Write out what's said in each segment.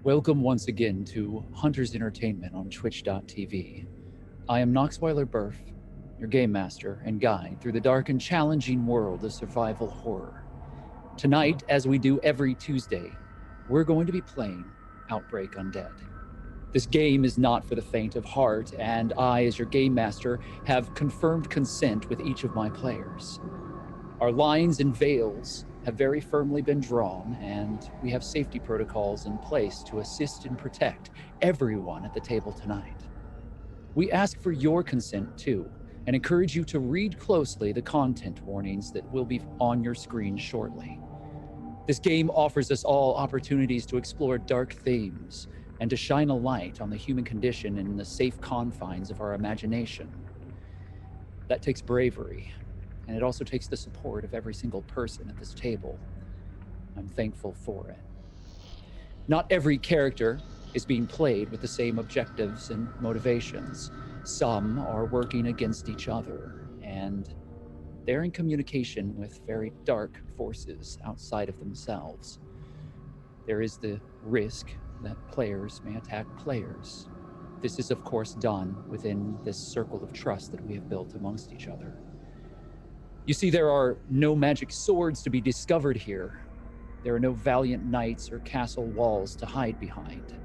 Welcome once again to Hunter's Entertainment on Twitch.tv. I am Knoxweiler Burf, your game master and guide through the dark and challenging world of survival horror. Tonight, as we do every Tuesday, we're going to be playing Outbreak Undead. This game is not for the faint of heart, and I, as your game master, have confirmed consent with each of my players. Our lines and veils have very firmly been drawn, and we have safety protocols in place to assist and protect everyone at the table tonight. We ask for your consent too, and encourage you to read closely the content warnings that will be on your screen shortly. This game offers us all opportunities to explore dark themes and to shine a light on the human condition in the safe confines of our imagination. That takes bravery, and it also takes the support of every single person at this table. I'm thankful for it. Not every character is being played with the same objectives and motivations. Some are working against each other, and they're in communication with very dark forces outside of themselves. There is the risk that players may attack players. This is, of course, done within this circle of trust that we have built amongst each other. You see, there are no magic swords to be discovered here. There are no valiant knights or castle walls to hide behind.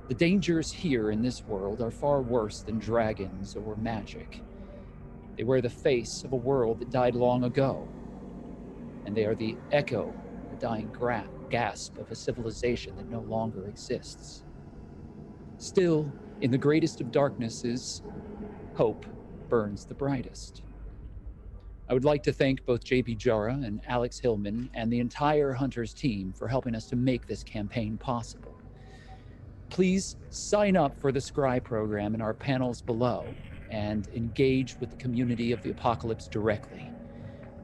The dangers here in this world are far worse than dragons or magic. They wear the face of a world that died long ago, and they are the echo, the dying gasp of a civilization that no longer exists. Still, in the greatest of darknesses, hope burns the brightest. I would like to thank both JP Jara and Alex Hillman and the entire Hunters team for helping us to make this campaign possible. Please sign up for the Scry program in our panels below and engage with the community of the apocalypse directly.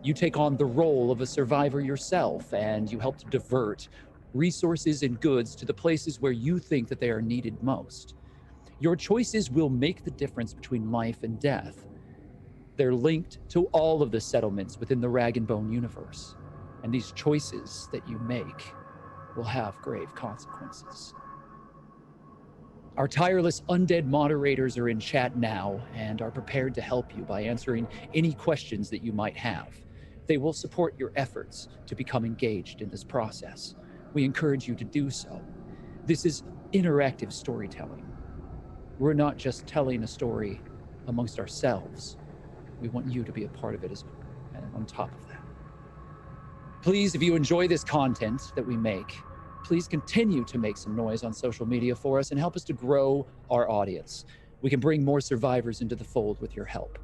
You take on the role of a survivor yourself, and you help to divert resources and goods to the places where you think that they are needed most. Your choices will make the difference between life and death. They're linked to all of the settlements within the Rag and Bone universe, and these choices that you make will have grave consequences. Our tireless undead moderators are in chat now and are prepared to help you by answering any questions that you might have. They will support your efforts to become engaged in this process. We encourage you to do so. This is interactive storytelling. We're not just telling a story amongst ourselves. We want you to be a part of it as on top of that. Please, if you enjoy this content that we make, please continue to make some noise on social media for us and help us to grow our audience. We can bring more survivors into the fold with your help.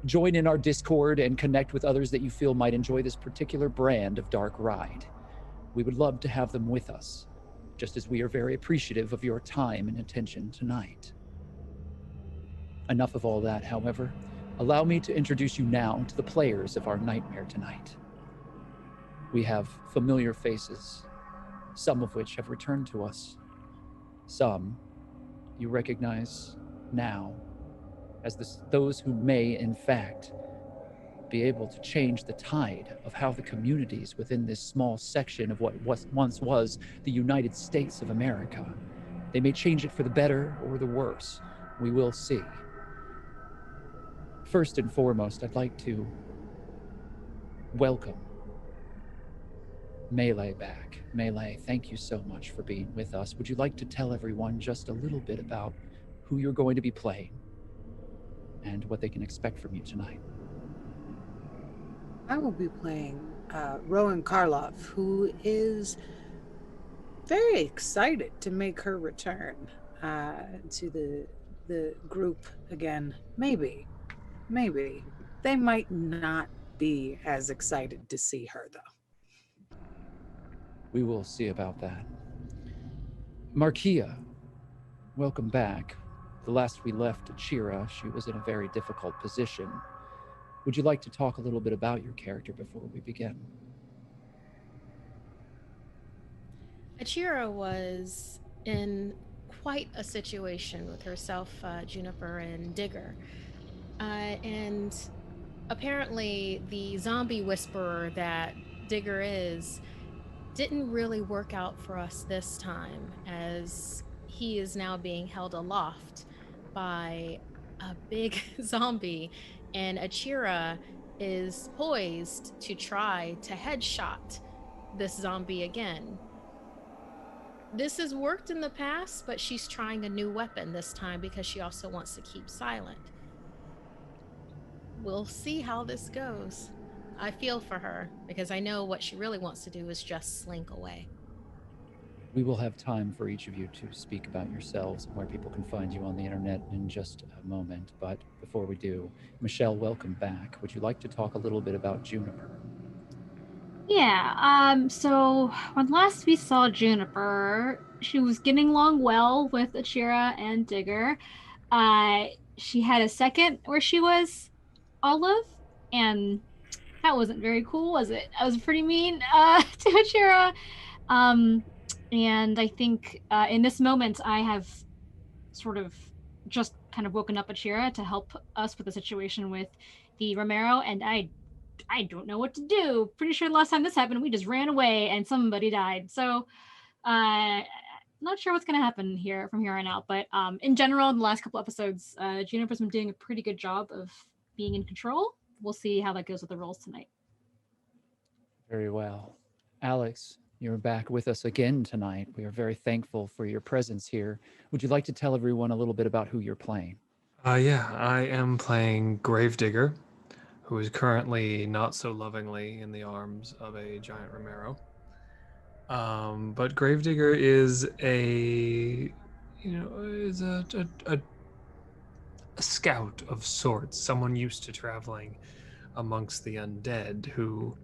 Join in our Discord and connect with others that you feel might enjoy this particular brand of dark ride. We would love to have them with us, just as we are very appreciative of your time and attention tonight. Enough of all that, however. Allow me to introduce you now to the players of our nightmare tonight. We have familiar faces, some of which have returned to us. Some you recognize now as those who may, in fact, be able to change the tide of how the communities within this small section of what once was the United States of America. They may change it for the better or the worse. We will see. First and foremost, I'd like to welcome Melee back. Melee, thank you so much for being with us. Would you like to tell everyone just a little bit about who you're going to be playing and what they can expect from you tonight? I will be playing Rowan Karloff, who is very excited to make her return to the group again. Maybe. They might not be as excited to see her, though. We will see about that. Markia, welcome back. The last we left Achira, she was in a very difficult position. Would you like to talk a little bit about your character before we begin? Achira was in quite a situation with herself, Juniper, and Digger. And apparently the zombie whisperer that Digger is didn't really work out for us this time, as he is now being held aloft by a big zombie, and Achira is poised to try to headshot this zombie again. This has worked in the past, but she's trying a new weapon this time because she also wants to keep silent. We'll see how this goes. I feel for her because I know what she really wants to do is just slink away. We will have time for each of you to speak about yourselves and where people can find you on the internet in just a moment. But before we do, Michelle, welcome back. Would you like to talk a little bit about Juniper? Yeah, so when last we saw Juniper, she was getting along well with Achira and Digger. She had a second where she was Olive, and that wasn't very cool, was it? I was pretty mean to Achira. Um, and I think in this moment, I have sort of just kind of woken up Achira to help us with the situation with the Romero, and I don't know what to do. Pretty sure the last time this happened, we just ran away and somebody died. So, not sure what's going to happen here from here on out. But in general, in the last couple episodes, Juniper's been doing a pretty good job of being in control. We'll see how that goes with the roles tonight. Very well. Alex, you're back with us again tonight. We are very thankful for your presence here. Would you like to tell everyone a little bit about who you're playing? Yeah, I am playing Gravedigger, who is currently not so lovingly in the arms of a giant Romero. But Gravedigger is a scout of sorts, someone used to traveling amongst the undead who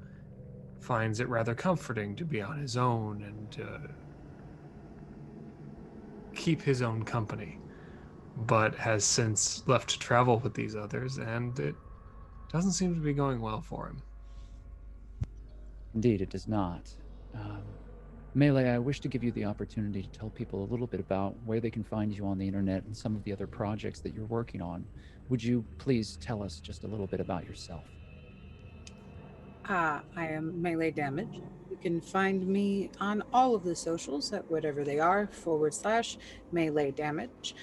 finds it rather comforting to be on his own and to keep his own company, but has since left to travel with these others, and it doesn't seem to be going well for him. Indeed, it does not. Melee, I wish to give you the opportunity to tell people a little bit about where they can find you on the internet and some of the other projects that you're working on. Would you please tell us just a little bit about yourself? I am Melee Damage. You can find me on all of the socials at whatever they are / Melee Damage.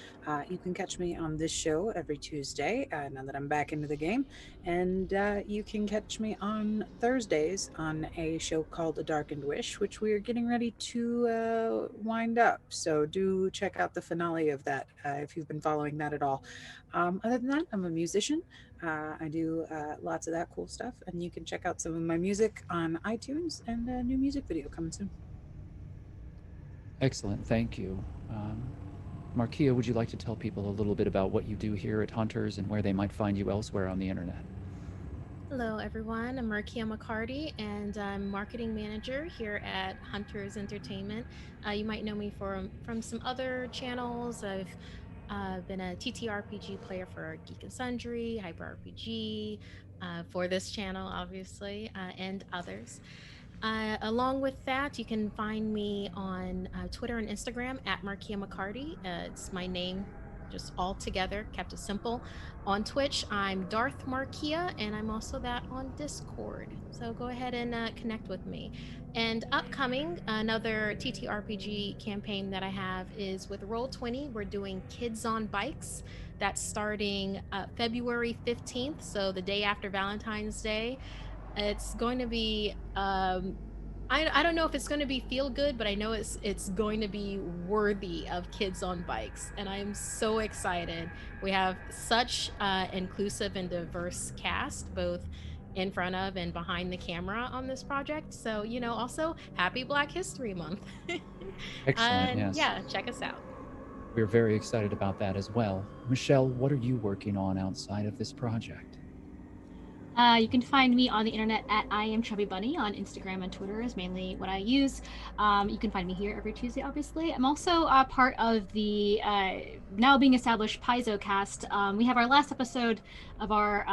You can catch me on this show every Tuesday now that I'm back into the game. And you can catch me on Thursdays on a show called A Darkened Wish, which we are getting ready to wind up. So do check out the finale of that if you've been following that at all. Other than that, I'm a musician. I do lots of that cool stuff, and you can check out some of my music on iTunes and a new music video coming soon. Excellent, thank you. Markia, would you like to tell people a little bit about what you do here at Hunters and where they might find you elsewhere on the internet? Hello, everyone. I'm Markia McCarty, and I'm marketing manager here at Hunters Entertainment. You might know me from some other channels. I've been a TTRPG player for Geek and Sundry, Hyper RPG, for this channel, obviously, and others. Along with that, you can find me on Twitter and Instagram at Markia McCarty. It's my name, just all together, kept it simple. On Twitch, I'm Darth Markia, and I'm also that on Discord. So go ahead and connect with me. And upcoming, another TTRPG campaign that I have is with Roll20. We're doing Kids on Bikes. That's starting February 15th, so the day after Valentine's Day. It's going to be I don't know if it's going to be feel good, but I know it's going to be worthy of Kids on Bikes, and I'm so excited. We have such inclusive and diverse cast, both in front of and behind the camera on this project. So, also happy Black History Month. Excellent, And yes. yeah, check us out. We're very excited about that as well. Michelle, what are you working on outside of this project? You can find me on the internet at I am Chubby Bunny on Instagram and Twitter is mainly what I use. You can find me here every Tuesday, obviously. I'm also part of the now being established Paizo cast. We have our last episode of our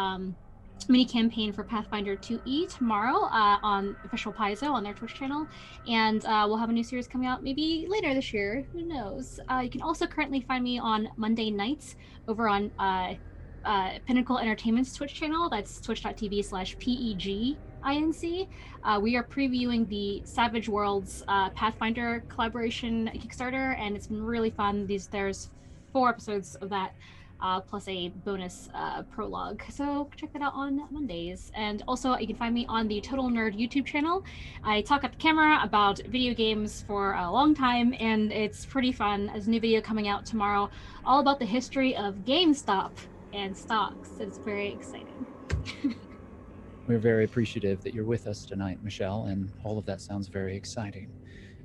mini campaign for Pathfinder 2E tomorrow on official Paizo on their Twitch channel, and we'll have a new series coming out maybe later this year. Who knows? You can also currently find me on Monday nights over on Pinnacle Entertainment's Twitch channel. That's twitch.tv/PEG INC. We are previewing the Savage Worlds Pathfinder collaboration Kickstarter, and it's been really fun. There's 4 episodes of that, plus a bonus prologue. So check that out on Mondays. And also, you can find me on the Total Nerd YouTube channel. I talk at the camera about video games for a long time, and it's pretty fun. There's a new video coming out tomorrow, all about the history of GameStop and stocks. It's very exciting. We're very appreciative that you're with us tonight, Michelle, and all of that sounds very exciting.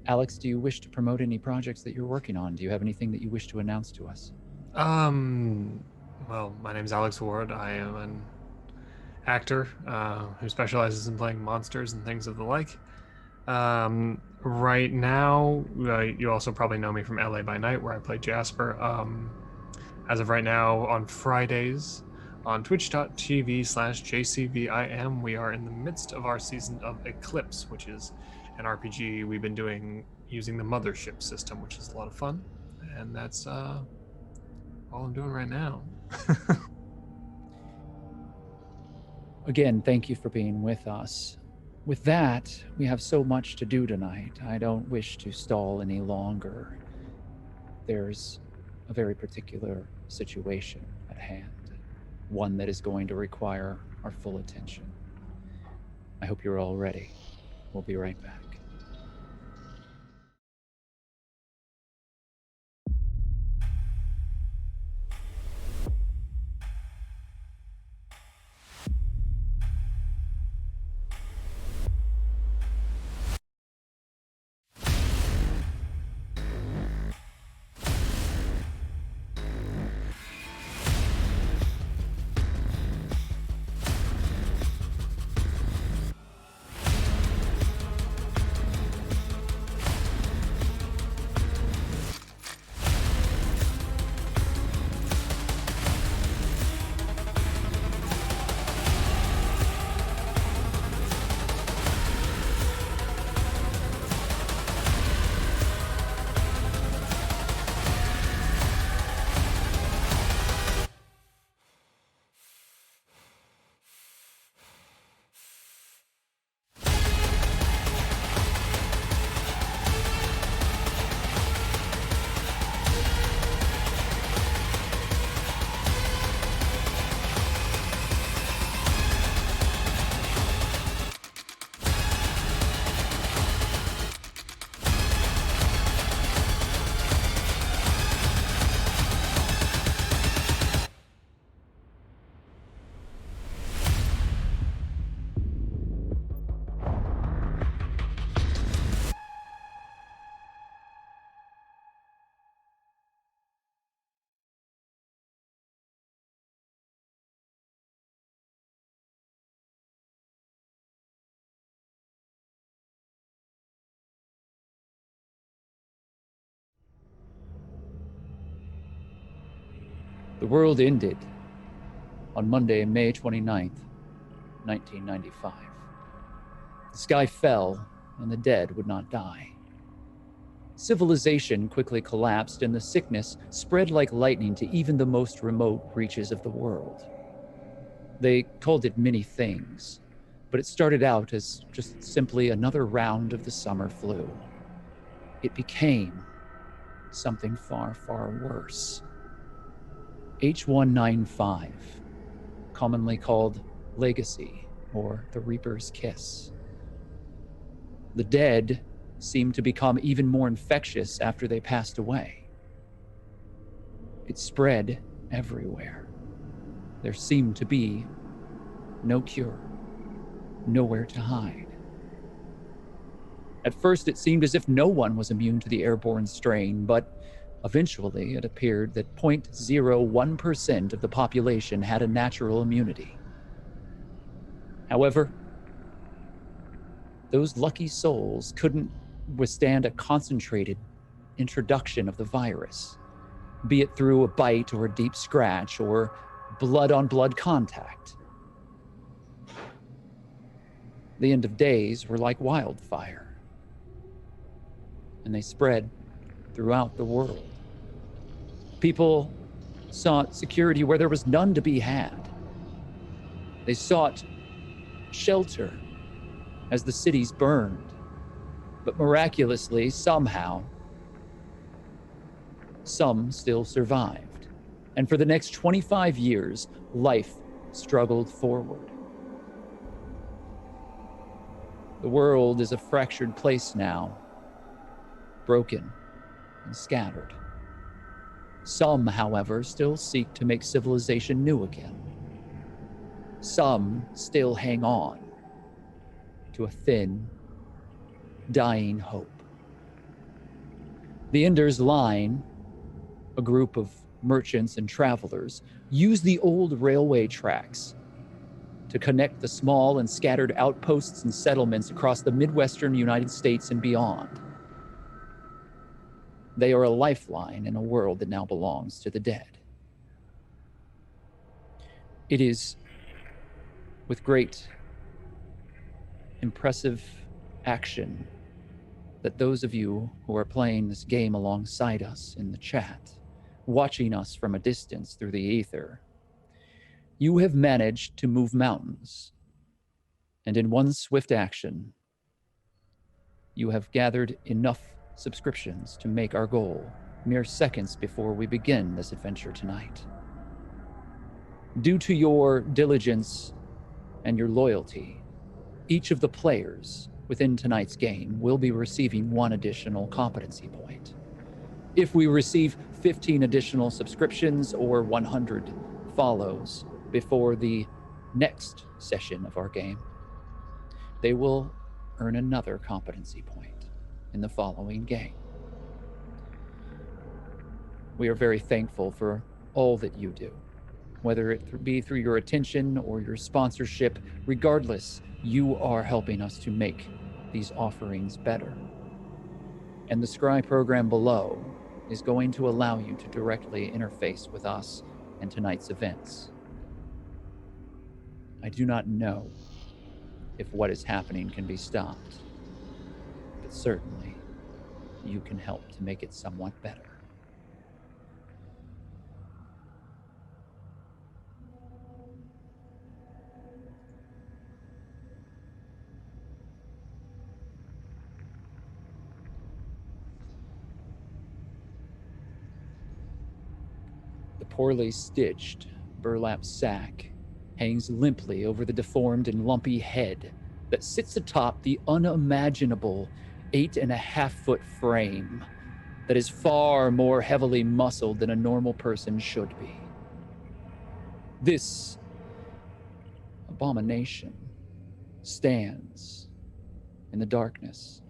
Alex, do you wish to promote any projects that you're working on? Do you have anything that you wish to announce to us? Well, my name's Alex Ward. I am an actor who specializes in playing monsters and things of the like. Right now, you also probably know me from LA by Night, where I play Jasper. As of right now, on Fridays, on twitch.tv/JCVIM, we are in the midst of our season of Eclipse, which is an RPG we've been doing using the Mothership system, which is a lot of fun. And that's all I'm doing right now. Again, thank you for being with us. With that, we have so much to do tonight. I don't wish to stall any longer. There's a very particular situation at hand, one that is going to require our full attention. I hope you're all ready. We'll be right back. The world ended on Monday, May 29th, 1995. The sky fell, and the dead would not die. Civilization quickly collapsed, and the sickness spread like lightning to even the most remote reaches of the world. They called it many things, but it started out as just simply another round of the summer flu. It became something far, far worse. H195, commonly called Legacy or the Reaper's Kiss. The dead seemed to become even more infectious after they passed away. It spread everywhere. There seemed to be no cure, nowhere to hide. At first, it seemed as if no one was immune to the airborne strain, but eventually, it appeared that 0.01% of the population had a natural immunity. However, those lucky souls couldn't withstand a concentrated introduction of the virus, be it through a bite or a deep scratch or blood-on-blood contact. The end of days were like wildfire, and they spread throughout the world. People sought security where there was none to be had. They sought shelter as the cities burned. But miraculously, somehow, some still survived. And for the next 25 years, life struggled forward. The world is a fractured place now, broken and scattered. Some, however, still seek to make civilization new again. Some still hang on to a thin, dying hope. The Ender's Line, a group of merchants and travelers, use the old railway tracks to connect the small and scattered outposts and settlements across the Midwestern United States and beyond. They are a lifeline in a world that now belongs to the dead. It is with great, impressive action that those of you who are playing this game alongside us in the chat, watching us from a distance through the ether, you have managed to move mountains, and in one swift action, you have gathered enough subscriptions to make our goal mere seconds before we begin this adventure tonight. Due to your diligence and your loyalty, each of the players within tonight's game will be receiving 1 additional competency point. If we receive 15 additional subscriptions or 100 follows before the next session of our game, they will earn another competency point in the following game. We are very thankful for all that you do, whether it be through your attention or your sponsorship. Regardless, you are helping us to make these offerings better. And the Scry program below is going to allow you to directly interface with us and tonight's events. I do not know if what is happening can be stopped, but certainly you can help to make it somewhat better. The poorly stitched burlap sack hangs limply over the deformed and lumpy head that sits atop the unimaginable 8.5-foot frame that is far more heavily muscled than a normal person should be. This abomination stands in the darkness.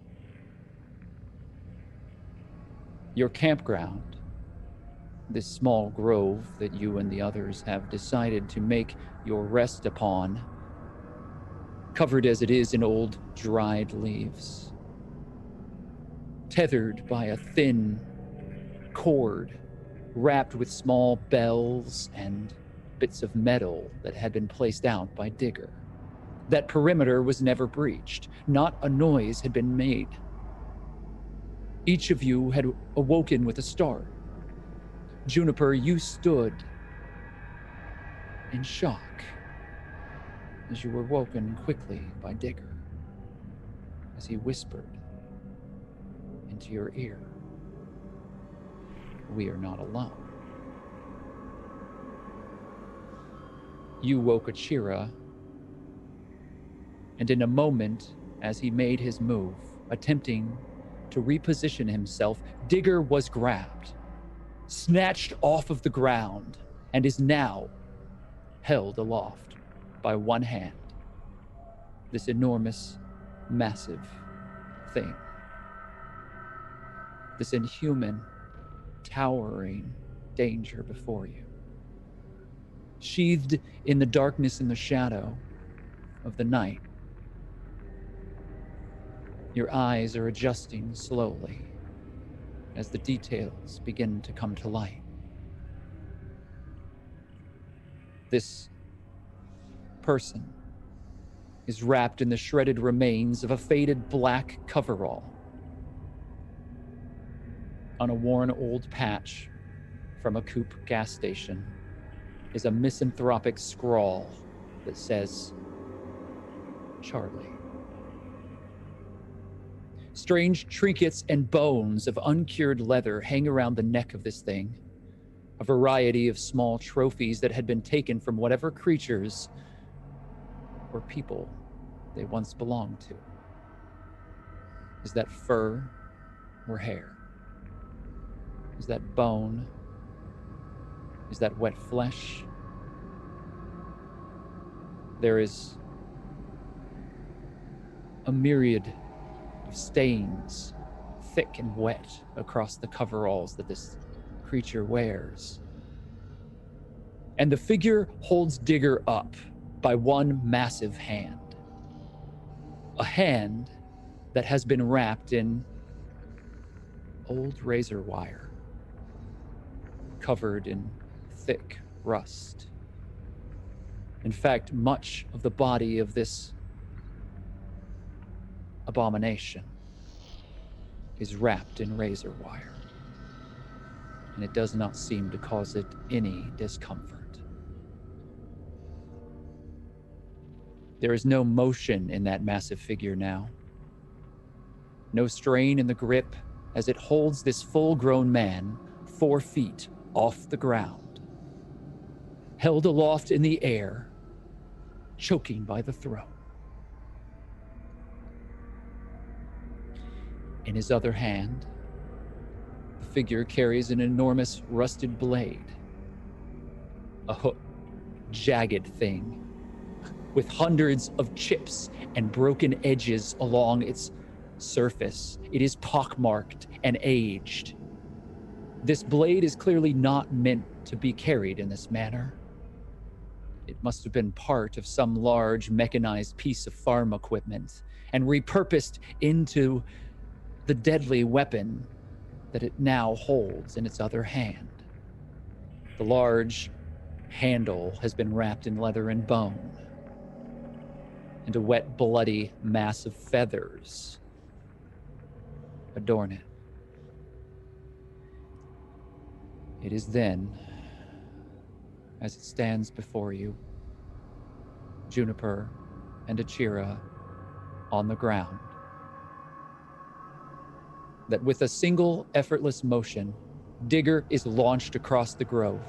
Your campground, this small grove that you and the others have decided to make your rest upon, covered as it is in old dried leaves, tethered by a thin cord wrapped with small bells and bits of metal that had been placed out by Digger. That perimeter was never breached. Not a noise had been made. Each of you had awoken with a start. Juniper, you stood in shock as you were woken quickly by Digger, as he whispered into your ear, "We are not alone." You woke Achira, and in a moment, as he made his move, attempting to reposition himself, Digger was grabbed, snatched off of the ground, and is now held aloft by one hand. This enormous, massive thing. This inhuman, towering danger before you. Sheathed in the darkness and the shadow of the night, your eyes are adjusting slowly as the details begin to come to light. This person is wrapped in the shredded remains of a faded black coverall. On a worn old patch from a Coop gas station is a misanthropic scrawl that says, "Charlie." Strange trinkets and bones of uncured leather hang around the neck of this thing. A variety of small trophies that had been taken from whatever creatures or people they once belonged to. Is that fur or hair? Is that bone? Is that wet flesh? There is a myriad of stains, thick and wet, across the coveralls that this creature wears. And the figure holds Digger up by one massive hand. A hand that has been wrapped in old razor wire, covered in thick rust. In fact, much of the body of this abomination is wrapped in razor wire, and it does not seem to cause it any discomfort. There is no motion in that massive figure now. No strain in the grip as it holds this full-grown man 4 feet off the ground, held aloft in the air, choking by the throat. In his other hand, the figure carries an enormous rusted blade, a hook, jagged thing, with hundreds of chips and broken edges along its surface. It is pockmarked and aged. This blade is clearly not meant to be carried in this manner. It must have been part of some large mechanized piece of farm equipment and repurposed into the deadly weapon that it now holds in its other hand. The large handle has been wrapped in leather and bone, and a wet, bloody mass of feathers adorn it. It is then, as it stands before you, Juniper and Achira on the ground, that with a single effortless motion, Digger is launched across the grove.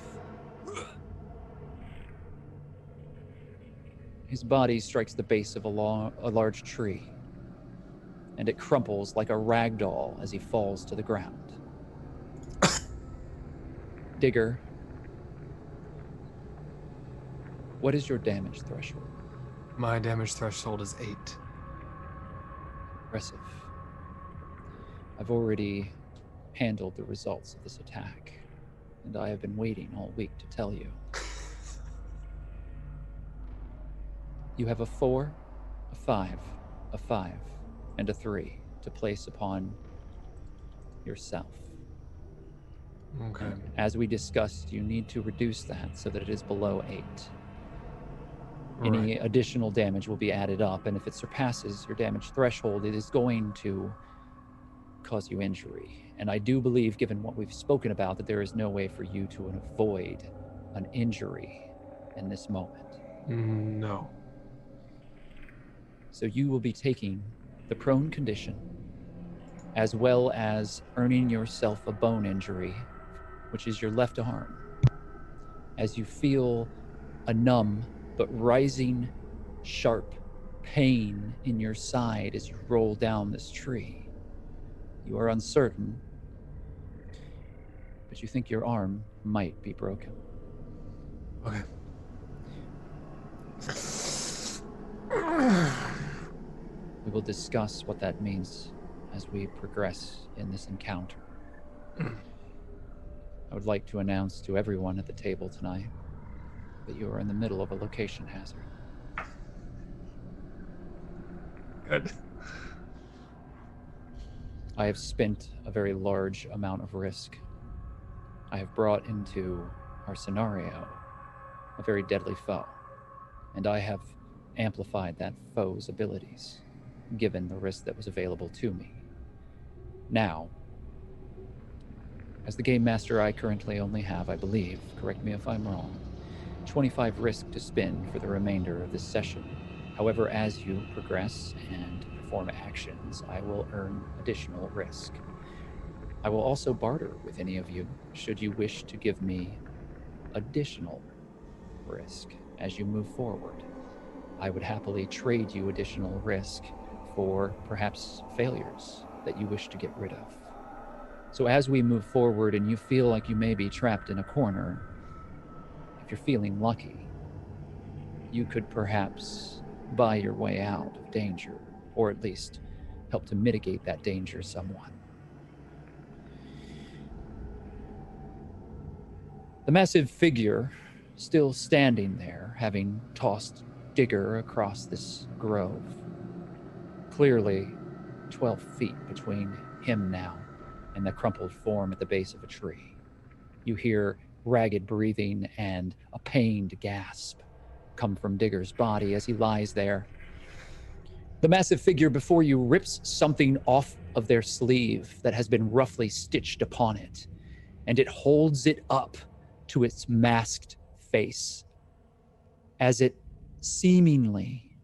His body strikes the base of a large tree, and it crumples like a rag doll as he falls to the ground. Digger, what is your damage threshold? My damage threshold is 8. Impressive. I've already handled the results of this attack, and I have been waiting all week to tell you. You have a 4, a 5, a 5, and a 3 to place upon yourself. Okay. As we discussed, you need to reduce that so that it is below 8. Any additional damage will be added up, and if it surpasses your damage threshold, it is going to cause you injury. And I do believe, given what we've spoken about, that there is no way for you to avoid an injury in this moment. No. So you will be taking the prone condition, as well as earning yourself a bone injury, which is your left arm, as you feel a numb but rising, sharp pain in your side as you roll down this tree. You are uncertain, but you think your arm might be broken. Okay. We will discuss what that means as we progress in this encounter. I would like to announce to everyone at the table tonight that you are in the middle of a location hazard. Good. I have spent a very large amount of risk. I have brought into our scenario a very deadly foe, and I have amplified that foe's abilities, given the risk that was available to me. Now, as the game master, I currently only have, I believe, correct me if I'm wrong, 25 risk to spend for the remainder of this session. However, as you progress and perform actions, I will earn additional risk. I will also barter with any of you should you wish to give me additional risk as you move forward. I would happily trade you additional risk for perhaps failures that you wish to get rid of. So as we move forward and you feel like you may be trapped in a corner, if you're feeling lucky, you could perhaps buy your way out of danger, or at least help to mitigate that danger somewhat. The massive figure still standing there, having tossed Digger across this grove. Clearly 12 feet between him now and the crumpled form at the base of a tree. You hear ragged breathing and a pained gasp come from Digger's body as he lies there. The massive figure before you rips something off of their sleeve that has been roughly stitched upon it, and it holds it up to its masked face as it seemingly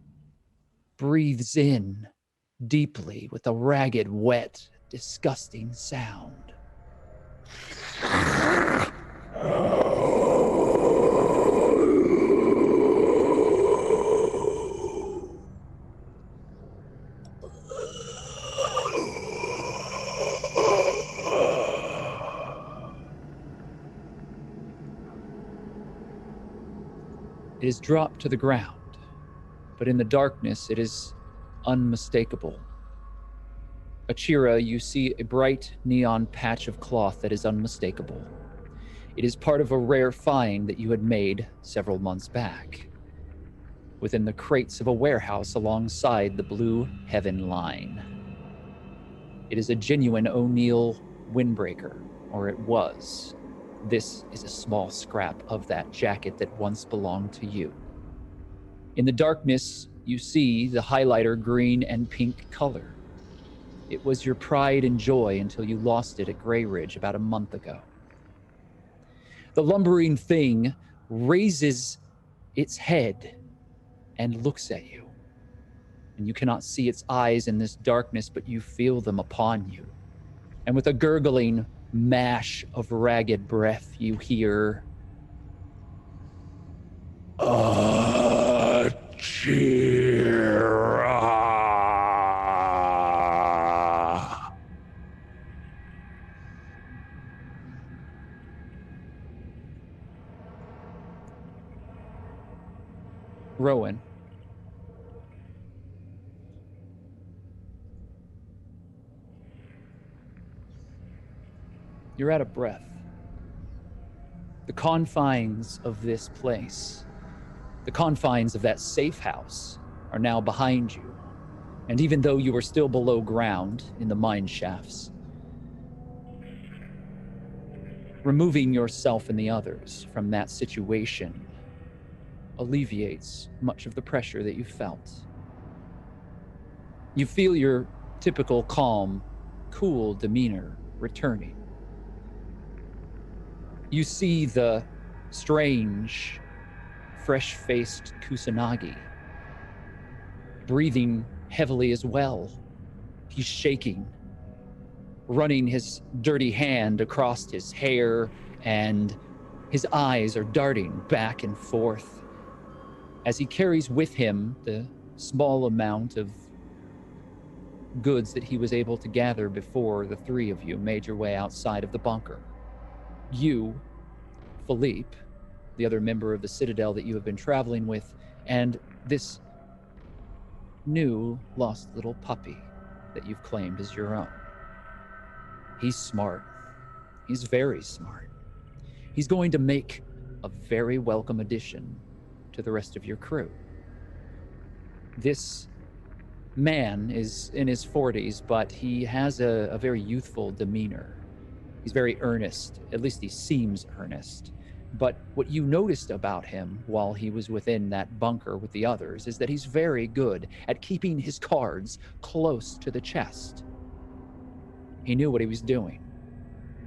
breathes in deeply with a ragged, wet, disgusting sound. It is dropped to the ground, but in the darkness it is unmistakable. Achira, you see a bright neon patch of cloth that is unmistakable. It is part of a rare find that you had made several months back, within the crates of a warehouse alongside the Blue Heaven line. It is a genuine O'Neill windbreaker, or it was. This is a small scrap of that jacket that once belonged to you. In the darkness, you see the highlighter green and pink color. It was your pride and joy until you lost it at Grey Ridge about a month ago. The lumbering thing raises its head and looks at you. And you cannot see its eyes in this darkness, but you feel them upon you. And with a gurgling mash of ragged breath, you hear, Achira. Rowan. You're out of breath. The confines of this place, the confines of that safe house, are now behind you. And even though you are still below ground in the mine shafts, removing yourself and the others from that situation alleviates much of the pressure that you felt. You feel your typical calm, cool demeanor returning. You see the strange, fresh-faced Kusanagi breathing heavily as well. He's shaking, running his dirty hand across his hair, and his eyes are darting back and forth as he carries with him the small amount of goods that he was able to gather before the three of you made your way outside of the bunker. You, Philippe, the other member of the Citadel that you have been traveling with, and this new lost little puppy that you've claimed as your own. He's smart. He's very smart. He's going to make a very welcome addition to the rest of your crew. This man is in his 40s, but he has a very youthful demeanor. He's very earnest, at least he seems earnest. But what you noticed about him while he was within that bunker with the others is that he's very good at keeping his cards close to the chest. He knew what he was doing.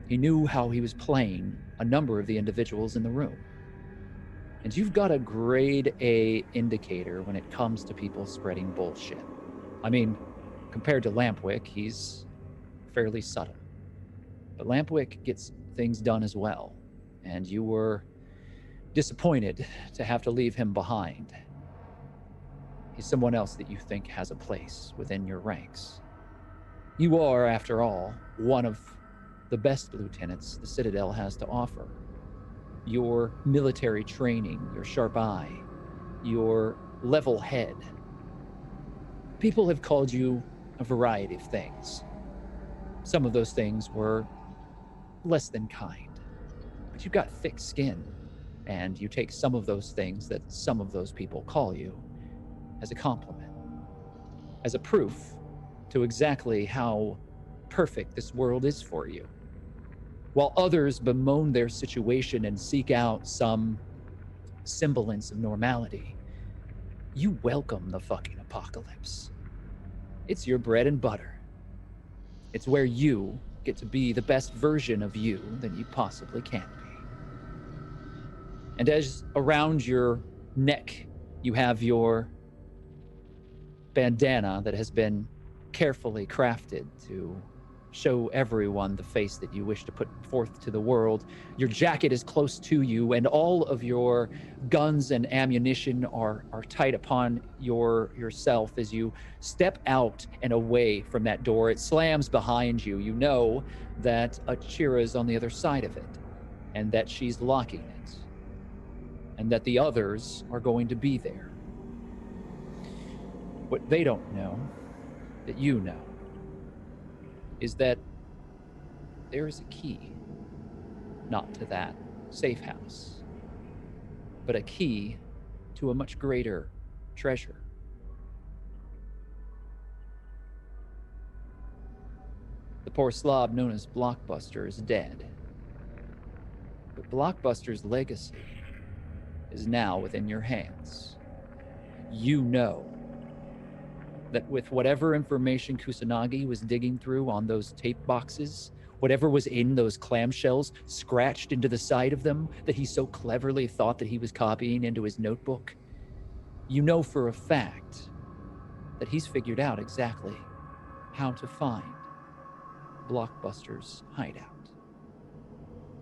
He knew how he was playing a number of the individuals in the room. And you've got a grade A indicator when it comes to people spreading bullshit. I mean, Compared to Lampwick, he's fairly subtle. But Lampwick gets things done as well, and you were disappointed to have to leave him behind. He's someone else that you think has a place within your ranks. You are, after all, one of the best lieutenants the Citadel has to offer. Your military training, your sharp eye, your level head. People have called you a variety of things. Some of those things were less than kind, but you've got thick skin, and you take some of those things that some of those people call you as a compliment, as a proof to exactly how perfect this world is for you. While others bemoan their situation and seek out some semblance of normality, you welcome the fucking apocalypse. It's your bread and butter. It's where you get to be the best version of you that you possibly can be. And as around your neck, you have your bandana that has been carefully crafted to show everyone the face that you wish to put forth to the world. Your jacket is close to you, and all of your guns and ammunition are tight upon yourself as you step out and away from that door. It slams behind you. You know that Achira is on the other side of it, and that she's locking it, and that the others are going to be there. What they don't know, that you know, is that there is a key, not to that safe house, but a key to a much greater treasure. The poor slob known as Blockbuster is dead, but Blockbuster's legacy is now within your hands. You know that with whatever information Kusanagi was digging through on those tape boxes, whatever was in those clamshells scratched into the side of them that he so cleverly thought that he was copying into his notebook, you know for a fact that he's figured out exactly how to find Blockbuster's hideout.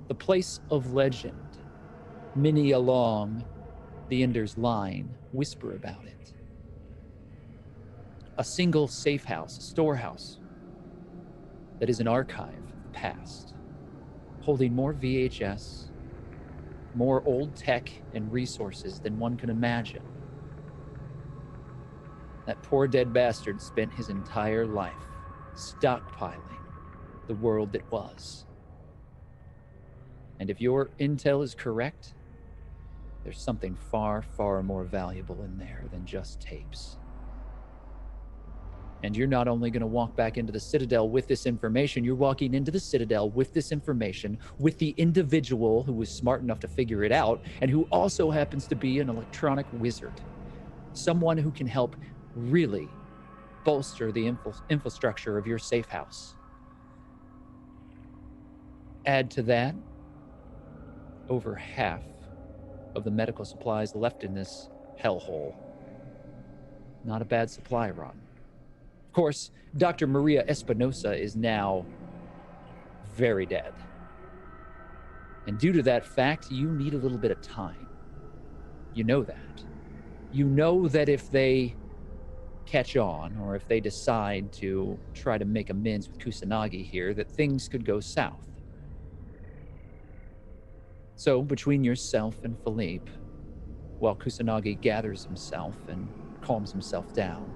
The place of legend. Many along the Ender's line whisper about it. A single safe house, a storehouse, that is an archive of the past, holding more VHS, more old tech and resources than one can imagine. That poor dead bastard spent his entire life stockpiling the world that was. And if your intel is correct, there's something far, far more valuable in there than just tapes. And you're not only going to walk back into the Citadel with this information, you're walking into the Citadel with this information, with the individual who was smart enough to figure it out, and who also happens to be an electronic wizard. Someone who can help really bolster the infrastructure of your safe house. Add to that, over half of the medical supplies left in this hellhole. Not a bad supply run. Of course, Dr. Maria Espinosa is now very dead. And due to that fact, you need a little bit of time. You know that. You know that if they catch on, or if they decide to try to make amends with Kusanagi here, that things could go south. So, between yourself and Philippe, while Kusanagi gathers himself and calms himself down,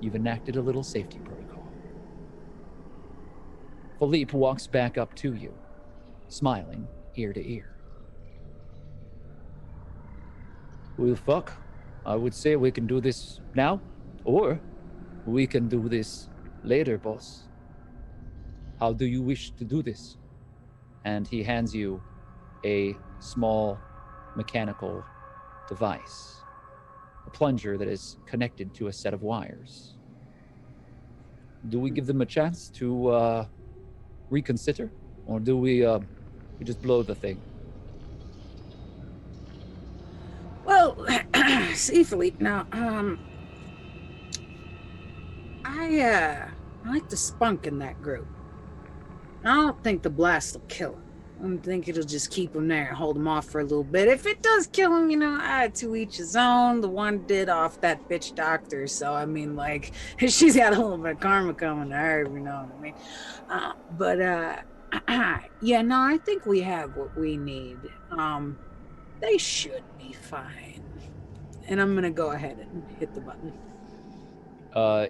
you've enacted a little safety protocol. Philippe walks back up to you, smiling ear to ear. Well, fuck. I would say we can do this now, or we can do this later, boss. How do you wish to do this? And he hands you a small mechanical device. A plunger that is connected to a set of wires. Do we give them a chance to reconsider, or do we just blow the thing? Well, see, Philippe, now, I like the spunk in that group. I don't think the blast will kill him. I think it'll just keep him there and hold him off for a little bit. If it does kill him, to each his own. The one did off that bitch doctor, so I mean, like, she's got a little bit of karma coming to her, you know what I mean? Yeah, no, I think we have what we need. They should be fine. And I'm gonna go ahead and hit the button.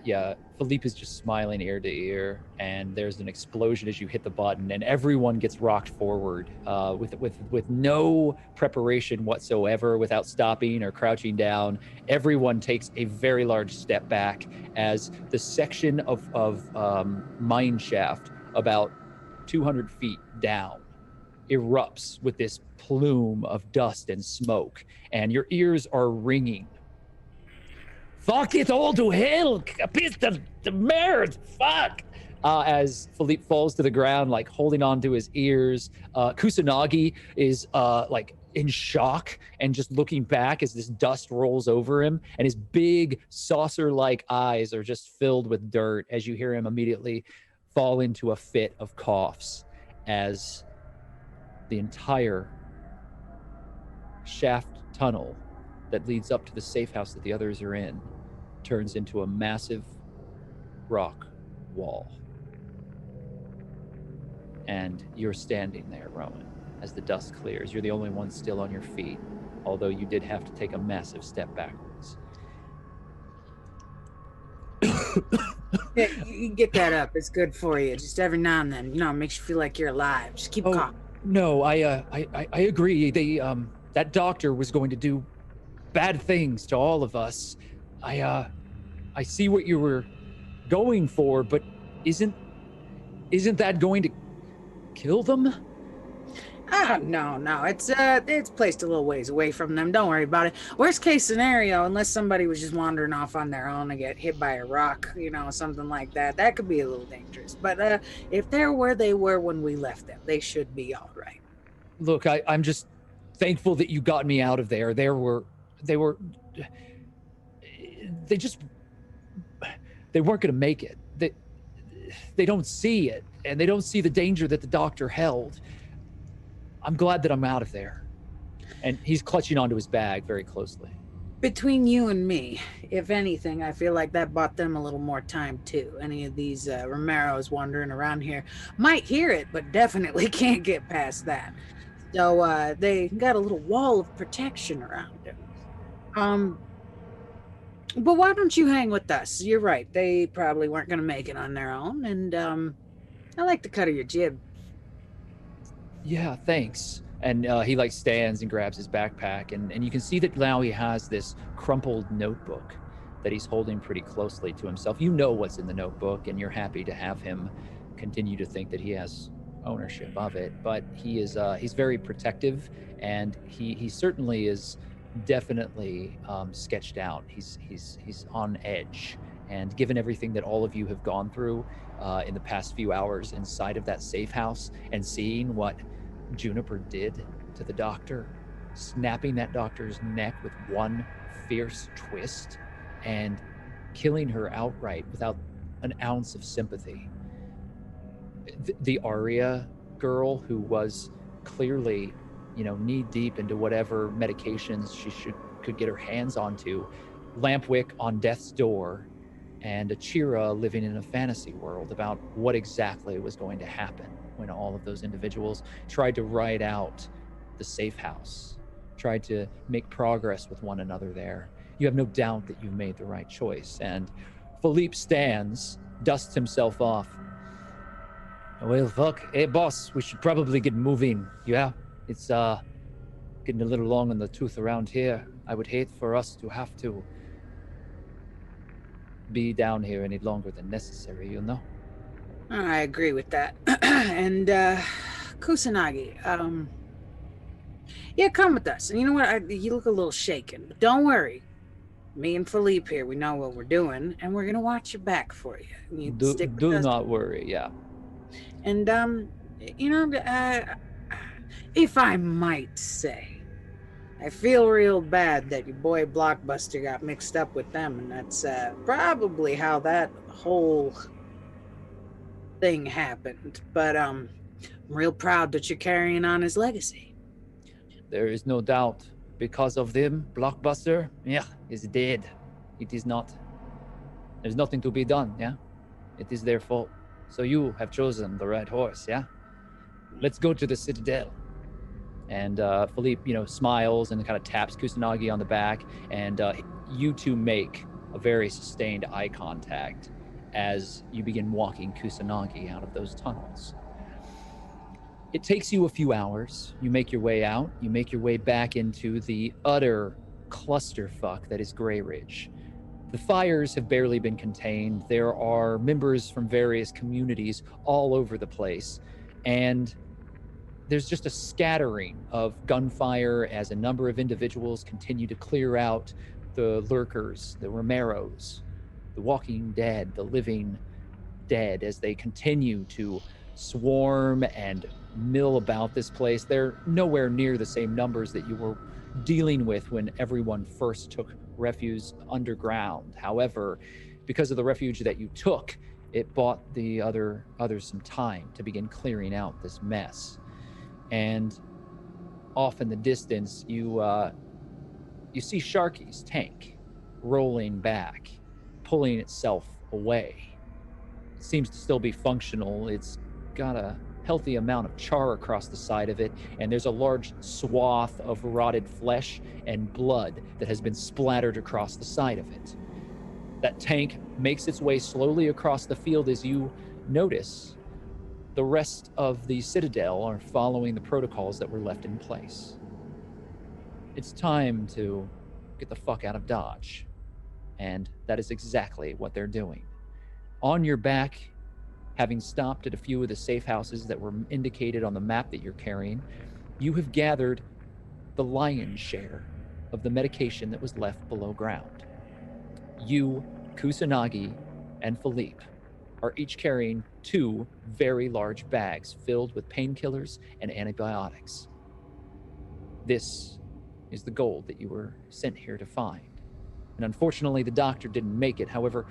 Yeah, Philippe is just smiling ear to ear, and there's an explosion as you hit the button, and everyone gets rocked forward with no preparation whatsoever, without stopping or crouching down. Everyone takes a very large step back as the section of mine shaft about 200 feet down erupts with this plume of dust and smoke, and your ears are ringing. Fuck it all to hell! A piece of the merd! Fuck! As Philippe falls to the ground, like holding on to his ears. Kusanagi is like in shock and just looking back as this dust rolls over him, and his big saucer-like eyes are just filled with dirt as you hear him immediately fall into a fit of coughs as the entire shaft tunnel that leads up to the safe house that the others are in turns into a massive rock wall. And you're standing there, Rowan, as the dust clears. You're the only one still on your feet, although you did have to take a massive step backwards. Yeah, you get that up. It's good for you. Just every now and then, it makes you feel like you're alive. Just keep coughing. No, I agree. They that doctor was going to do bad things to all of us. I see what you were going for, but isn't that going to kill them? No. It's placed a little ways away from them. Don't worry about it. Worst case scenario, unless somebody was just wandering off on their own and get hit by a rock, something like that, that could be a little dangerous. But if they're where they were when we left them, they should be all right. Look, I'm just thankful that you got me out of there. They weren't going to make it. They don't see it, and they don't see the danger that the doctor held. I'm glad that I'm out of there. And he's clutching onto his bag very closely. Between you and me, if anything, I feel like that bought them a little more time too. Any of these Romeros wandering around here might hear it, but definitely can't get past that. So they got a little wall of protection around them. But why don't you hang with us? You're right. They probably weren't going to make it on their own. And I like the cut of your jib. Yeah, thanks. And he like stands and grabs his backpack, and you can see that now he has this crumpled notebook that he's holding pretty closely to himself. You know what's in the notebook, and you're happy to have him continue to think that he has ownership of it. But he is he's very protective, and he certainly is definitely sketched out. He's on edge, and given everything that all of you have gone through in the past few hours inside of that safe house, and seeing what Juniper did to the doctor, snapping that doctor's neck with one fierce twist and killing her outright without an ounce of sympathy. The Aria girl, who was clearly, knee deep into whatever medications she could get her hands onto, Lampwick on death's door, and Achira living in a fantasy world about what exactly was going to happen when all of those individuals tried to ride out the safe house, tried to make progress with one another there. You have no doubt that you've made the right choice. And Philippe stands, dusts himself off. Well, fuck. Hey, boss, we should probably get moving. Yeah, it's getting a little long in the tooth around here. I would hate for us to have to be down here any longer than necessary, I agree with that. And Kusanagi, yeah, come with us. And you know what? You look a little shaken, but don't worry. Me and Philippe here, we know what we're doing, and we're gonna watch your back for you. You do not worry. Yeah. And if I might say, I feel real bad that your boy Blockbuster got mixed up with them, and that's probably how that whole thing happened. But I'm real proud that you're carrying on his legacy. There is no doubt. Because of them, Blockbuster, yeah, is dead. It is not. There's nothing to be done, yeah? It is their fault. So you have chosen the right horse, yeah? Let's go to the Citadel. And Philippe, smiles and kind of taps Kusanagi on the back, and you two make a very sustained eye contact as you begin walking Kusanagi out of those tunnels. It takes you a few hours. You make your way out. You make your way back into the utter clusterfuck that is Grey Ridge. The fires have barely been contained. There are members from various communities all over the place, and there's just a scattering of gunfire as a number of individuals continue to clear out the lurkers, the Romeros, the walking dead, the living dead, as they continue to swarm and mill about this place. They're nowhere near the same numbers that you were dealing with when everyone first took refuge underground. However, because of the refuge that you took, it bought the others some time to begin clearing out this mess. And off in the distance, you see Sharky's tank rolling back, pulling itself away. It seems to still be functional. It's got a healthy amount of char across the side of it, and there's a large swath of rotted flesh and blood that has been splattered across the side of it. That tank makes its way slowly across the field as you notice the rest of the Citadel are following the protocols that were left in place. It's time to get the fuck out of Dodge. And that is exactly what they're doing. On your back, having stopped at a few of the safe houses that were indicated on the map that you're carrying, you have gathered the lion's share of the medication that was left below ground. You, Kusanagi, and Philippe are each carrying 2 very large bags filled with painkillers and antibiotics. This is the gold that you were sent here to find. And unfortunately, the doctor didn't make it. However,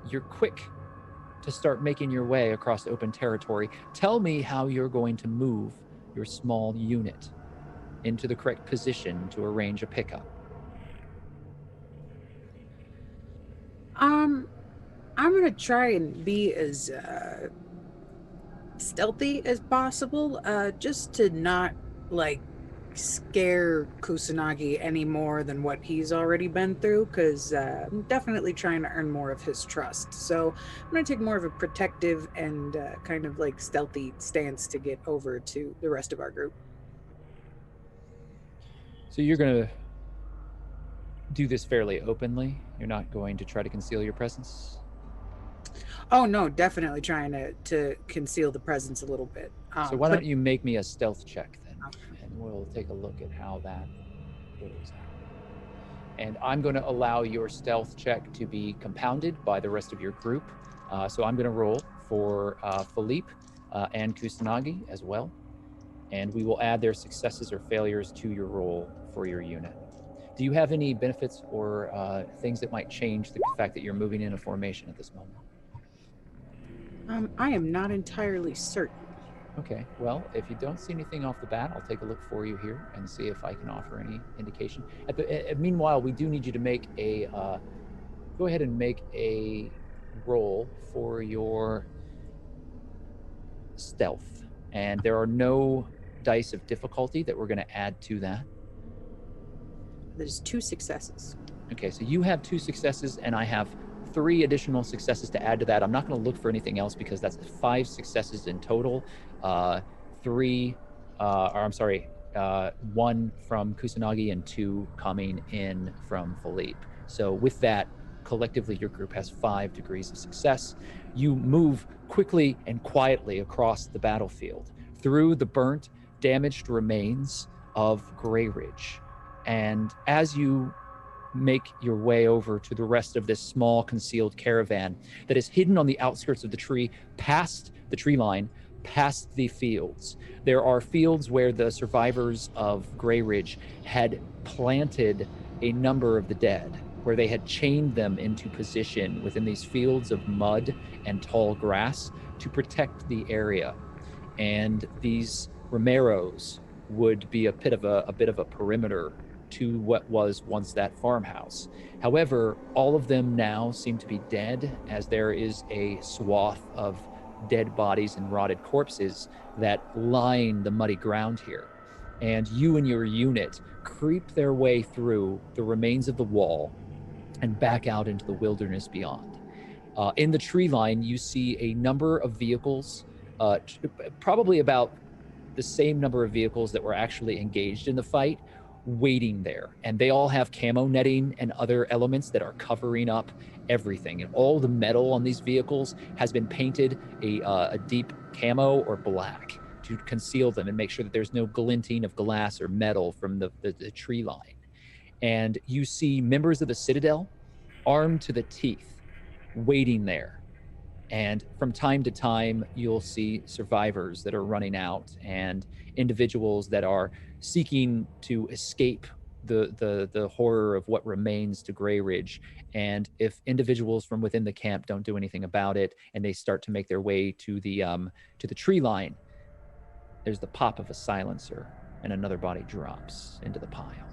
you're quick to start making your way across open territory. Tell me how you're going to move your small unit into the correct position to arrange a pickup. I'm gonna try and be as stealthy as possible, just to not scare Kusanagi any more than what he's already been through, because I'm definitely trying to earn more of his trust. So I'm gonna take more of a protective and kind of stealthy stance to get over to the rest of our group. So you're going to do this fairly openly? You're not going to try to conceal your presence? Oh no, definitely trying to conceal the presence a little bit. So why don't you make me a stealth check then, Okay. and we'll take a look at how that goes out. And I'm going to allow your stealth check to be compounded by the rest of your group. So I'm going to roll for Philippe and Kusanagi as well. And we will add their successes or failures to your roll for your unit. Do you have any benefits or things that might change the fact that you're moving in a formation at this moment? I am not entirely certain. Okay, well, if you don't see anything off the bat, I'll take a look for you here and see if I can offer any indication. Meanwhile, we do need you to make a, go ahead and make a roll for your stealth. And there are no dice of difficulty that we're going to add to that. There's 2 successes. Okay, so you have 2 successes, and I have 3 additional successes to add to that. I'm not going to look for anything else because that's 5 successes in total. 1 from Kusanagi and 2 coming in from Philippe. So with that, collectively, your group has 5 degrees of success. You move quickly and quietly across the battlefield through the burnt, damaged remains of Grey Ridge. And as you make your way over to the rest of this small concealed caravan that is hidden on the outskirts of the tree, past the tree line, past the fields. There are fields where the survivors of Grey Ridge had planted a number of the dead, where they had chained them into position within these fields of mud and tall grass to protect the area. And these Romeros would be a bit of a perimeter to what was once that farmhouse. However, all of them now seem to be dead, as there is a swath of dead bodies and rotted corpses that line the muddy ground here. And you and your unit creep their way through the remains of the wall and back out into the wilderness beyond. In the tree line, you see a number of vehicles, probably about the same number of vehicles that were actually engaged in the fight, waiting there. And they all have camo netting and other elements that are covering up everything. And all the metal on these vehicles has been painted a deep camo or black to conceal them and make sure that there's no glinting of glass or metal from the tree line. And you see members of the Citadel armed to the teeth waiting there. And from time to time, you'll see survivors that are running out and individuals that are seeking to escape the horror of what remains to Grey Ridge. And if individuals from within the camp don't do anything about it, and they start to make their way to the tree line, there's the pop of a silencer, and another body drops into the pile.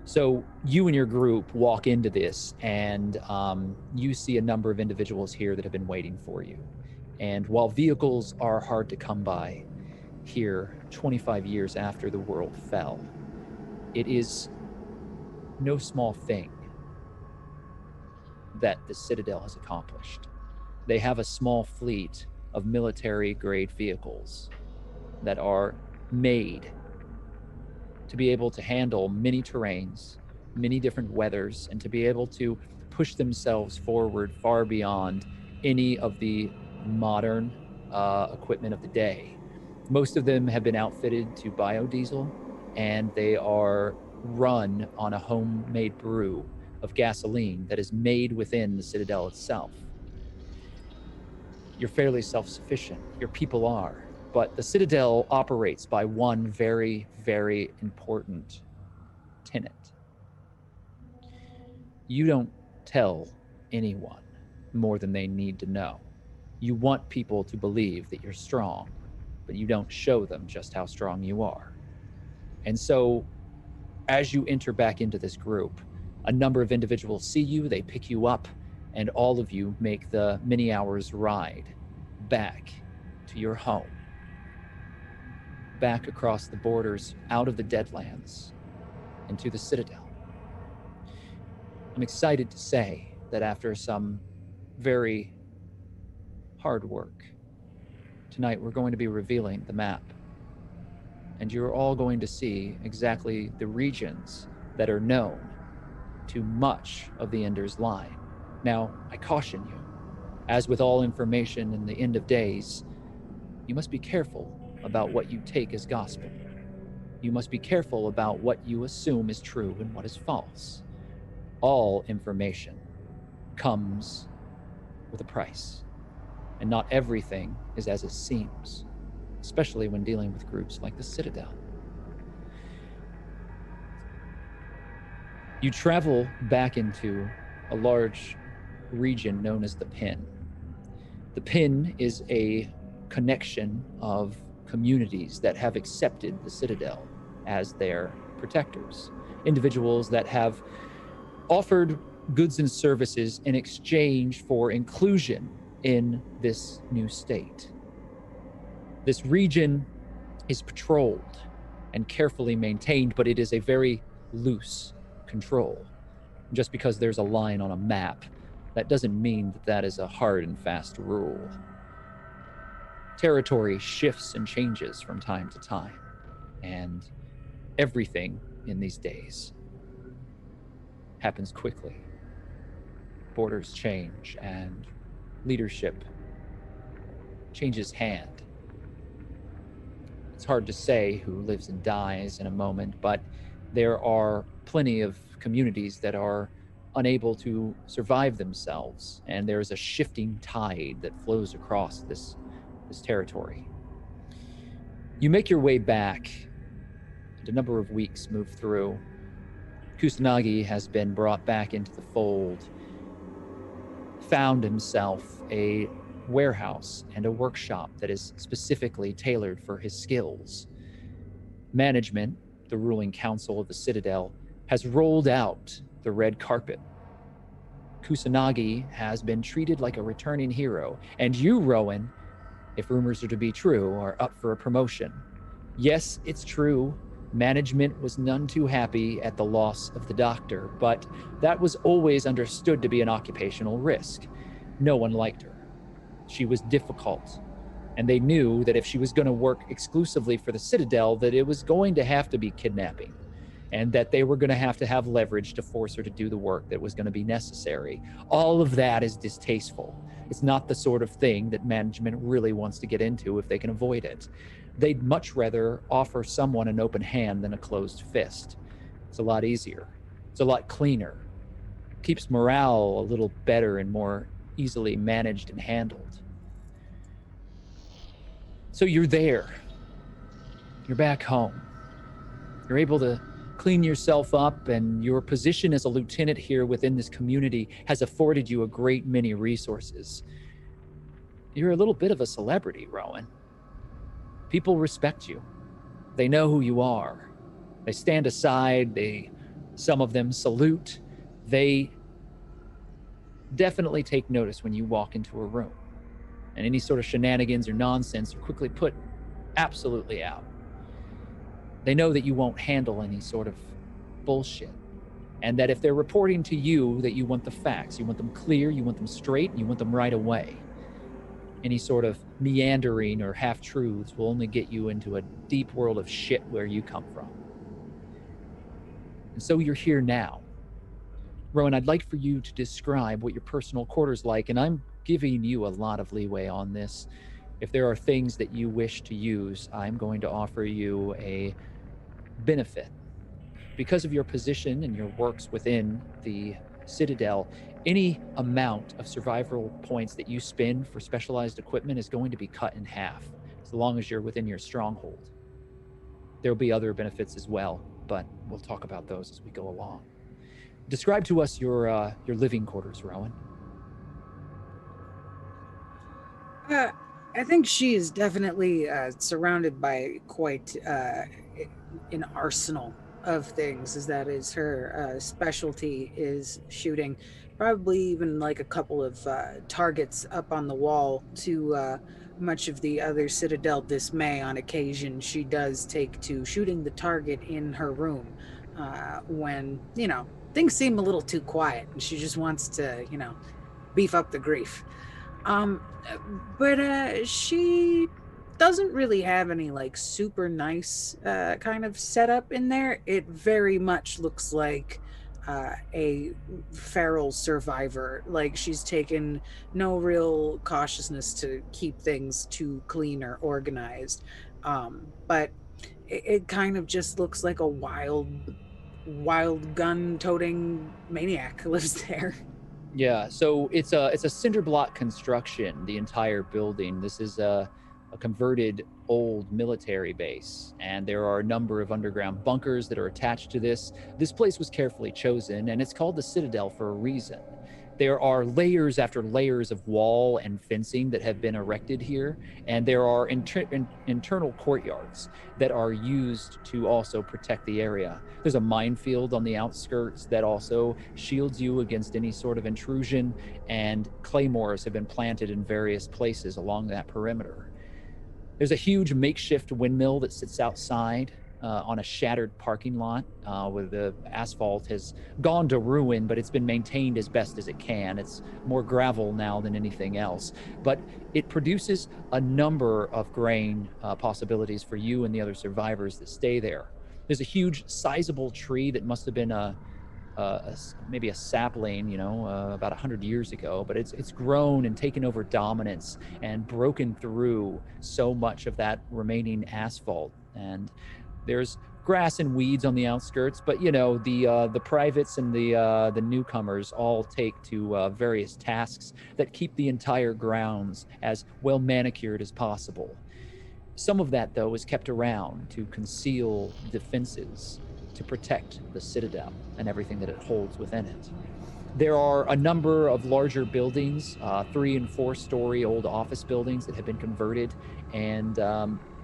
So you and your group walk into this, and you see a number of individuals here that have been waiting for you. And while vehicles are hard to come by here 25 years after the world fell, it is no small thing that the Citadel has accomplished. They have a small fleet of military-grade vehicles that are made to be able to handle many terrains, many different weathers, and to be able to push themselves forward far beyond any of the modern equipment of the day. Most of them have been outfitted to biodiesel, and they are run on a homemade brew of gasoline that is made within the Citadel itself. You're fairly self-sufficient. Your people are. But the Citadel operates by one very, very important tenet. You don't tell anyone more than they need to know. You want people to believe that you're strong, but you don't show them just how strong you are. And so, as you enter back into this group, a number of individuals see you, they pick you up, and all of you make the many hours ride back to your home. Back across the borders, out of the Deadlands, into the Citadel. I'm excited to say that after some very hard work, tonight we're going to be revealing the map. And you're all going to see exactly the regions that are known to much of the Ender's Line. Now, I caution you, as with all information in the end of days, you must be careful about what you take as gospel. You must be careful about what you assume is true and what is false. All information comes with a price, and not everything is as it seems, especially when dealing with groups like the Citadel. You travel back into a large region known as the Pin. The Pin is a connection of communities that have accepted the Citadel as their protectors. Individuals that have offered goods and services in exchange for inclusion in this new state. This region is patrolled and carefully maintained, but it is a very loose control. Just because there's a line on a map, that doesn't mean that that is a hard and fast rule. Territory shifts and changes from time to time, and everything in these days happens quickly. Borders change, and leadership changes hand. It's hard to say who lives and dies in a moment, but there are plenty of communities that are unable to survive themselves, and there's a shifting tide that flows across this this territory. You make your way back, and a number of weeks move through. Kusanagi has been brought back into the fold, found himself a warehouse and a workshop that is specifically tailored for his skills. Management, the ruling council of the Citadel, has rolled out the red carpet. Kusanagi has been treated like a returning hero, and you, Rowan, if rumors are to be true, are up for a promotion. Yes, it's true. Management was none too happy at the loss of the doctor, but that was always understood to be an occupational risk. No one liked her. She was difficult, and they knew that if she was going to work exclusively for the Citadel, that it was going to have to be kidnapping, and that they were going to have leverage to force her to do the work that was going to be necessary. All of that is distasteful. It's not the sort of thing that management really wants to get into if they can avoid it. They'd much rather offer someone an open hand than a closed fist. It's a lot easier. It's a lot cleaner. Keeps morale a little better and more easily managed and handled. So you're there. You're back home. You're able to clean yourself up, and your position as a lieutenant here within this community has afforded you a great many resources. You're a little bit of a celebrity, Rowan. People respect you. They know who you are. They stand aside. Some of them salute. They definitely take notice when you walk into a room. And any sort of shenanigans or nonsense are quickly put absolutely out. They know that you won't handle any sort of bullshit. And that if they're reporting to you, that you want the facts. You want them clear, you want them straight, and you want them right away. Any sort of meandering or half-truths will only get you into a deep world of shit where you come from. And so you're here now. Rowan, I'd like for you to describe what your personal quarters like, and I'm giving you a lot of leeway on this. If there are things that you wish to use, I'm going to offer you a benefit. Because of your position and your works within the Citadel, any amount of survival points that you spend for specialized equipment is going to be cut in half, as long as you're within your stronghold. There'll be other benefits as well, but we'll talk about those as we go along. Describe to us your living quarters, Rowan. I think she is definitely surrounded by quite an arsenal of things, as that is her specialty, is shooting. Probably even like a couple of targets up on the wall. To much of the other Citadel dismay, on occasion she does take to shooting the target in her room when, things seem a little too quiet and she just wants to, beef up the grief. But she doesn't really have any like super nice kind of setup in there. It very much looks like a feral survivor. Like she's taken no real cautiousness to keep things too clean or organized. But it kind of just looks like a wild gun-toting maniac lives there. Yeah, so it's a cinder block construction, the entire building. This is a converted old military base, and there are a number of underground bunkers that are attached to this. This place was carefully chosen, and it's called the Citadel for a reason. There are layers after layers of wall and fencing that have been erected here, and there are internal courtyards that are used to also protect the area. There's a minefield on the outskirts that also shields you against any sort of intrusion, and claymores have been planted in various places along that perimeter. There's a huge makeshift windmill that sits outside on a shattered parking lot where the asphalt has gone to ruin, but it's been maintained as best as it can. It's more gravel now than anything else, but it produces a number of grain possibilities for you and the other survivors that stay there. There's a huge, sizable tree that must have been maybe a sapling, about 100 years ago, but it's grown and taken over dominance and broken through so much of that remaining asphalt. And There's grass and weeds on the outskirts, but you know the privates and the newcomers all take to various tasks that keep the entire grounds as well manicured as possible. Some of that, though, is kept around to conceal defenses, to protect the citadel and everything that it holds within it. There are a number of larger buildings, 3 and 4 story old office buildings that have been converted, and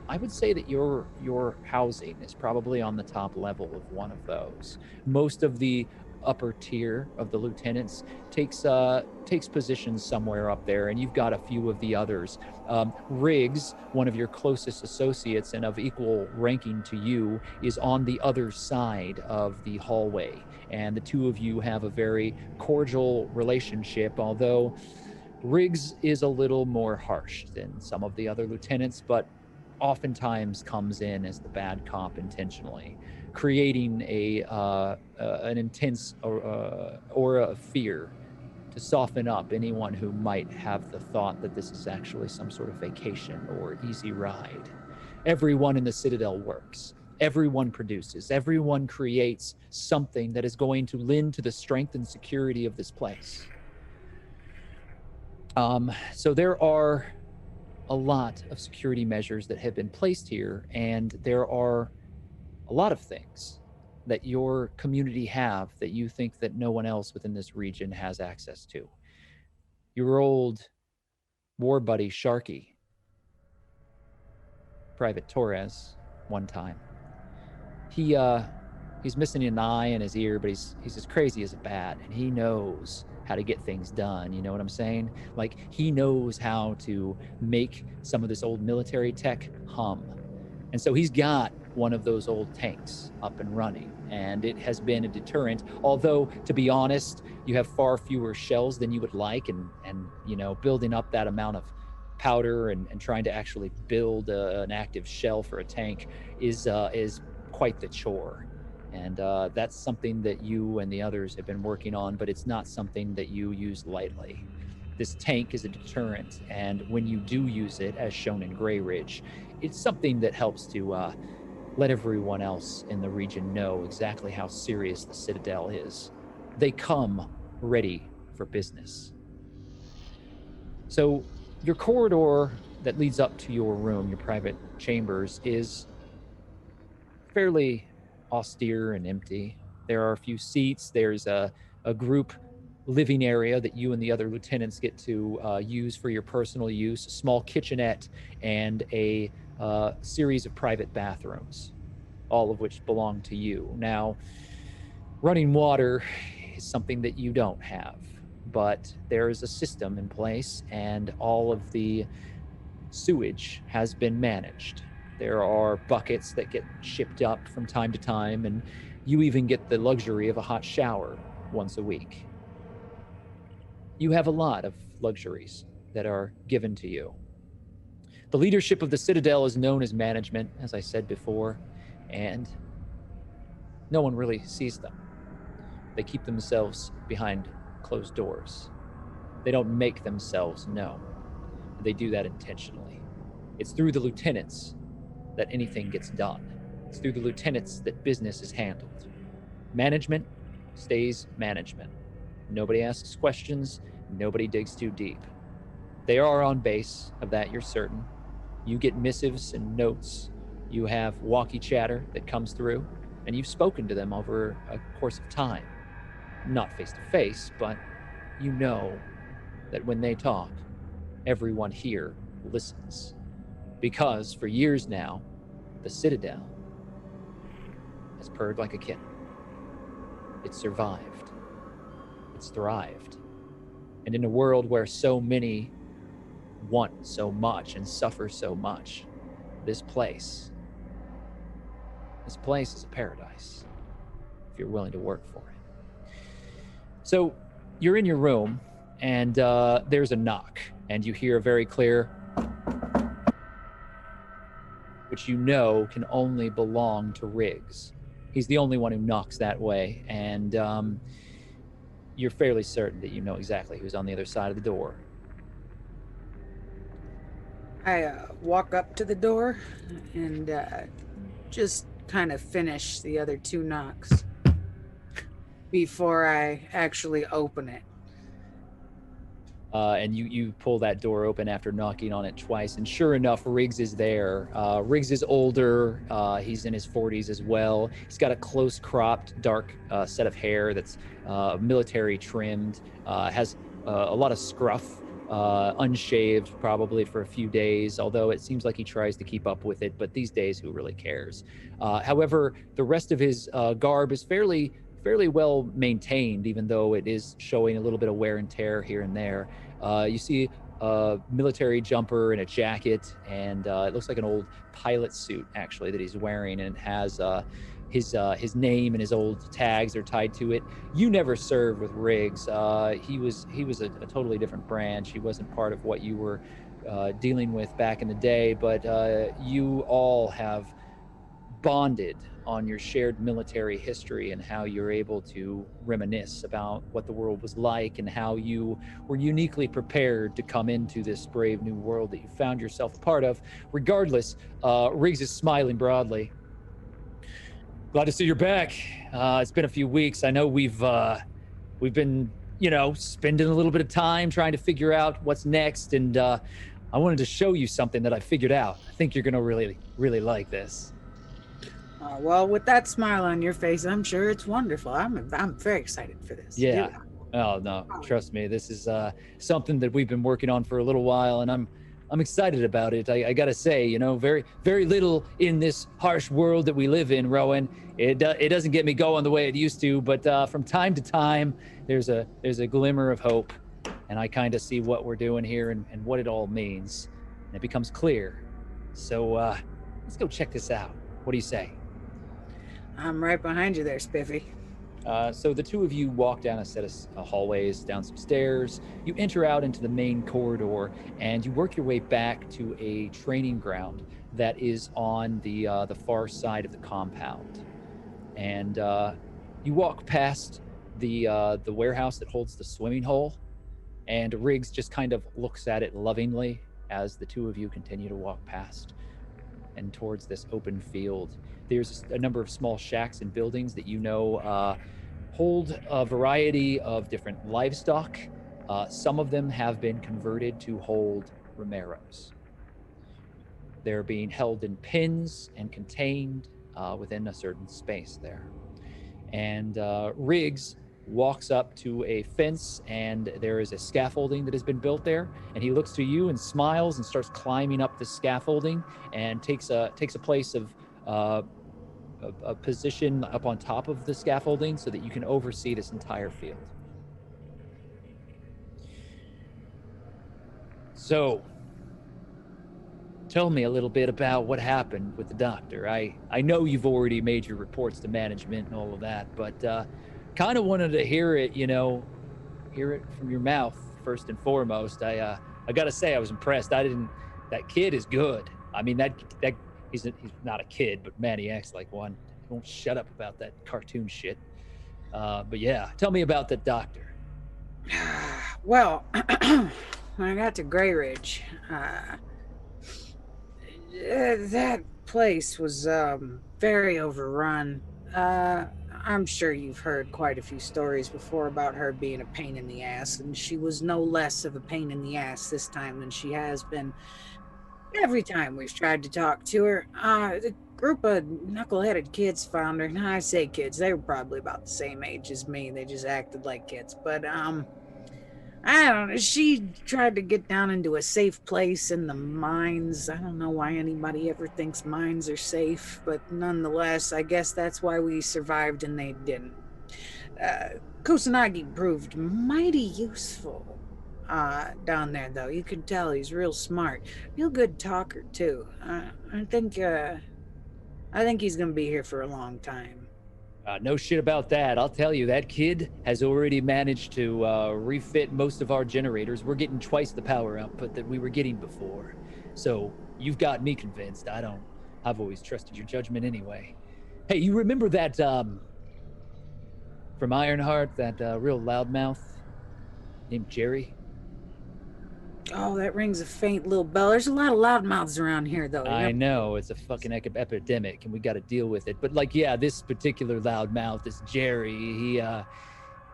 I would say that your housing is probably on the top level of one of those. Most of the upper tier of the lieutenants takes positions somewhere up there, and you've got a few of the others. Riggs, one of your closest associates and of equal ranking to you, is on the other side of the hallway, and the two of you have a very cordial relationship, although Riggs is a little more harsh than some of the other lieutenants, but oftentimes comes in as the bad cop intentionally, creating an intense aura of fear to soften up anyone who might have the thought that this is actually some sort of vacation or easy ride. Everyone in the Citadel works. Everyone produces. Everyone creates something that is going to lend to the strength and security of this place. So there are a lot of security measures that have been placed here, and there are a lot of things that your community have that you think that no one else within this region has access to. Your old war buddy Sharky, Private Torres, one time, he's missing an eye and his ear, but he's as crazy as a bat, and he knows how to get things done. You know what I'm saying? Like, he knows how to make some of this old military tech hum. And so he's got one of those old tanks up and running, and it has been a deterrent. Although, to be honest, you have far fewer shells than you would like, and you know, building up that amount of powder and trying to actually build an active shell for a tank is quite the chore. And that's something that you and the others have been working on, but it's not something that you use lightly. This tank is a deterrent, and when you do use it, as shown in Grey Ridge, it's something that helps to let everyone else in the region know exactly how serious the Citadel is. They come ready for business. So your corridor that leads up to your room, your private chambers, is fairly austere and empty. There are a few seats. There's a group living area that you and the other lieutenants get to use for your personal use, a small kitchenette, and a series of private bathrooms, all of which belong to you. Now, running water is something that you don't have, but there is a system in place, and all of the sewage has been managed. There are buckets that get shipped up from time to time, and you even get the luxury of a hot shower once a week. You have a lot of luxuries that are given to you. The leadership of the Citadel is known as management, as I said before, and no one really sees them. They keep themselves behind closed doors. They don't make themselves known. They do that intentionally. It's through the lieutenants that anything gets done. It's through the lieutenants that business is handled. Management stays management. Nobody asks questions. Nobody digs too deep. They are on base, of that you're certain. You get missives and notes. You have walkie chatter that comes through, and you've spoken to them over a course of time. Not face to face, but you know that when they talk, everyone here listens. Because for years now, the Citadel has purred like a kitten. It's survived. It's thrived. And in a world where so many want so much and suffer so much, this place is a paradise if you're willing to work for it. So you're in your room, and there's a knock, and you hear a very clear, which you know can only belong to Riggs. He's the only one who knocks that way, and you're fairly certain that you know exactly who's on the other side of the door. I walk up to the door and just kind of finish the other 2 knocks before I actually open it. And you pull that door open after knocking on it twice, and sure enough, Riggs is there. Riggs is older. He's in his 40s as well. He's got a close-cropped, dark set of hair that's military trimmed. Has a lot of scruff, unshaved probably for a few days, although it seems like he tries to keep up with it, but these days, who really cares? However, the rest of his garb is fairly well maintained, even though it is showing a little bit of wear and tear here and there. You see a military jumper and a jacket, and it looks like an old pilot suit actually that he's wearing, and it has his name and his old tags are tied to it. You never served with Riggs. He was a totally different branch. He wasn't part of what you were dealing with back in the day, but you all have bonded on your shared military history and how you're able to reminisce about what the world was like and how you were uniquely prepared to come into this brave new world that you found yourself a part of. Regardless, Riggs is smiling broadly. Glad to see you're back. It's been a few weeks. I know we've been, spending a little bit of time trying to figure out what's next, and I wanted to show you something that I figured out. I think you're gonna really, really like this. Well, with that smile on your face, I'm sure it's wonderful. I'm very excited for this. Yeah. Oh no, trust me. This is something that we've been working on for a little while, and I'm excited about it. I gotta say, very very little in this harsh world that we live in, Rowan. It doesn't get me going the way it used to, but from time to time, there's a glimmer of hope, and I kind of see what we're doing here and what it all means, and it becomes clear. So let's go check this out. What do you say? I'm right behind you there, Spiffy. So the two of you walk down a set of hallways, down some stairs. You enter out into the main corridor, and you work your way back to a training ground that is on the far side of the compound. And you walk past the warehouse that holds the swimming hole, and Riggs just kind of looks at it lovingly as the two of you continue to walk past and towards this open field. There's a number of small shacks and buildings that hold a variety of different livestock. Some of them have been converted to hold Romeros. They're being held in pens and contained within a certain space there. And Riggs walks up to a fence, and there is a scaffolding that has been built there, and he looks to you and smiles and starts climbing up the scaffolding and takes a place of a position up on top of the scaffolding so that you can oversee this entire field. So, tell me a little bit about what happened with the doctor. I know you've already made your reports to management and all of that, but kind of wanted to hear it from your mouth first and foremost. I gotta say I was impressed. That kid is good. I mean, that he's not a kid, but man, he acts like one. He won't shut up about that cartoon shit. But yeah, tell me about the doctor. Well, when I got to Grey Ridge, that place was very overrun. I'm sure you've heard quite a few stories before about her being a pain in the ass, and she was no less of a pain in the ass this time than she has been every time we've tried to talk to her. The group of knuckleheaded kids found her. Now, I say kids, they were probably about the same age as me. They just acted like kids. But I don't know. She tried to get down into a safe place in the mines. I don't know why anybody ever thinks mines are safe, but nonetheless, I guess that's why we survived and they didn't. Kusanagi proved mighty useful down there, though. You could tell he's real smart, real good talker too. I think he's gonna be here for a long time. No shit about that. I'll tell you, that kid has already managed to refit most of our generators. We're getting twice the power output that we were getting before. So you've got me convinced. I've always trusted your judgment anyway. Hey, you remember that, from Ironheart, that real loudmouth named Jerry? Oh, that rings a faint little bell. There's a lot of loudmouths around here, though. I Yep. know it's a fucking epidemic, and we got to deal with it. But like, yeah, this particular loudmouth, this Jerry,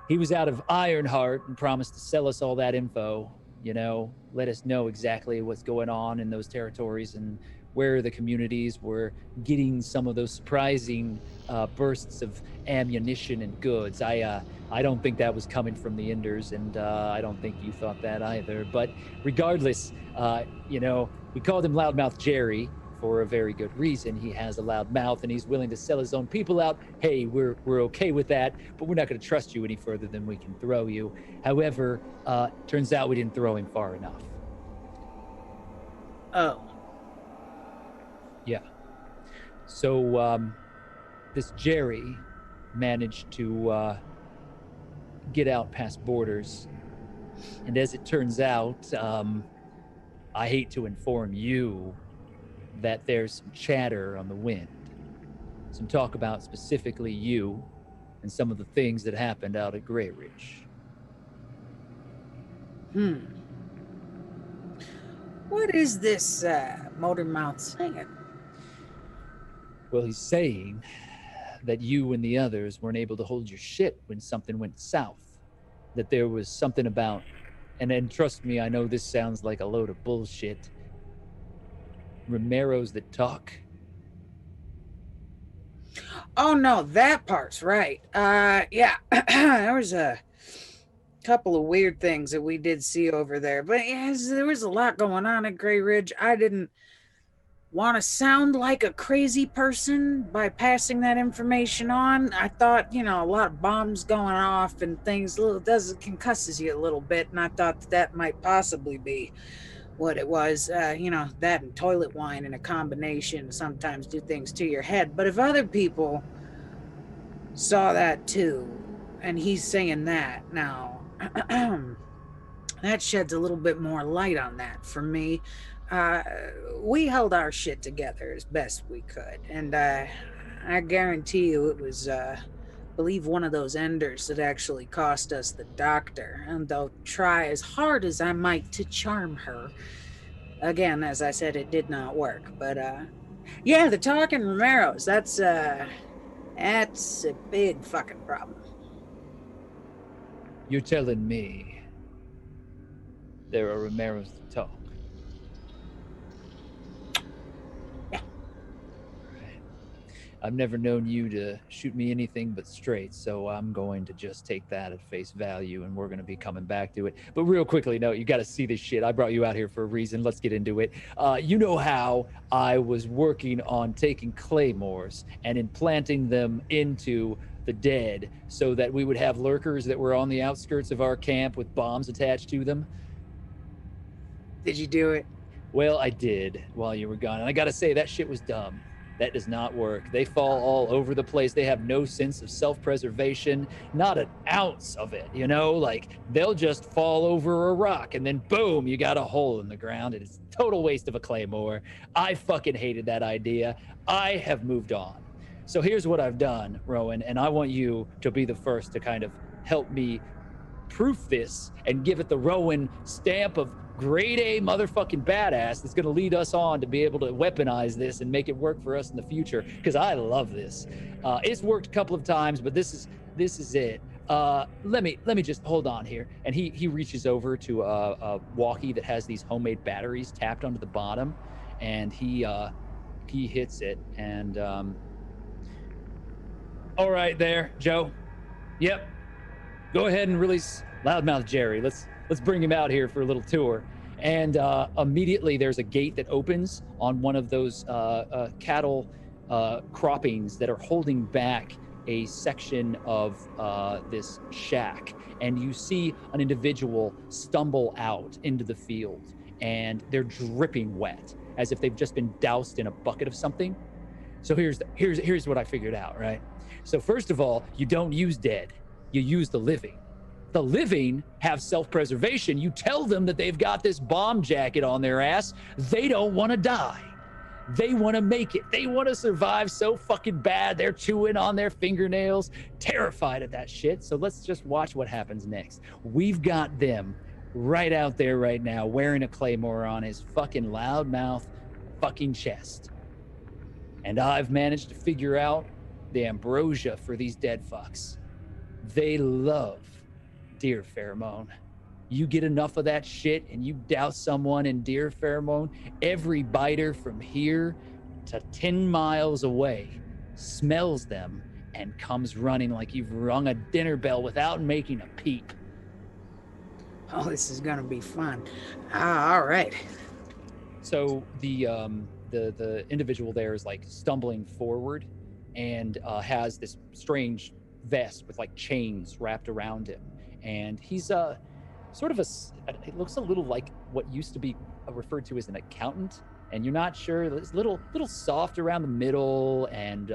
he was out of Ironheart and promised to sell us all that info. You know, let us know exactly what's going on in those territories and where the communities were getting some of those surprising bursts of ammunition and goods. I don't think that was coming from the Enders, and I don't think you thought that either. But regardless, you know, we called him Loudmouth Jerry for a very good reason. He has a loud mouth and he's willing to sell his own people out. Hey, we're okay with that, but we're not going to trust you any further than we can throw you. However, turns out we didn't throw him far enough. Oh. Yeah. So this Jerry managed to get out past borders. And as it turns out, I hate to inform you that there's some chatter on the wind. Some talk about specifically you and some of the things that happened out at Grey Ridge. What is this Motormouth saying? Well, he's saying that you and the others weren't able to hold your shit when something went south. That there was something about, and trust me, I know this sounds like a load of bullshit, Romeros that talk. Oh no, that part's right. Yeah, there was a couple of weird things that we did see over there, but yes, there was a lot going on at Grey Ridge. I didn't want to sound like a crazy person by passing that information on. I thought, you know, a lot of bombs going off and things concusses you a little bit, and I thought that might possibly be what it was. You know, that and toilet wine in a combination sometimes do things to your head. But if other people saw that too, and he's saying that now, that sheds a little bit more light on that for me. We held our shit together as best we could, and I guarantee you it was believe one of those Enders that actually cost us the doctor. And though try as hard as I might to charm her, again, as I said, it did not work. But yeah, the talking Romeros, that's a big fucking problem. You're telling me there are Romeros that talk? I've never known you to shoot me anything but straight, so I'm going to just take that at face value, and we're going to be coming back to it. But real quickly, no, you got to see this shit. I brought you out here for a reason. Let's get into it. You know how I was working on taking claymores and implanting them into the dead so that we would have lurkers that were on the outskirts of our camp with bombs attached to them? Did you do it? Well, I did while you were gone, and I got to say, that shit was dumb. That does not work. They fall all over the place. They have no sense of self-preservation, not an ounce of it, you know? Like, they'll just fall over a rock and then boom, you got a hole in the ground. It's a total waste of a claymore. I fucking hated that idea. I have moved on. So here's what I've done, Rowan, and I want you to be the first to kind of help me proof this and give it the Rowan stamp of grade A motherfucking badass that's going to lead us on to be able to weaponize this and make it work for us in the future, because I love this. It's worked a couple of times, but this is it. Let me just hold on here. And he reaches over to a walkie that has these homemade batteries tapped onto the bottom, and he hits it. And all right there, Joe. Yep. Go ahead and release Loudmouth Jerry. Let's bring him out here for a little tour. And immediately there's a gate that opens on one of those cattle croppings that are holding back a section of this shack. And you see an individual stumble out into the field, and they're dripping wet, as if they've just been doused in a bucket of something. So here's what I figured out, right? So first of all, you don't use dead, you use the living. The living have self-preservation. You tell them that they've got this bomb jacket on their ass. They don't want to die. They want to make it. They want to survive so fucking bad. They're chewing on their fingernails, terrified of that shit. So let's just watch what happens next. We've got them right out there right now, wearing a claymore on his fucking loudmouth fucking chest. And I've managed to figure out the ambrosia for these dead fucks. They love deer pheromone. You get enough of that shit and you douse someone in deer pheromone, every biter from here to 10 miles away smells them and comes running like you've rung a dinner bell without making a peep. Oh, this is gonna be fun. All right. So the individual there is like stumbling forward and has this strange vest with like chains wrapped around him, and he's sort of it looks a little like what used to be referred to as an accountant, and you're not sure. It's little soft around the middle and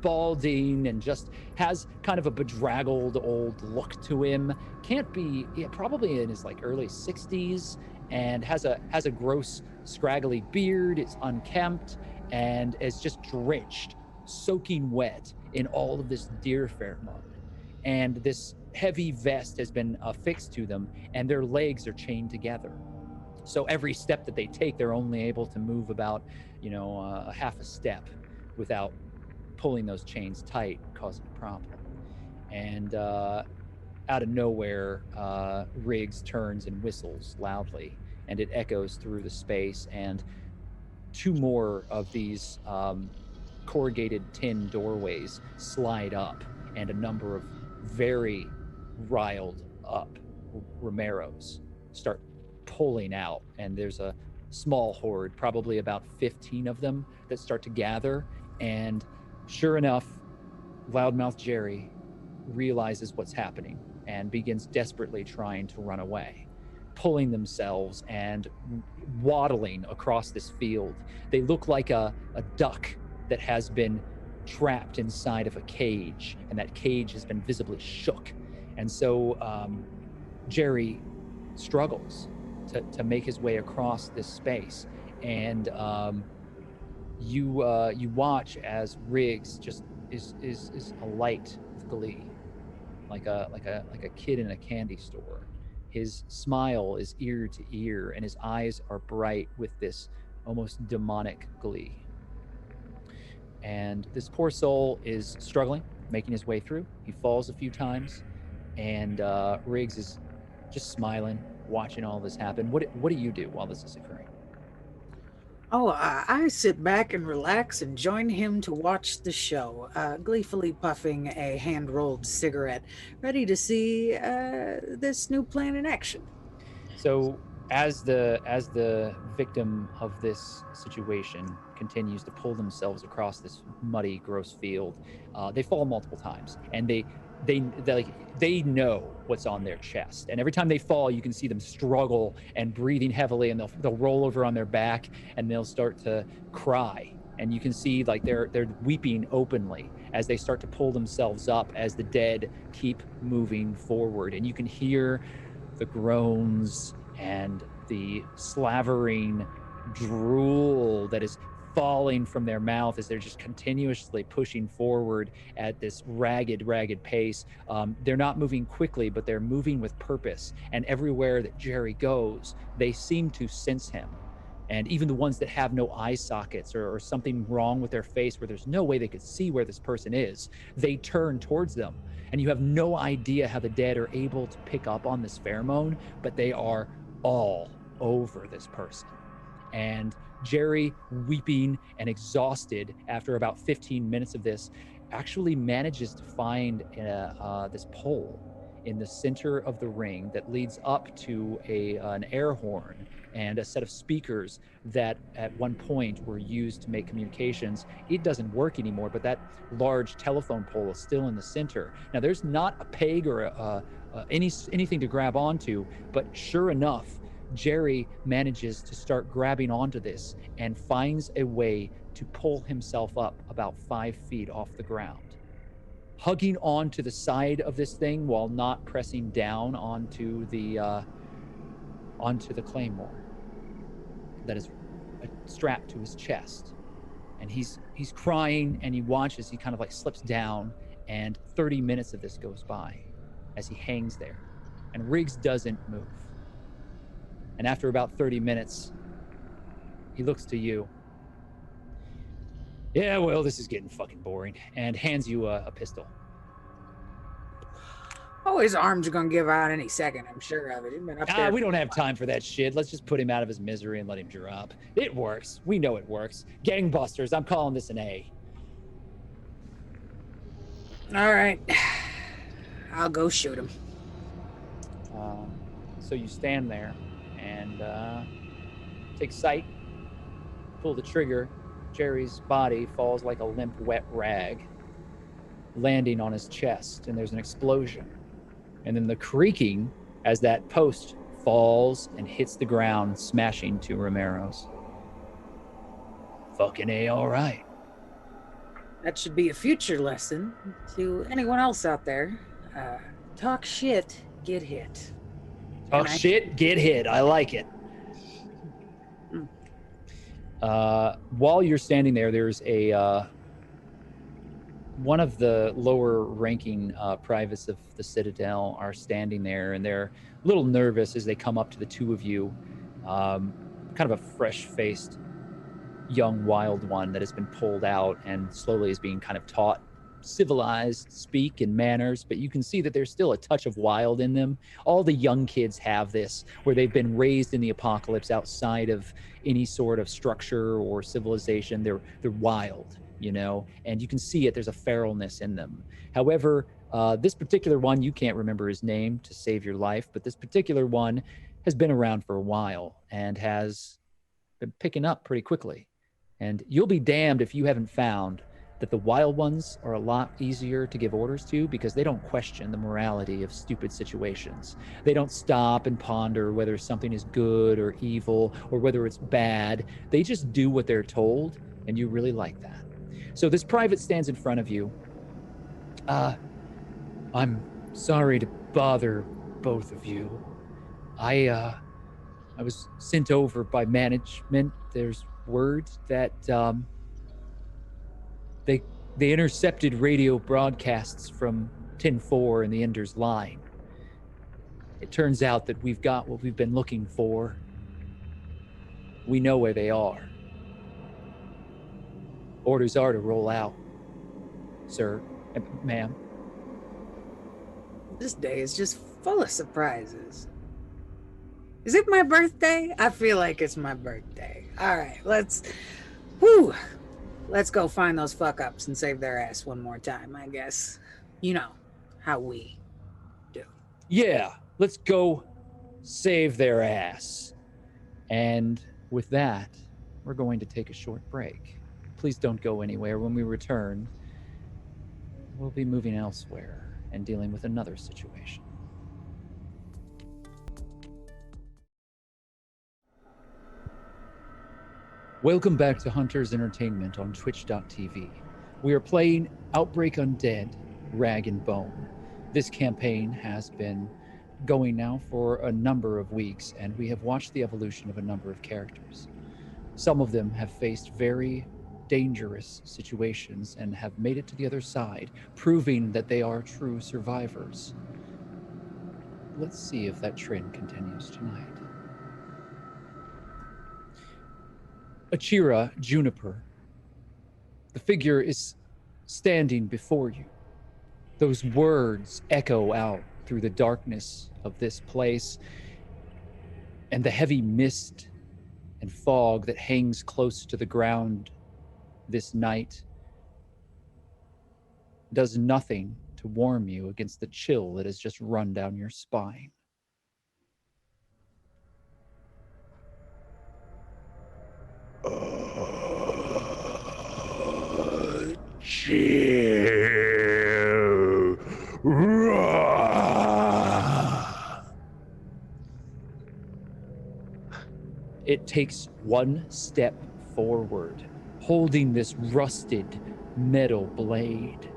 balding, and just has kind of a bedraggled old look to him. Can't be, yeah, probably in his like early 60s, and has a gross scraggly beard. It's unkempt and is just drenched, soaking wet in all of this deer pheromone. And this heavy vest has been affixed to them, and their legs are chained together. So every step that they take, they're only able to move about, a half a step without pulling those chains tight, causing a problem. And out of nowhere, Riggs turns and whistles loudly, and it echoes through the space, and two more of these corrugated tin doorways slide up, and a number of very riled up Romeros start pulling out, and there's a small horde, probably about 15 of them, that start to gather. And sure enough, loudmouth Jerry realizes what's happening and begins desperately trying to run away, pulling themselves and waddling across this field. They look like a duck that has been trapped inside of a cage, and that cage has been visibly shook. And so Jerry struggles to make his way across this space, and you watch as Riggs just is alight with glee, like a kid in a candy store. His smile is ear to ear, and his eyes are bright with this almost demonic glee. And this poor soul is struggling, making his way through. He falls a few times, and Riggs is just smiling, watching all this happen. What do you do while this is occurring? Oh, I sit back and relax and join him to watch the show, gleefully puffing a hand-rolled cigarette, ready to see this new plan in action. So as the victim of this situation continues to pull themselves across this muddy, gross field, they fall multiple times, and they know what's on their chest, and every time they fall, you can see them struggle and breathing heavily, and they'll roll over on their back, and they'll start to cry, and you can see like they're weeping openly as they start to pull themselves up, as the dead keep moving forward, and you can hear the groans and the slavering drool that is falling from their mouth as they're just continuously pushing forward at this ragged pace. They're not moving quickly, but they're moving with purpose. And everywhere that Jerry goes, they seem to sense him. And even the ones that have no eye sockets or something wrong with their face where there's no way they could see where this person is, they turn towards them. And you have no idea how the dead are able to pick up on this pheromone, but they are all over this person. And Jerry, weeping and exhausted after about 15 minutes of this, actually manages to find this pole in the center of the ring that leads up to an air horn and a set of speakers that at one point were used to make communications. It doesn't work anymore, but that large telephone pole is still in the center. Now, there's not a peg or anything to grab onto, but sure enough, Jerry manages to start grabbing onto this and finds a way to pull himself up about 5 feet off the ground, hugging onto the side of this thing while not pressing down onto the claymore that is strapped to his chest. And he's crying, and you watch as he kind of like slips down, and 30 minutes of this goes by as he hangs there, and Riggs doesn't move. And after about 30 minutes, he looks to you. Yeah, well, this is getting fucking boring. And hands you a pistol. Oh, his arms are gonna give out any second, I'm sure of it. He's been up there. We don't have time for that shit. Let's just put him out of his misery and let him drop. It works. We know it works. Gangbusters, I'm calling this an A. All right. I'll go shoot him. So you stand there and take sight, pull the trigger. Jerry's body falls like a limp, wet rag, landing on his chest, and there's an explosion. And then the creaking as that post falls and hits the ground, smashing 2 Romeros. Fucking A, all right. That should be a future lesson to anyone else out there. Talk shit, get hit. Talk shit, get hit. I like it. While you're standing there, there's a one of the lower ranking privates of the Citadel are standing there, and they're a little nervous as they come up to the 2 of you. Kind of a fresh-faced young wild one that has been pulled out and slowly is being kind of taught civilized speak and manners, but you can see that there's still a touch of wild in them. All the young kids have this, where they've been raised in the apocalypse outside of any sort of structure or civilization. They're wild, you know, and you can see it. There's a feralness in them. However, this particular one, you can't remember his name to save your life, but this particular one has been around for a while and has been picking up pretty quickly. And you'll be damned if you haven't found that the wild ones are a lot easier to give orders to because they don't question the morality of stupid situations. They don't stop and ponder whether something is good or evil or whether it's bad. They just do what they're told, and you really like that. So this private stands in front of you. I'm sorry to bother both of you. I was sent over by management. There's word that they intercepted radio broadcasts from 10-4 in the Ender's line. It turns out that we've got what we've been looking for. We know where they are. Orders are to roll out, sir, ma'am. This day is just full of surprises. Is it my birthday? I feel like it's my birthday. All right, let's go find those fuck-ups and save their ass one more time, I guess. You know how we do. Yeah, let's go save their ass. And with that, we're going to take a short break. Please don't go anywhere. When we return, we'll be moving elsewhere and dealing with another situation. Welcome back to Hunters Entertainment on Twitch.tv. We are playing Outbreak Undead, Rag and Bone. This campaign has been going now for a number of weeks, and we have watched the evolution of a number of characters. Some of them have faced very dangerous situations and have made it to the other side, proving that they are true survivors. Let's see if that trend continues tonight. Achira Juniper. The figure is standing before you. Those words echo out through the darkness of this place, and the heavy mist and fog that hangs close to the ground this night does nothing to warm you against the chill that has just run down your spine. Chill. It takes one step forward, holding this rusted metal blade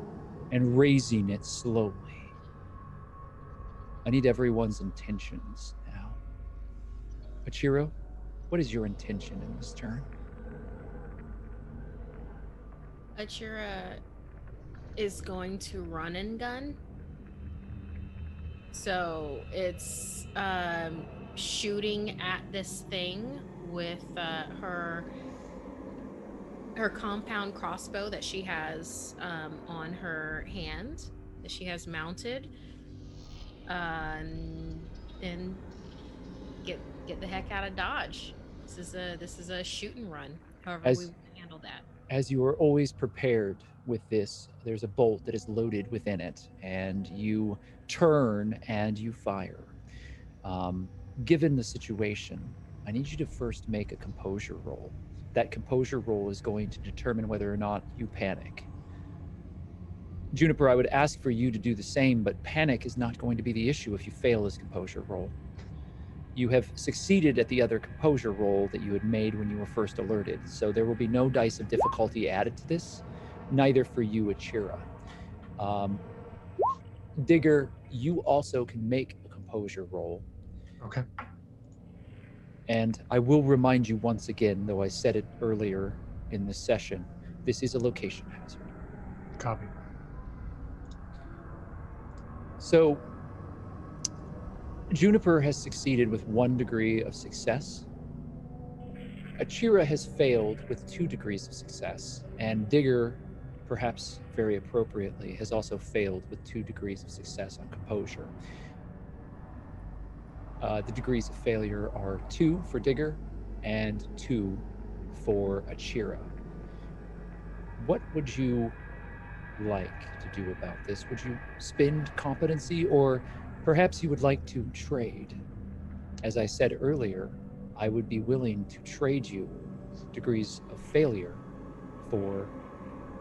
and raising it slowly. I need everyone's intentions now. Achiro, what is your intention in this turn? Achira is going to run and gun. So it's shooting at this thing with her compound crossbow that she has on her hand, that she has mounted, and get the heck out of Dodge. This is a shoot and run. However, we As handle that. as you are always prepared with this, there's a bolt that is loaded within it, and you turn and you fire. Um, Given the situation, I need you to first make a composure roll. That composure roll is going to determine whether or not you panic. Juniper, I would ask for you to do the same, but panic is not going to be the issue if you fail this composure roll. You have succeeded at the other composure roll that you had made when you were first alerted, so there will be no dice of difficulty added to this, neither for you, Achira. Digger, you also can make a composure roll. Okay. And I will remind you once again, though I said it earlier in this session, this is a location hazard. Copy. So, Juniper has succeeded with 1 degree of success. Achira has failed with 2 degrees of success. And Digger, perhaps very appropriately, has also failed with 2 degrees of success on composure. The degrees of failure are 2 for Digger and 2 for Achira. What would you like to do about this? Would you spend competency, or perhaps you would like to trade? As I said earlier, I would be willing to trade you degrees of failure for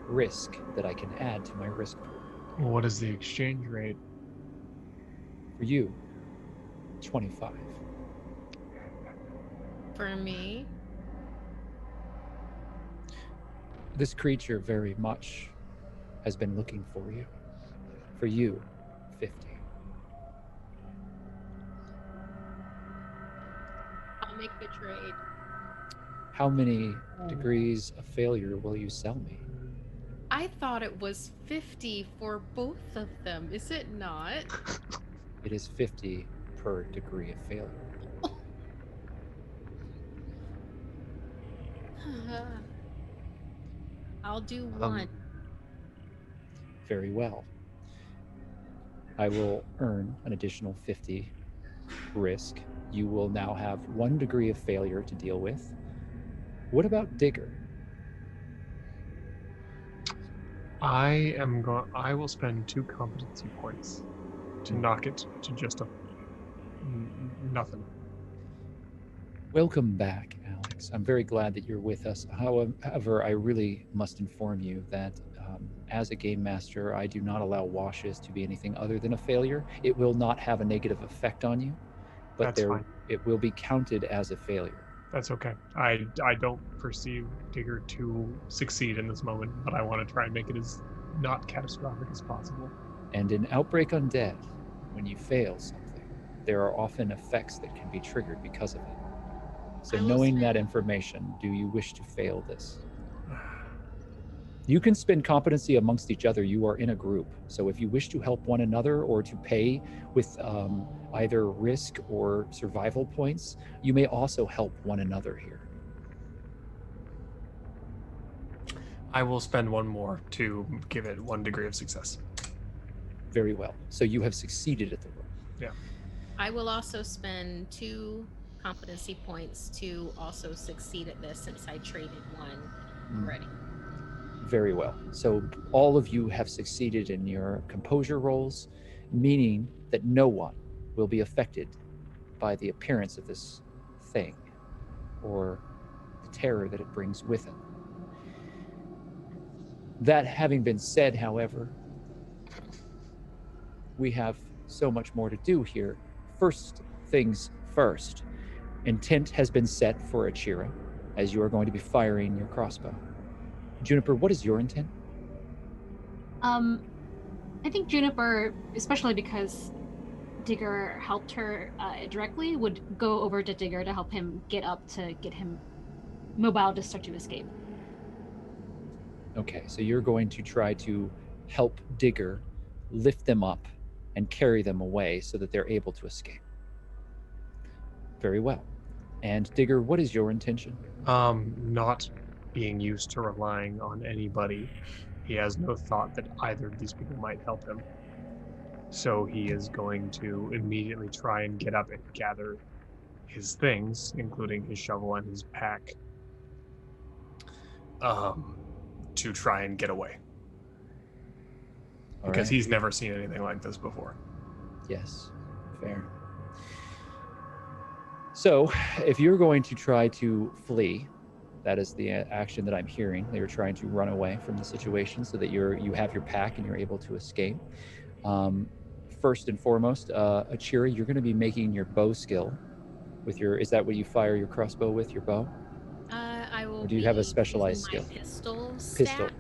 risk that I can add to my risk pool. What is the exchange rate? For you, 25. For me, This creature very much has been looking for you. For you, 50. I'll make the trade. How many degrees of failure will you sell me? I thought it was 50 for both of them. Is it not? It is 50 per degree of failure. I'll do 1. Very well. I will earn an additional 50 risk. You will now have 1 degree of failure to deal with. What about Digger? I will spend 2 competency points to knock it to just a nothing. Welcome back, Alex. I'm very glad that you're with us. However, I really must inform you that as a game master, I do not allow washes to be anything other than a failure. It will not have a negative effect on you, but That's fine. it will be counted as a failure. That's okay. I don't perceive Digger to succeed in this moment, but I want to try and make it as not catastrophic as possible. And in Outbreak Undead, when you fail something, there are often effects that can be triggered because of it. So knowing that information, do you wish to fail this? You can spend competency amongst each other. You are in a group. So if you wish to help one another or to pay with either risk or survival points, you may also help one another here. I will spend 1 more to give it 1 degree of success. Very well. So you have succeeded at the roll. Yeah. I will also spend 2 competency points to also succeed at this, since I traded 1 already. Very well. So all of you have succeeded in your composure rolls, meaning that no one will be affected by the appearance of this thing or the terror that it brings with it. That having been said, however, we have so much more to do here. First things first. Intent has been set for Achira, as you are going to be firing your crossbow. Juniper, what is your intent? I think Juniper, especially because Digger helped her directly, would go over to Digger to help him get up to get him mobile to start to escape. Okay, so you're going to try to help Digger lift them up and carry them away so that they're able to escape. Very well. And Digger, what is your intention? Not being used to relying on anybody, he has no thought that either of these people might help him. So he is going to immediately try and get up and gather his things, including his shovel and his pack, to try and get away. All Because right. he's never seen anything like this before. Yes, fair. So, if you're going to try to flee, that is the action that I'm hearing. You're trying to run away from the situation so that you have your pack and you're able to escape. First and foremost, Achira, you're going to be making your bow skill with your. Is that what you fire your crossbow with? Your bow? I will Or do you be have a using specialized my skill? pistol Pistol. stat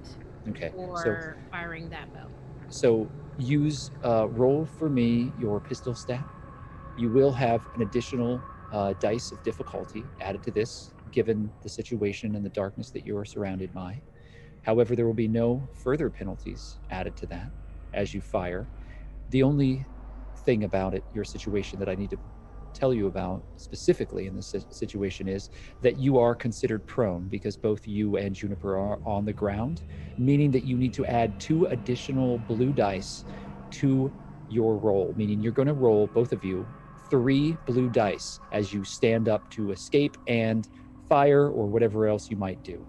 Okay. for firing that bow. So use roll for me your pistol stat. You will have an additional dice of difficulty added to this, given the situation and the darkness that you are surrounded by. However, there will be no further penalties added to that as you fire. The only thing about it, your situation, that I need to tell you about specifically in this situation is that you are considered prone because both you and Juniper are on the ground, meaning that you need to add 2 additional blue dice to your roll, meaning you're going to roll, both of you, 3 blue dice as you stand up to escape and fire or whatever else you might do.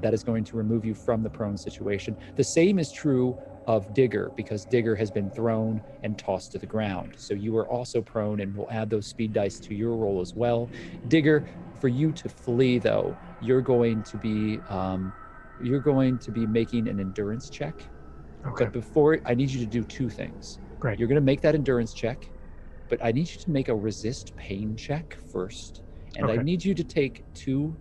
That is going to remove you from the prone situation. The same is true of Digger, because Digger has been thrown and tossed to the ground. So you are also prone, and we'll add those speed dice to your roll as well. Digger, for you to flee, though, you're going to be making an endurance check. Okay. But before, I need you to do 2 things. Great. You're going to make that endurance check, but I need you to make a resist pain check first. And I Okay. need you to take 2,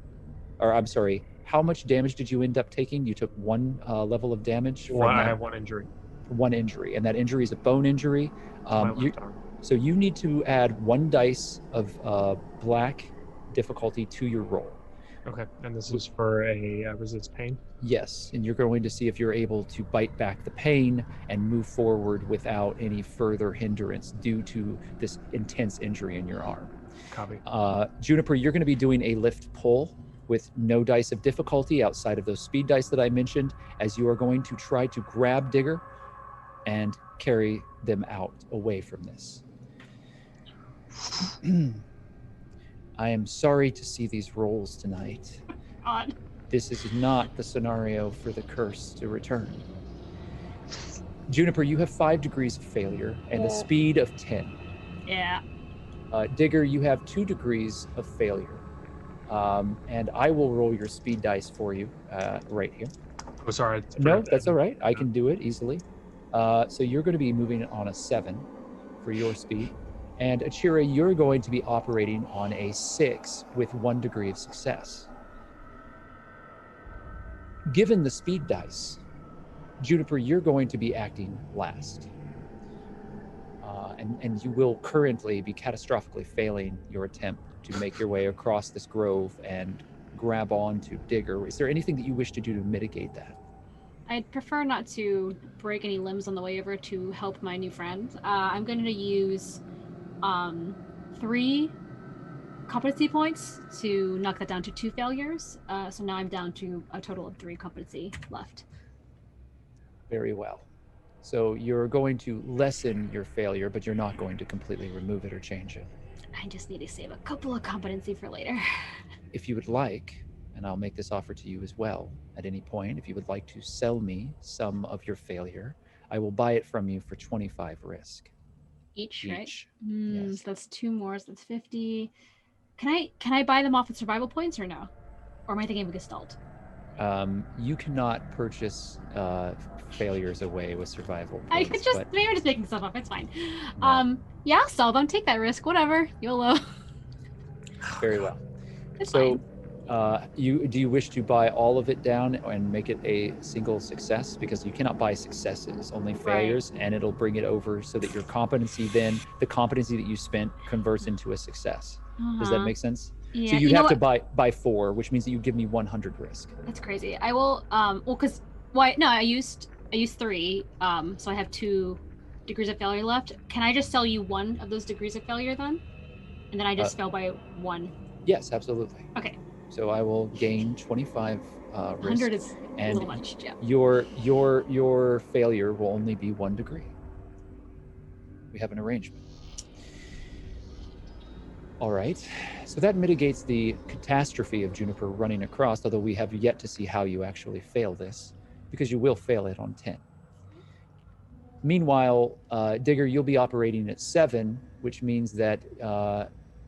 or I'm sorry, how much damage did you end up taking? You took 1 level of damage from Well, I that. have 1 injury. 1 injury, and that injury is a bone injury. To my left arm. So you need to add 1 dice of black difficulty to your roll. Okay, and this is for a resist pain? Yes, and you're going to see if you're able to bite back the pain and move forward without any further hindrance due to this intense injury in your arm. Copy. Juniper, you're going to be doing a lift pull with no dice of difficulty outside of those speed dice that I mentioned, as you are going to try to grab Digger and carry them out away from this. I am sorry to see these rolls tonight. God. This is not the scenario for the curse to return. Juniper, you have 5 degrees of failure and a speed of 10. Yeah. Digger, you have 2 degrees of failure. And I will roll your speed dice for you right here. Oh, sorry. No, that's all right. I can do it easily. So you're going to be moving on a 7 for your speed. And Achira, you're going to be operating on a 6 with 1 degree of success. Given the speed dice, Juniper, you're going to be acting last. And you will currently be catastrophically failing your attempt to make your way across this grove and grab onto Digger. Is there anything that you wish to do to mitigate that? I'd prefer not to break any limbs on the way over to help my new friend. I'm going to use 3 competency points to knock that down to 2 failures. So now I'm down to a total of 3 competency left. Very well. So you're going to lessen your failure, but you're not going to completely remove it or change it. I just need to save a couple of competency for later. If you would like, and I'll make this offer to you as well at any point, if you would like to sell me some of your failure, I will buy it from you for 25 risk. Each, right? Yes. So that's 2 more, so that's 50. Can I buy them off with survival points or no? Or am I thinking of a Gestalt? You cannot purchase failures away with survival points. I could just, maybe I'm just making stuff up, it's fine. No. Yeah, I'll sell them, take that risk, whatever, YOLO. Very well. It's So, fine. do you wish to buy all of it down and make it a single success? Because you cannot buy successes, only failures, and it'll bring it over so that your competency then, the competency that you spent converts into a success. Does that make sense? Yeah, So you'd have to buy 4, which means that you give me 100 risk. That's crazy. I will, I used 3, so I have 2 degrees of failure left. Can I just sell you 1 of those degrees of failure then? And then I just fell by 1. Yes, absolutely. Okay. So I will gain 25 risk. 100 is a and little much, yeah. your failure will only be 1 degree. We have an arrangement. All right. So that mitigates the catastrophe of Juniper running across, although we have yet to see how you actually fail this, because you will fail it on 10. Meanwhile, Digger, you'll be operating at 7, which means that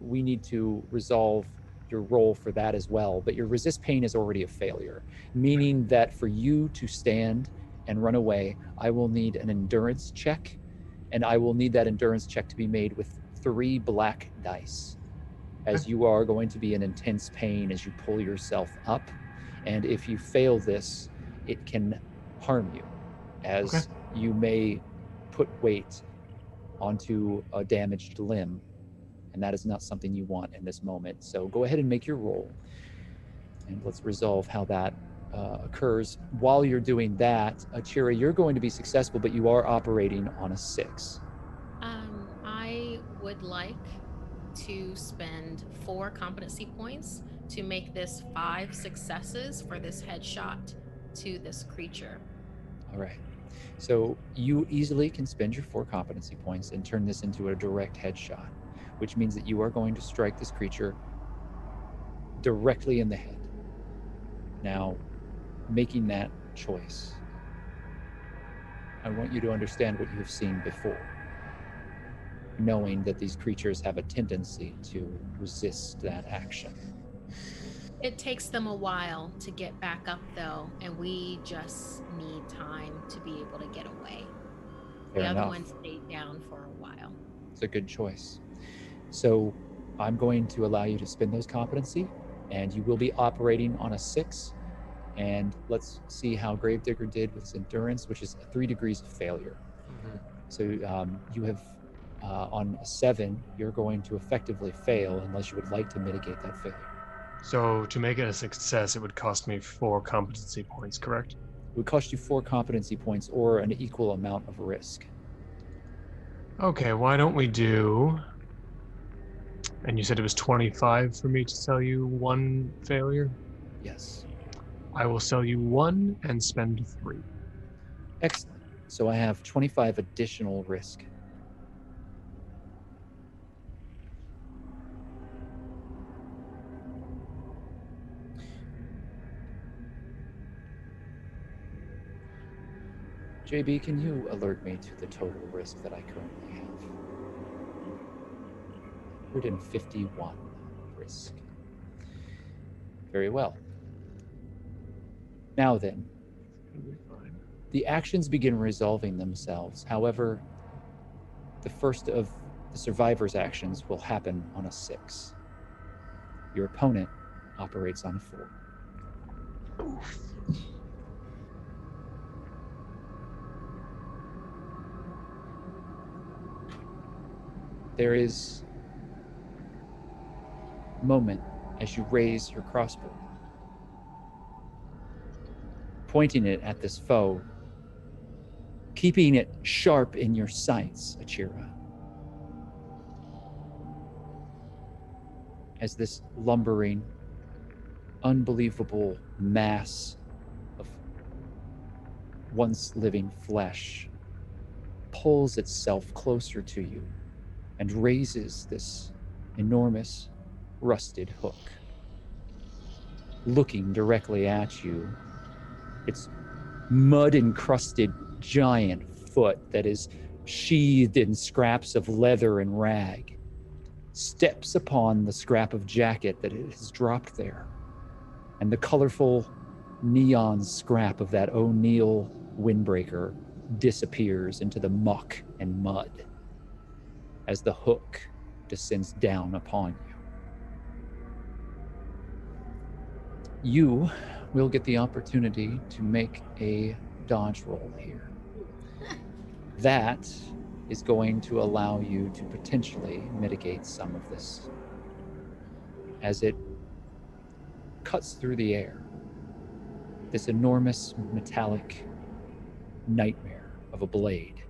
we need to resolve your roll for that as well. But your resist pain is already a failure, meaning that for you to stand and run away, I will need an endurance check, and I will need that endurance check to be made with 3 black dice, as you are going to be in intense pain as you pull yourself up. And if you fail this, it can harm you, as you may put weight onto a damaged limb, and that is not something you want in this moment. So go ahead and make your roll, and let's resolve how that occurs. While you're doing that, Achira, you're going to be successful, but you are operating on a 6. I would like to spend 4 competency points to make this 5 successes for this headshot to this creature. All right. So you easily can spend your 4 competency points and turn this into a direct headshot, which means that you are going to strike this creature directly in the head. Now, making that choice, I want you to understand what you've seen before, knowing that these creatures have a tendency to resist that action. It takes them a while to get back up, though, and we just need time to be able to get away. Fair the enough. Other one stayed down for a while. It's a good choice. So I'm going to allow you to spend those competency, and you will be operating on a 6. And let's see how Gravedigger did with his endurance, which is 3 degrees of failure. Mm-hmm. So you have, on a 7, you're going to effectively fail unless you would like to mitigate that failure. So to make it a success, it would cost me 4 competency points, correct? It would cost you 4 competency points or an equal amount of risk. Okay, why don't we do... And you said it was 25 for me to sell you 1 failure? Yes. I will sell you 1 and spend 3. Excellent. So I have 25 additional risk. JB, can you alert me to the total risk that I currently have? 151 risk. Very well. Now then, the actions begin resolving themselves. However, the first of the survivor's actions will happen on a 6. Your opponent operates on a 4. There is a moment as you raise your crossbow, pointing it at this foe, keeping it sharp in your sights, Achira. As this lumbering, unbelievable mass of once living flesh pulls itself closer to you and raises this enormous rusted hook, looking directly at you. Its mud-encrusted giant foot that is sheathed in scraps of leather and rag steps upon the scrap of jacket that it has dropped there, and the colorful neon scrap of that O'Neill windbreaker disappears into the muck and mud as the hook descends down upon you. You will get the opportunity to make a dodge roll here. That is going to allow you to potentially mitigate some of this. As it cuts through the air, this enormous metallic nightmare of a blade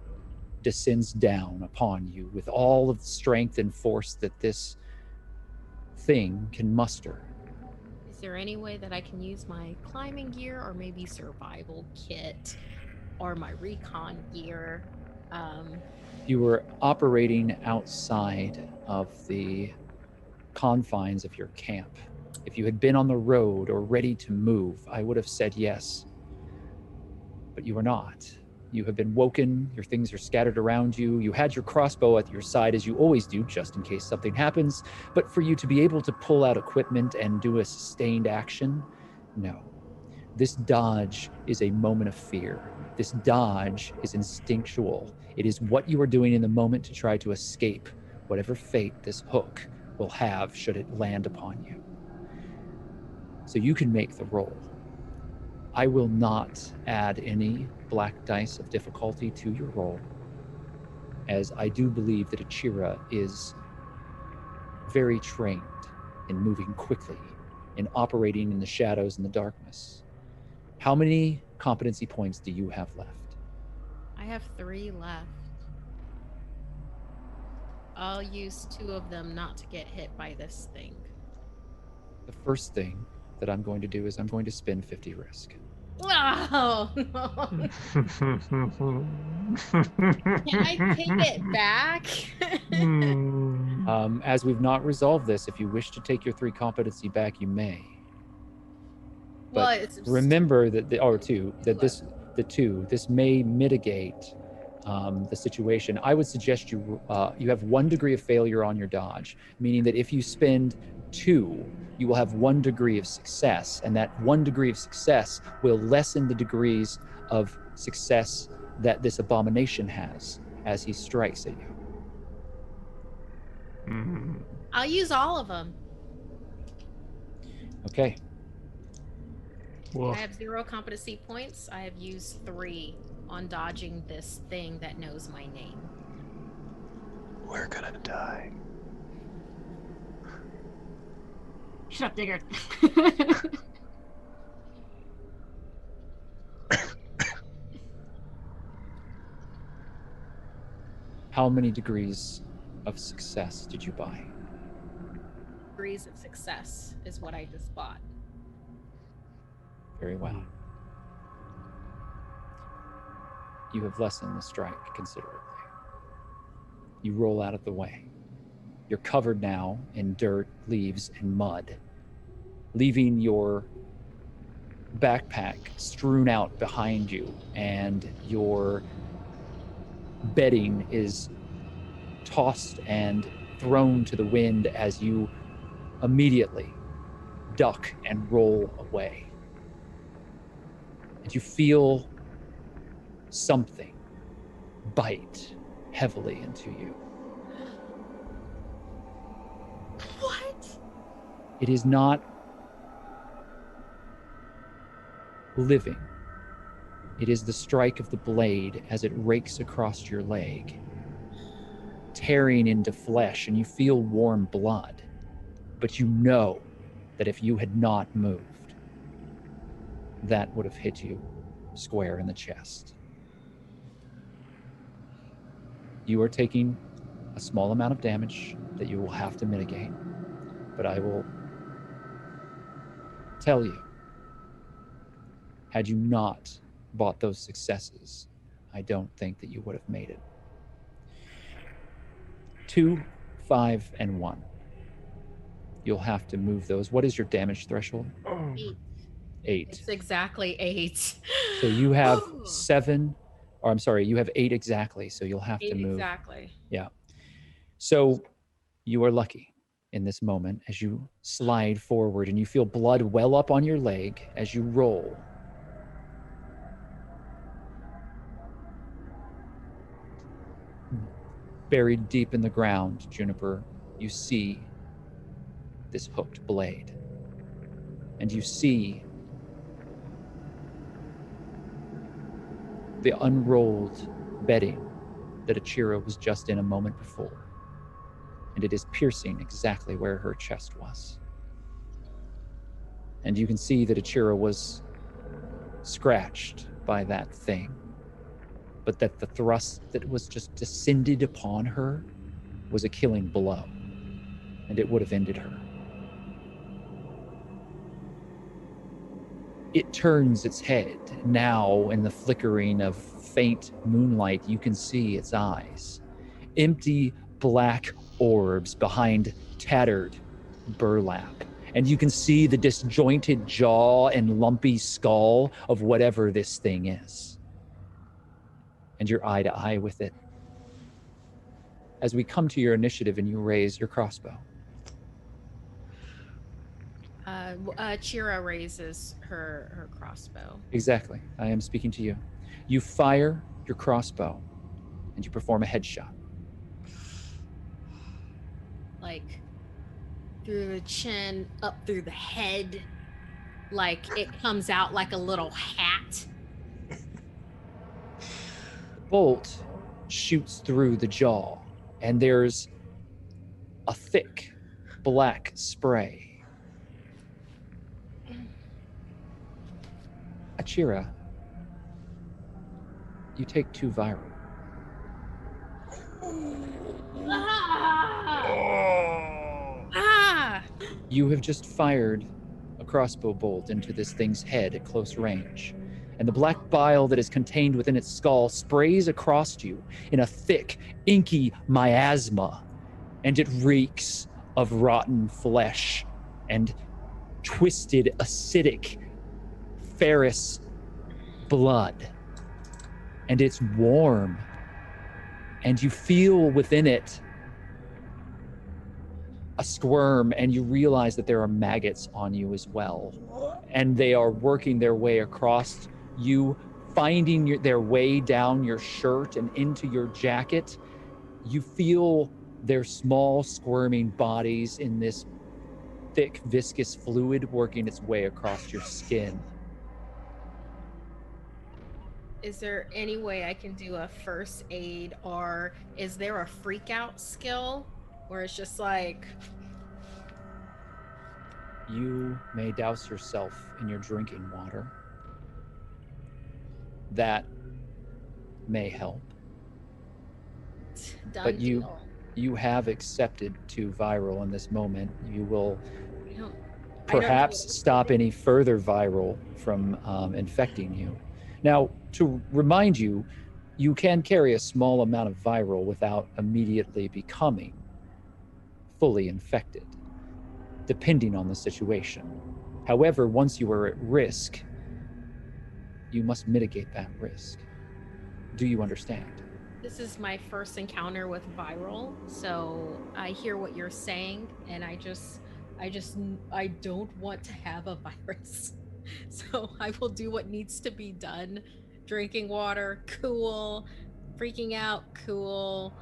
descends down upon you with all of the strength and force that this thing can muster. Is there any way that I can use my climbing gear or maybe survival kit or my recon gear? You were operating outside of the confines of your camp. If you had been on the road or ready to move, I would have said yes. But you are not. You have been woken, your things are scattered around you. You had your crossbow at your side, as you always do, just in case something happens. But for you to be able to pull out equipment and do a sustained action, no. This dodge is a moment of fear. This dodge is instinctual. It is what you are doing in the moment to try to escape whatever fate this hook will have should it land upon you. So you can make the roll. I will not add any black dice of difficulty to your roll, as I do believe that Achira is very trained in moving quickly, in operating in the shadows and the darkness. How many competency points do you have left? I have 3 left. I'll use 2 of them not to get hit by this thing. The first thing that I'm going to do is I'm going to spin 50 risk. Oh, no. Can I take it back? As we've not resolved this, if you wish to take your 3 competency back, you may. But Well, it's remember that this may mitigate the situation. I would suggest you have 1 degree of failure on your dodge, meaning that if you spend 2, you will have 1 degree of success, and that 1 degree of success will lessen the degrees of success that this abomination has as he strikes at you. I'll use all of them. Okay. Well, I have 0 competency points. I have used 3 on dodging this thing that knows my name. We're gonna die. Shut up, Digger. How many degrees of success did you buy? Degrees of success is what I just bought. Very well. You have lessened the strike considerably. You roll out of the way. You're covered now in dirt, leaves, and mud, leaving your backpack strewn out behind you, and your bedding is tossed and thrown to the wind as you immediately duck and roll away. And you feel something bite heavily into you. What? It is not living. It is the strike of the blade as it rakes across your leg, tearing into flesh, and you feel warm blood. But you know that if you had not moved, that would have hit you square in the chest. You are taking a small amount of damage that you will have to mitigate, but I will tell you, had you not bought those successes, I don't think that you would have made it. 2, 5, and 1. You'll have to move those. What is your damage threshold? 8. 8. It's exactly 8. So you have 7, or I'm sorry, you have 8 exactly, so you'll have to 8 move. exactly. Yeah. So you are lucky in this moment as you slide forward and you feel blood well up on your leg as you roll. Buried deep in the ground, Juniper, you see this hooked blade. And you see the unrolled bedding that Achira was just in a moment before. And it is piercing exactly where her chest was. And you can see that Achira was scratched by that thing, but that the thrust that was just descended upon her was a killing blow, and it would have ended her. It turns its head. Now, in the flickering of faint moonlight, you can see its eyes. Empty black orbs behind tattered burlap. And you can see the disjointed jaw and lumpy skull of whatever this thing is. And you're eye to eye with it. As we come to your initiative and you raise your crossbow. Chira raises her crossbow. Exactly. I am speaking to you. You fire your crossbow and you perform a headshot. Like through the chin, up through the head. Like it comes out like a little hat. Bolt shoots through the jaw, and there's a thick black spray. Achira, you take 2 viral. Ah! You have just fired a crossbow bolt into this thing's head at close range, and the black bile that is contained within its skull sprays across you in a thick, inky miasma, and it reeks of rotten flesh and twisted, acidic, ferrous blood. And it's warm, and you feel within it a squirm, and you realize that there are maggots on you as well, and they are working their way across you, finding their way down your shirt and into your jacket. You feel their small squirming bodies in this thick viscous fluid working its way across your skin. Is there any way I can do a first aid, or is there a freak out skill where it's just like... You may douse yourself in your drinking water. That may help. Done But deal. you have accepted 2 viral in this moment. You will I don't perhaps do it. stop any further viral from infecting you. Now, to remind you, you can carry a small amount of viral without immediately becoming fully infected, depending on the situation. However, once you are at risk, you must mitigate that risk. Do you understand? This is my first encounter with viral, so I hear what you're saying, and I don't want to have a virus. So I will do what needs to be done. Drinking water, cool. Freaking out, cool.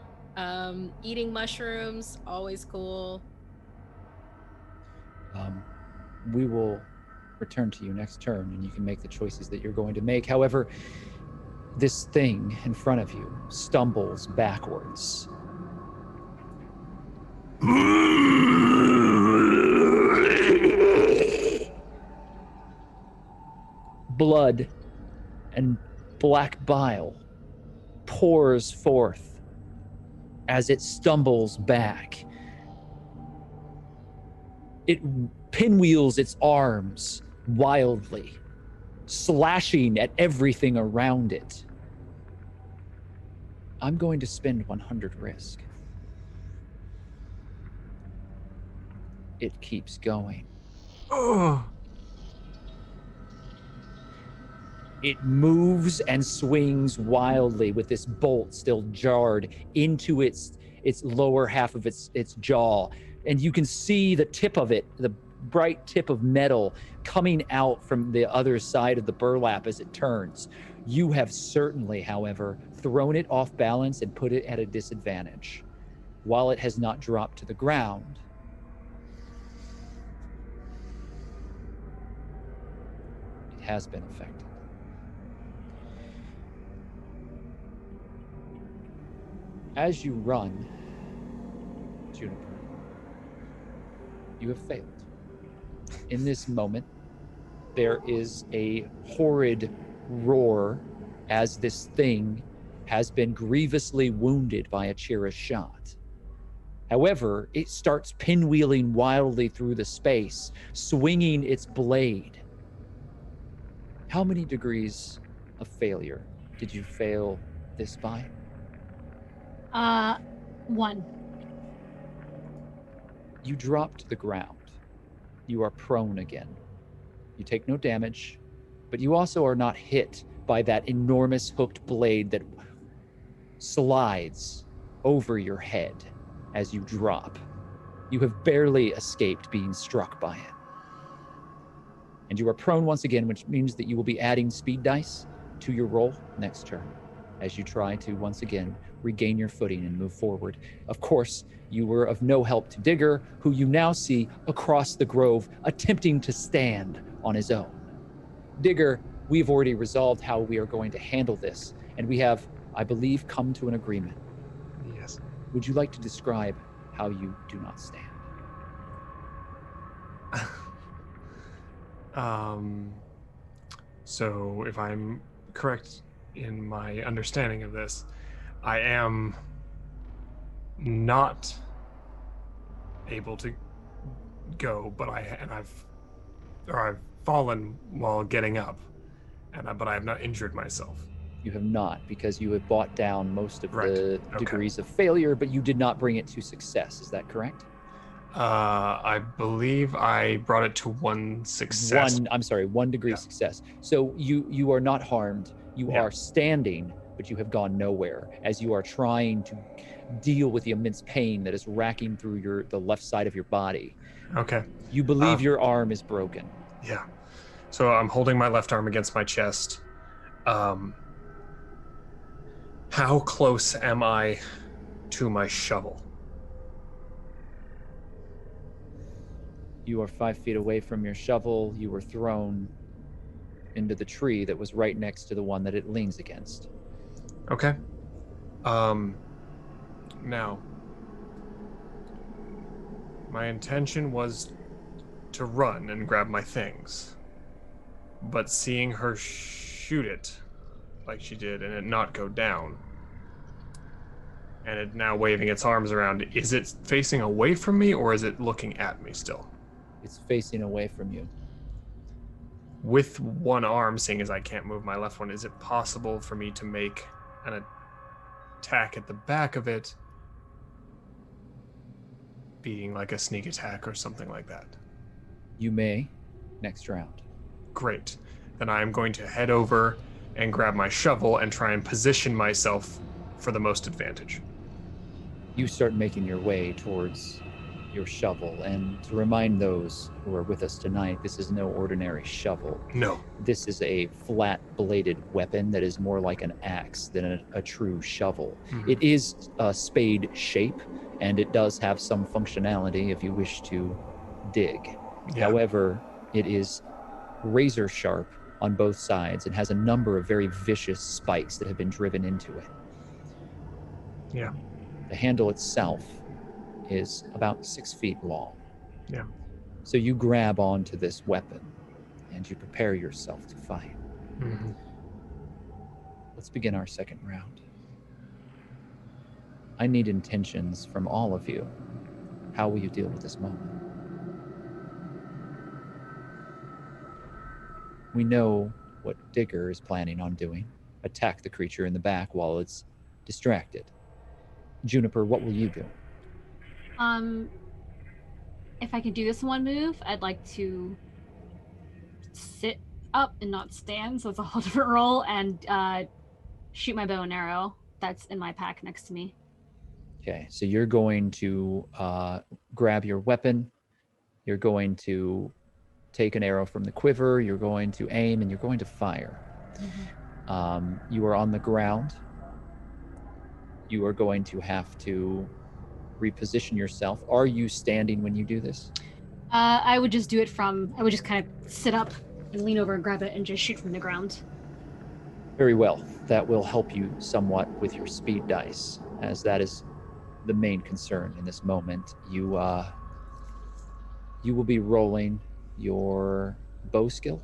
Eating mushrooms, always cool. We will return to you next turn, and you can make the choices that you're going to make. However, this thing in front of you stumbles backwards. Blood and black bile pours forth as it stumbles back. It pinwheels its arms wildly, slashing at everything around it. I'm going to spend 100 risk. It keeps going. Oh. It moves and swings wildly with this bolt still jarred into its lower half of its jaw. And you can see the tip of it, the bright tip of metal coming out from the other side of the burlap as it turns. You have certainly, however, thrown it off balance and put it at a disadvantage. While it has not dropped to the ground, it has been affected. As you run, Juniper, you have failed. In this moment, there is a horrid roar as this thing has been grievously wounded by Achira's shot. However, it starts pinwheeling wildly through the space, swinging its blade. How many degrees of failure did you fail this by? 1. You drop to the ground. You are prone again. You take no damage, but you also are not hit by that enormous hooked blade that slides over your head as you drop. You have barely escaped being struck by it. And you are prone once again, which means that you will be adding speed dice to your roll next turn as you try to once again regain your footing and move forward. Of course, you were of no help to Digger, who you now see across the grove attempting to stand on his own. Digger, we've already resolved how we are going to handle this, and we have, I believe, come to an agreement. Yes. Would you like to describe how you do not stand? So if I'm correct in my understanding of this, I am not able to go, but I've fallen while getting up, but I have not injured myself. You have not, because you have brought down most of Right. the Okay. degrees of failure, but you did not bring it to success. Is that correct? I believe I brought it to 1 success. 1 degree Yeah. success. So you are not harmed. You Yeah. are standing, but you have gone nowhere as you are trying to deal with the immense pain that is racking through the left side of your body. Okay. You believe your arm is broken. Yeah. So I'm holding my left arm against my chest. How close am I to my shovel? You are 5 feet away from your shovel. You were thrown into the tree that was right next to the one that it leans against. Okay. Now, my intention was to run and grab my things, but seeing her shoot it like she did and it not go down, and it now waving its arms around, is it facing away from me or is it looking at me still? It's facing away from you. With one arm, seeing as I can't move my left one, is it possible for me to make an attack at the back of it, being like a sneak attack or something like that? You may next round. Great. Then I'm going to head over and grab my shovel and try and position myself for the most advantage. You start making your way towards your shovel, and to remind those who are with us tonight, this is no ordinary shovel. No. This is a flat-bladed weapon that is more like an axe than a true shovel. Mhm. It is a spade shape, and it does have some functionality if you wish to dig. Yeah. However, it is razor sharp on both sides and has a number of very vicious spikes that have been driven into it. Yeah. The handle itself is about 6 feet long. Yeah. So you grab onto this weapon and you prepare yourself to fight. Mm-hmm. Let's begin our second round. I need intentions from all of you. How will you deal with this moment? We know what Digger is planning on doing. Attack the creature in the back while it's distracted. Juniper, what will you do? If I can do this in one move, I'd like to sit up and not stand, so it's a whole different roll, and shoot my bow and arrow that's in my pack next to me. Okay, so you're going to grab your weapon. You're going to take an arrow from the quiver. You're going to aim, and you're going to fire. Mm-hmm. You are on the ground. You are going to have to reposition yourself. Are you standing when you do this? I would just do it I would just kind of sit up and lean over and grab it and just shoot from the ground. Very well. That will help you somewhat with your speed dice, as that is the main concern in this moment. You will be rolling your bow skill,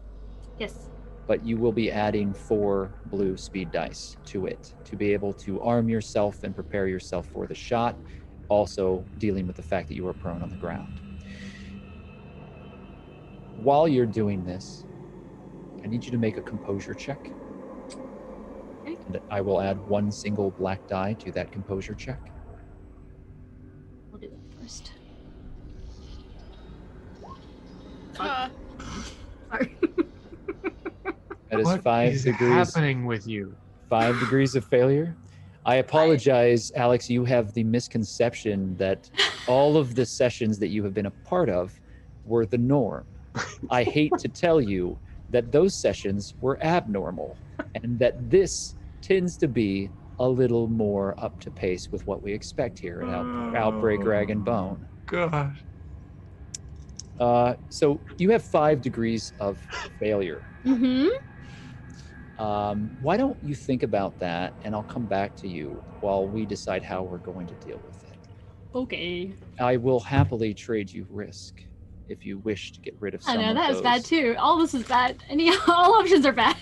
Yes. but you will be adding 4 blue speed dice to it to be able to arm yourself and prepare yourself for the shot, also dealing with the fact that you are prone on the ground. While you're doing this, I need you to make a composure check. Okay. And I will add one single black die to that composure check. We'll do that first. Sorry. That is What 5 is degrees. happening with you? 5 degrees of failure. I apologize, Alex. You have the misconception that all of the sessions that you have been a part of were the norm. I hate to tell you that those sessions were abnormal and that this tends to be a little more up to pace with what we expect here at Outbreak, Rag and Bone. Gosh. So you have 5 degrees of failure. Mm-hmm. Why don't you think about that, and I'll come back to you while we decide how we're going to deal with it. Okay. I will happily trade you risk if you wish to get rid of some I know of that those. is bad too. All this is bad. All options are bad.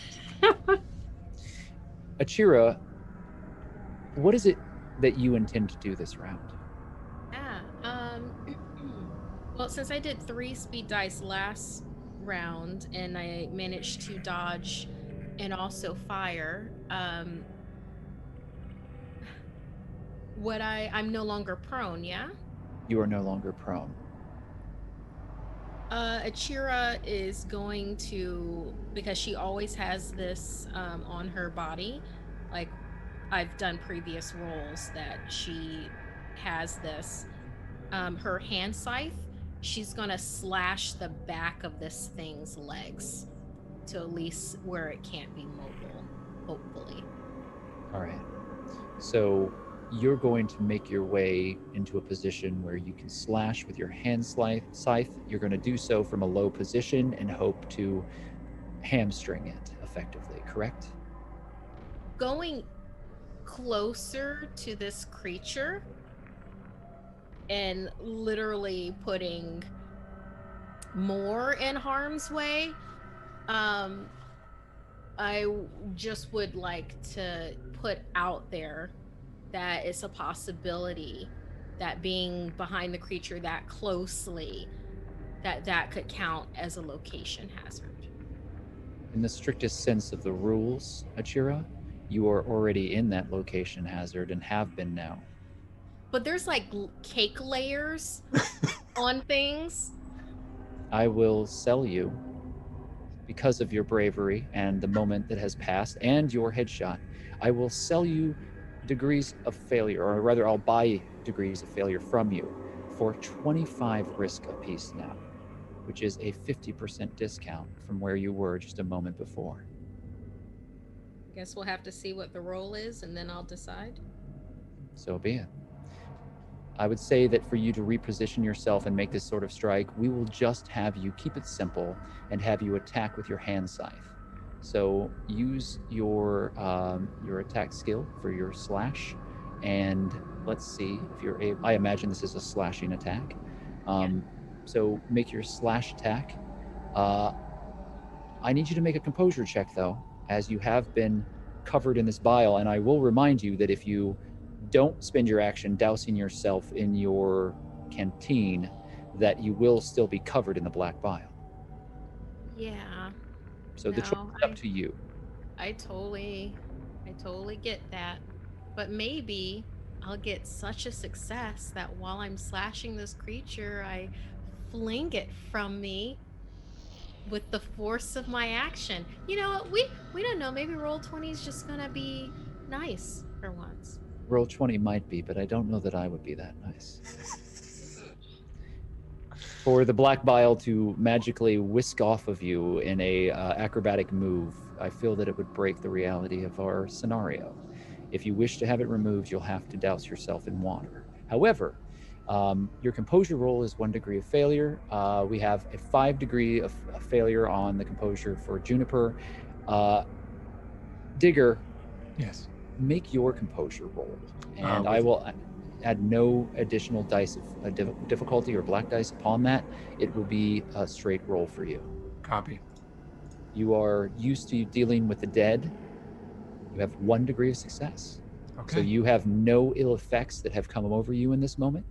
Achira, what is it that you intend to do this round? Yeah. Well, since I did 3 speed dice last round and I managed to dodge and also fire, I'm no longer prone, yeah? You are no longer prone. Achira is going to, because she always has this on her body, like I've done previous rolls that she has this, her hand scythe, she's gonna slash the back of this thing's legs to at least where it can't be mobile, hopefully. All right. So you're going to make your way into a position where you can slash with your hand scythe. You're going to do so from a low position and hope to hamstring it effectively, correct? Going closer to this creature and literally putting more in harm's way, I just would like to put out there that it's a possibility that being behind the creature that closely, that could count as a location hazard. In the strictest sense of the rules, Achira, you are already in that location hazard and have been now. But there's like cake layers on things. I will sell you, because of your bravery and the moment that has passed and your headshot, I will sell you degrees of failure, or rather I'll buy degrees of failure from you for 25 risk apiece now, which is a 50% discount from where you were just a moment before. Guess we'll have to see what the roll is and then I'll decide. So be it. I would say that for you to reposition yourself and make this sort of strike, we will just have you keep it simple and have you attack with your hand scythe. So use your attack skill for your slash, and let's see if you're able. I imagine this is a slashing attack. So make your slash attack. I need you to make a composure check though, as you have been covered in this bile, and I will remind you that if you don't spend your action dousing yourself in your canteen, that you will still be covered in the black bile. Yeah. So the choice is up to you. I totally get that. But maybe I'll get such a success that while I'm slashing this creature, I fling it from me with the force of my action. You know what? We don't know. Maybe Roll20 is just gonna be nice for once. Roll20 might be, but I don't know that I would be that nice. For the black bile to magically whisk off of you in a acrobatic move, I feel that it would break the reality of our scenario. If you wish to have it removed, you'll have to douse yourself in water. However, your composure roll is 1 degree of failure. We have a 5 degree of failure on the composure for Juniper. Digger. Yes. Make your composure roll, and I will add no additional dice of difficulty or black dice upon that. It will be a straight roll for you. Copy. You are used to dealing with the dead. You have 1 degree of success. Okay. So you have no ill effects that have come over you in this moment.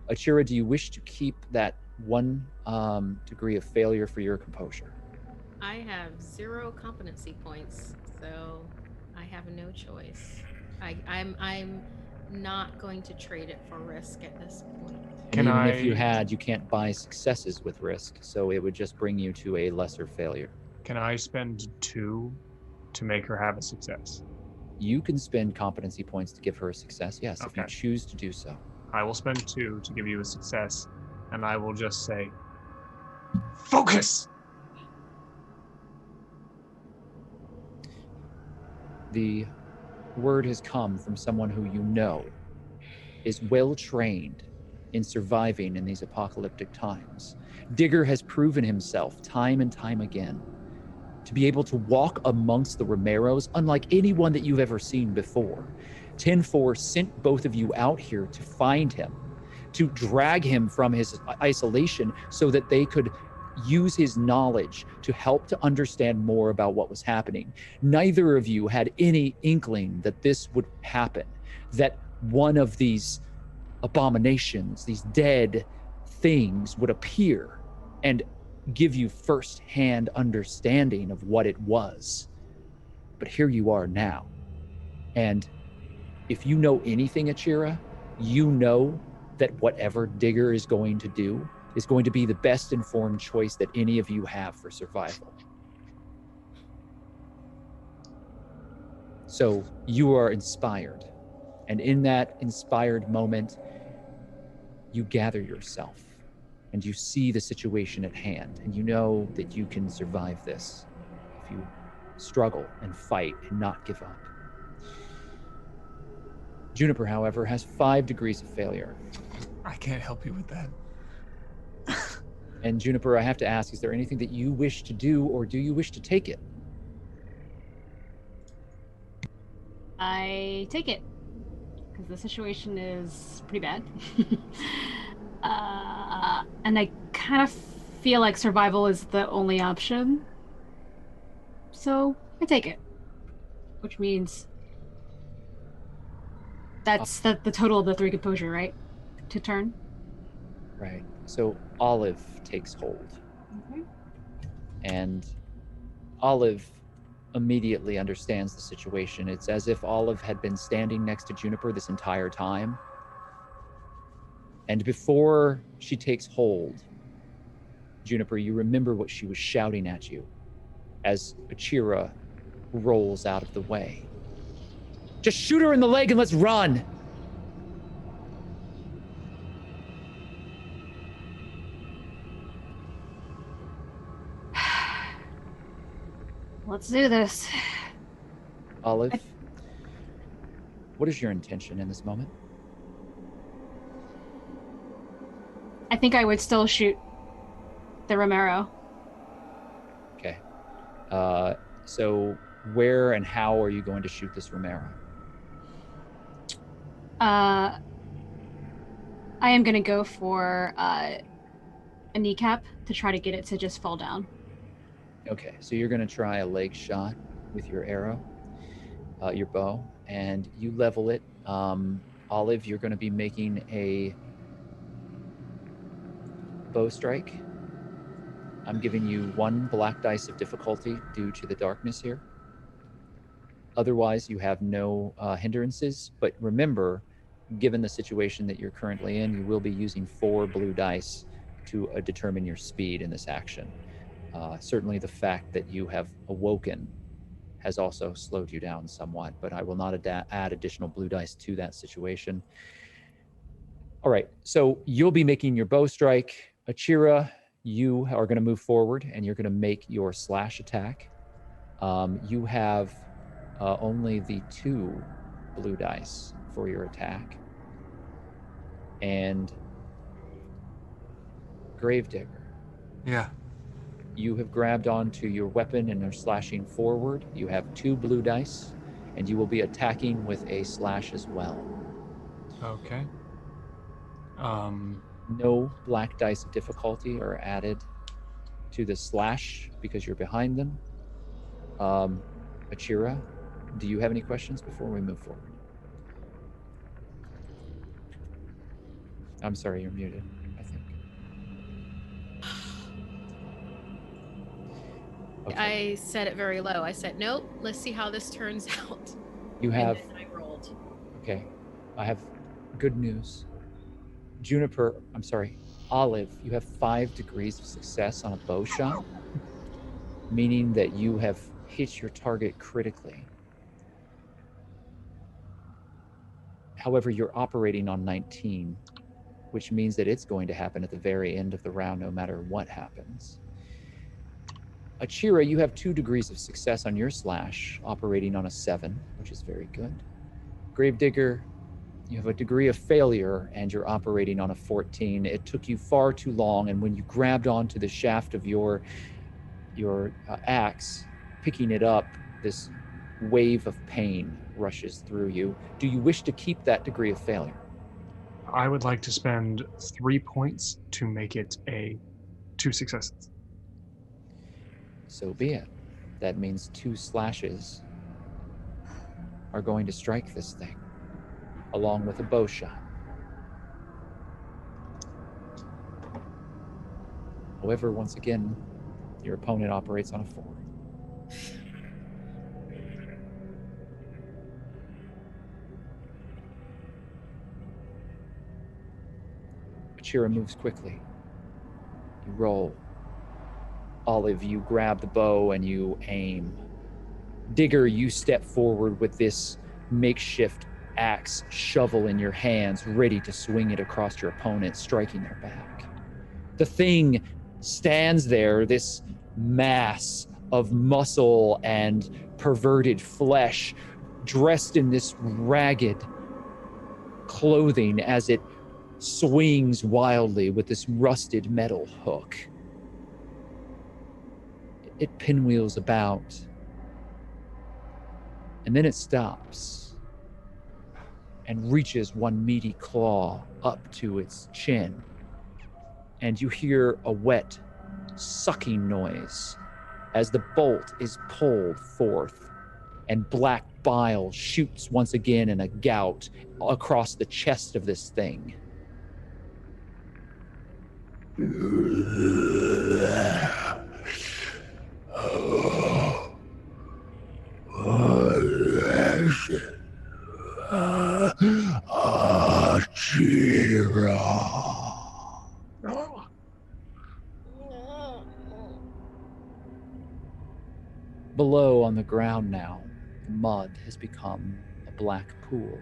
Achira, do you wish to keep that 1 degree of failure for your composure? I have 0 competency points, so I have no choice. I'm not going to trade it for risk at this point. And Can even if you I- had, you can't buy successes with risk, so it would just bring you to a lesser failure. Can I spend 2 to make her have a success? You can spend competency points to give her a success, yes, if you Okay. choose to do so. I will spend 2 to give you a success, and I will just say, focus! The word has come from someone who you know is well trained in surviving in these apocalyptic times. Digger has proven himself time and time again to be able to walk amongst the Romeros unlike anyone that you've ever seen before. 10-4 sent both of you out here to find him, to drag him from his isolation so that they could use his knowledge to help to understand more about what was happening. Neither of you had any inkling that this would happen, that one of these abominations, these dead things would appear and give you first-hand understanding of what it was. But here you are now. And if you know anything, Achira, you know that whatever Digger is going to do is going to be the best informed choice that any of you have for survival. So you are inspired. And in that inspired moment, you gather yourself and you see the situation at hand, and you know that you can survive this if you struggle and fight and not give up. Juniper, however, has 5 degrees of failure. I can't help you with that. And Juniper, I have to ask, is there anything that you wish to do, or do you wish to take it? I take it because the situation is pretty bad. And I kind of feel like survival is the only option. So I take it. Which means that's the total of the 3 composure, right? To turn. Right. So Olive takes hold. Okay. And Olive immediately understands the situation. It's as if Olive had been standing next to Juniper this entire time. And before she takes hold, Juniper, you remember what she was shouting at you as Achira rolls out of the way. Just shoot her in the leg and let's run! Let's do this. Olive, what is your intention in this moment? I think I would still shoot the Romero. Okay. So where and how are you going to shoot this Romero? I am going to go for a kneecap to try to get it to just fall down. Okay, so you're going to try a leg shot with your arrow, your bow, and you level it. Olive, you're going to be making a bow strike. I'm giving you 1 black dice of difficulty due to the darkness here. Otherwise, you have no hindrances. But remember, given the situation that you're currently in, you will be using 4 blue dice to determine your speed in this action. Certainly the fact that you have awoken has also slowed you down somewhat, but I will not add additional blue dice to that situation. All right, so you'll be making your bow strike. Achira, you are going to move forward and you're going to make your slash attack. You have only the 2 blue dice for your attack. And Gravedigger. Yeah. You have grabbed onto your weapon and are slashing forward. You have 2 blue dice, and you will be attacking with a slash as well. Okay. No black dice of difficulty are added to the slash because you're behind them. Achira, do you have any questions before we move forward? I'm sorry, you're muted, I think. I said it very low. I said, nope, let's see how this turns out. You have... And then I rolled. Okay. I have good news. Olive, you have 5 degrees of success on a bow shot, meaning that you have hit your target critically. However, you're operating on 19, which means that it's going to happen at the very end of the round no matter what happens. Achira, you have 2 degrees of success on your slash, operating on a 7, which is very good. Gravedigger, you have a degree of failure and you're operating on a 14. It took you far too long, and when you grabbed onto the shaft of your axe, picking it up, this wave of pain rushes through you. Do you wish to keep that degree of failure? I would like to spend 3 points to make it 2 successes. So be it. That means 2 slashes are going to strike this thing, along with a bow shot. However, once again, your opponent operates on a 4. Achira moves quickly. You roll. Olive, you grab the bow and you aim. Digger, you step forward with this makeshift axe shovel in your hands, ready to swing it across your opponent, striking their back. The thing stands there, this mass of muscle and perverted flesh, dressed in this ragged clothing as it swings wildly with this rusted metal hook. It pinwheels about, and then it stops and reaches one meaty claw up to its chin. And you hear a wet, sucking noise as the bolt is pulled forth, and black bile shoots once again in a gout across the chest of this thing. Below on the ground now, the mud has become a black pool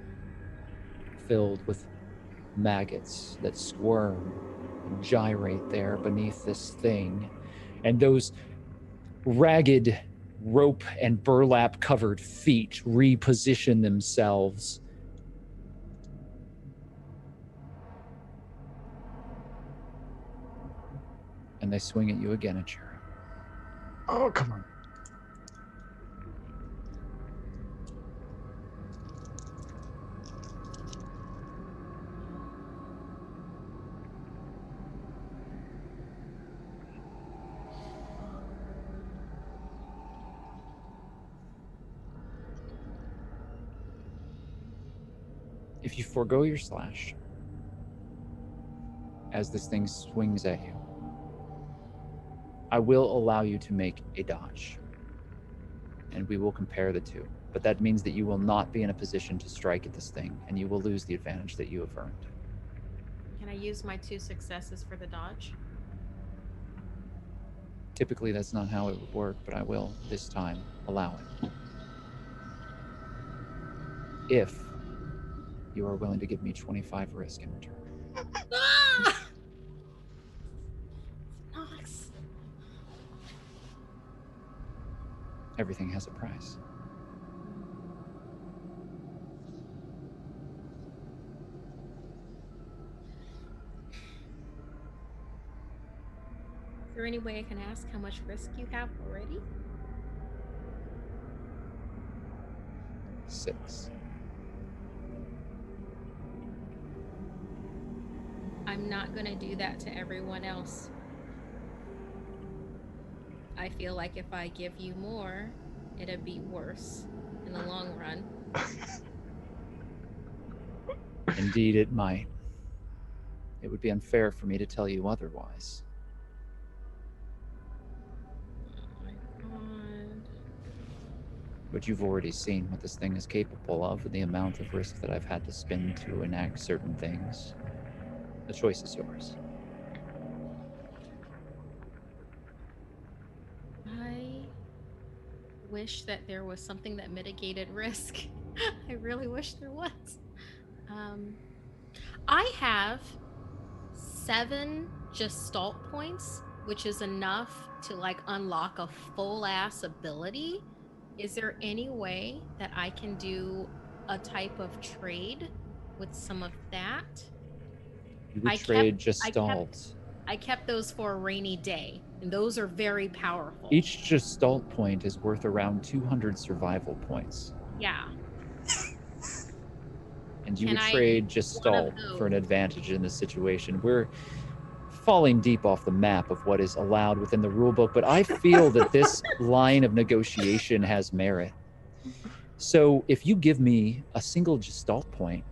filled with maggots that squirm and gyrate there beneath this thing. And those ragged rope and burlap covered feet reposition themselves. And they swing at you again, Achira. Oh, come on. If you forego your slash, as this thing swings at you, I will allow you to make a dodge, and we will compare the two. But that means that you will not be in a position to strike at this thing, and you will lose the advantage that you have earned. Can I use my 2 successes for the dodge? Typically, that's not how it would work, but I will, this time, allow it. If you are willing to give me 25 risk in return. Ah! Nox. Everything has a price. Is there any way I can ask how much risk you have already? 6. I'm not going to do that to everyone else. I feel like if I give you more, it'd be worse in the long run. Indeed, it might. It would be unfair for me to tell you otherwise. Oh my But you've already seen what this thing is capable of and the amount of risk that I've had to spend to enact certain things. The choice is yours. I wish that there was something that mitigated risk. I really wish there was. I have 7 gestalt points, which is enough to like unlock a full ass ability. Is there any way that I can do a type of trade with some of that? You would I trade I kept Gestalt. I kept those for a rainy day, and those are very powerful. Each Gestalt point is worth around 200 survival points. Yeah. And you Can would I trade use one of Gestalt for an those? advantage in this situation. We're falling deep off the map of what is allowed within the rulebook, but I feel that this line of negotiation has merit. So if you give me a single Gestalt point,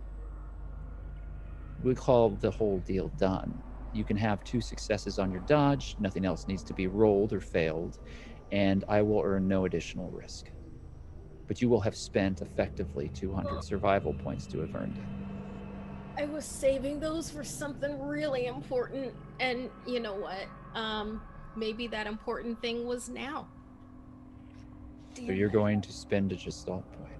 we call the whole deal done. You can have 2 successes on your dodge, nothing else needs to be rolled or failed, and I will earn no additional risk. But you will have spent effectively 200 survival points to have earned it. I was saving those for something really important, and you know what? Maybe that important thing was now. So you're going to spend a Gestalt point.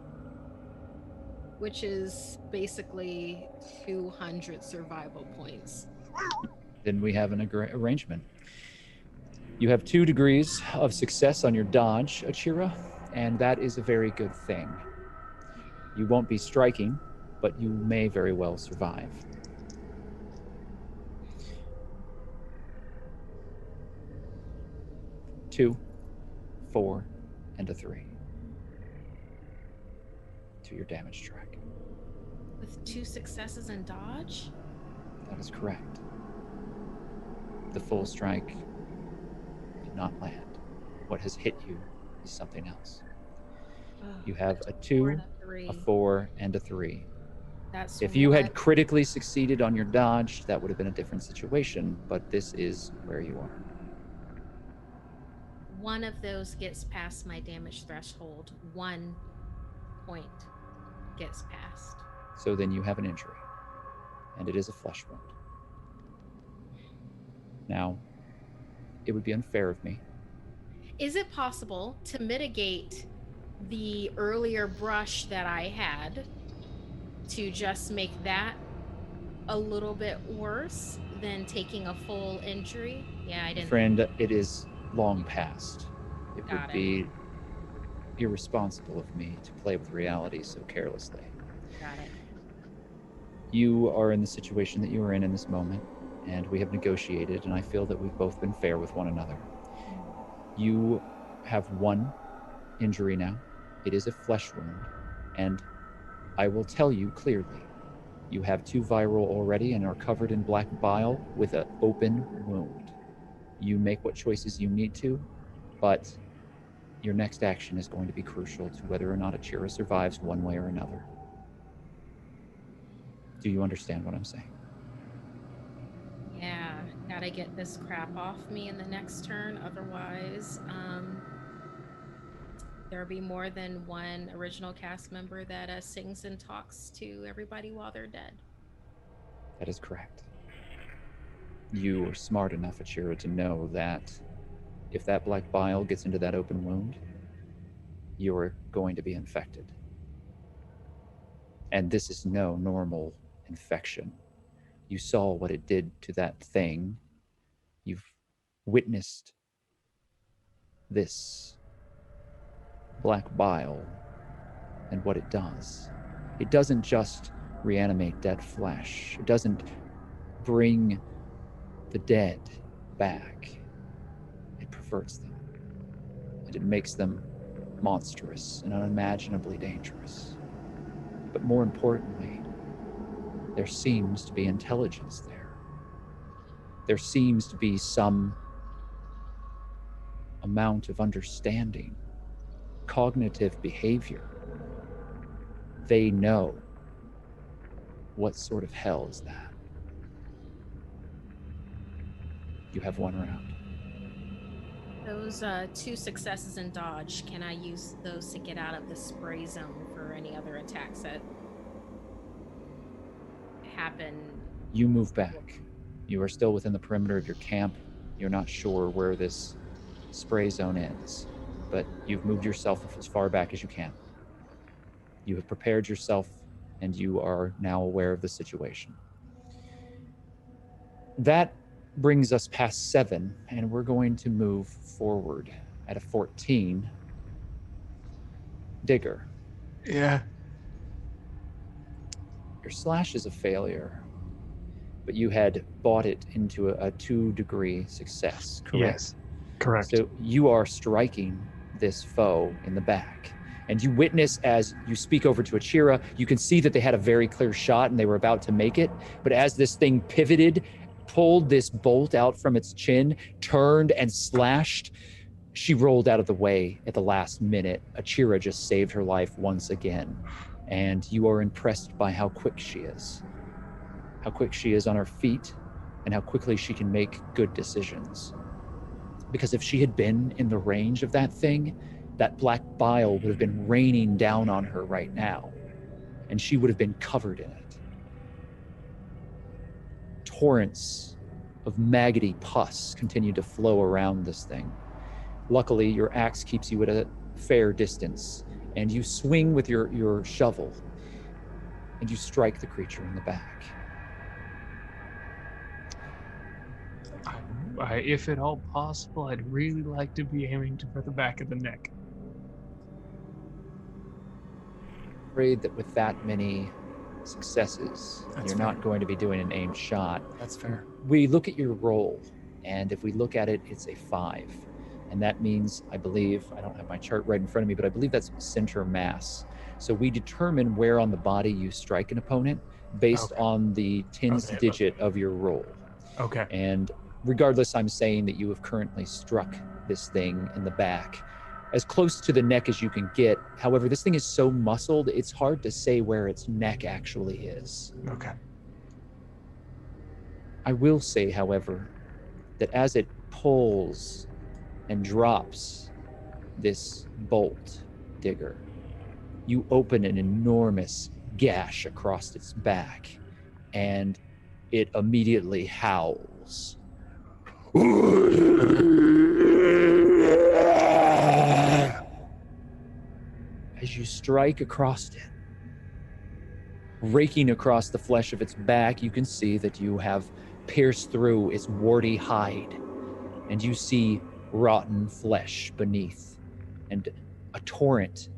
Which is basically 200 survival points. Then we have an arrangement. You have 2 degrees of success on your dodge, Achira, and that is a very good thing. You won't be striking, but you may very well survive. 2, 4, and a 3 to your damage track. With 2 successes and dodge? That is correct. The full strike did not land. What has hit you is something else. You have a 2, a 4, and a 3. That's if you had critically succeeded on your dodge, that would have been a different situation, but this is where you are. One of those gets past my damage threshold. 1 point gets passed. So then you have an injury, and it is a flesh wound. Now, it would be unfair of me. Is it possible to mitigate the earlier brush that I had to just make that a little bit worse than taking a full injury? Yeah, I didn't. Friend, it is long past. It Got would be irresponsible of me to play with reality so carelessly. Got it. You are in the situation that you are in this moment, and we have negotiated, and I feel that we've both been fair with one another. You have 1 injury now. It is a flesh wound, and I will tell you clearly, you have 2 viral already and are covered in black bile with an open wound. You make what choices you need to, but your next action is going to be crucial to whether or not Achira survives one way or another. Do you understand what I'm saying? Yeah, gotta get this crap off me in the next turn, otherwise there'll be more than one original cast member that sings and talks to everybody while they're dead. That is correct. You are smart enough, Achira, to know that if that black bile gets into that open wound, you're going to be infected. And this is no normal infection. You saw what it did to that thing. You've witnessed this black bile and what it does. It doesn't just reanimate dead flesh. It doesn't bring the dead back. It perverts them. And it makes them monstrous and unimaginably dangerous. But more importantly, there seems to be intelligence there. There seems to be some amount of understanding, cognitive behavior. They know what sort of hell is that. You have 1 round. Those 2 successes in dodge, can I use those to get out of the spray zone for any other attacks that happen? You move back. You are still within the perimeter of your camp. You're not sure where this spray zone ends, but you've moved yourself as far back as you can. You have prepared yourself, and you are now aware of the situation. That brings us past 7, and we're going to move forward at a 14. Digger. Yeah. Your slash is a failure, but you had bought it into a 2-degree success, correct? Yes, correct. So you are striking this foe in the back. And you witness as you speak over to Achira, you can see that they had a very clear shot and they were about to make it. But as this thing pivoted, pulled this bolt out from its chin, turned and slashed, she rolled out of the way at the last minute. Achira just saved her life once again. And you are impressed by how quick she is. How quick she is on her feet, and how quickly she can make good decisions. Because if she had been in the range of that thing, that black bile would have been raining down on her right now, and she would have been covered in it. Torrents of maggoty pus continue to flow around this thing. Luckily, your axe keeps you at a fair distance, and you swing with your shovel, and you strike the creature in the back. If at all possible, I'd really like to be aiming for the back of the neck. Afraid that with that many successes, That's you're fair. not going to be doing an aimed shot. That's fair. We look at your roll, and if we look at it, it's a 5. And that means, I believe, I don't have my chart right in front of me, but I believe that's center mass. So we determine where on the body you strike an opponent based on the tens digit of your roll. Okay. And regardless, I'm saying that you have currently struck this thing in the back as close to the neck as you can get. However, this thing is so muscled, it's hard to say where its neck actually is. Okay. I will say, however, that as it pulls and drops this bolt, Digger, you open an enormous gash across its back, and it immediately howls. As you strike across it, raking across the flesh of its back, you can see that you have pierced through its warty hide, and you see rotten flesh beneath, and a torrent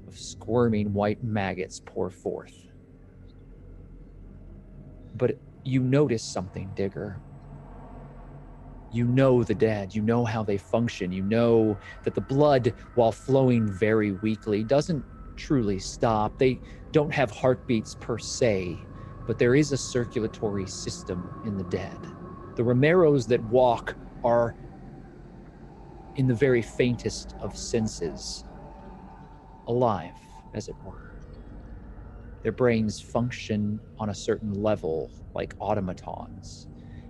of squirming white maggots pour forth. But you notice something, Digger. You know the dead. You know how they function. You know that the blood, while flowing very weakly, doesn't truly stop. They don't have heartbeats per se, but there is a circulatory system in the dead. The Romeros that walk are in the very faintest of senses, alive, as it were. Their brains function on a certain level, like automatons.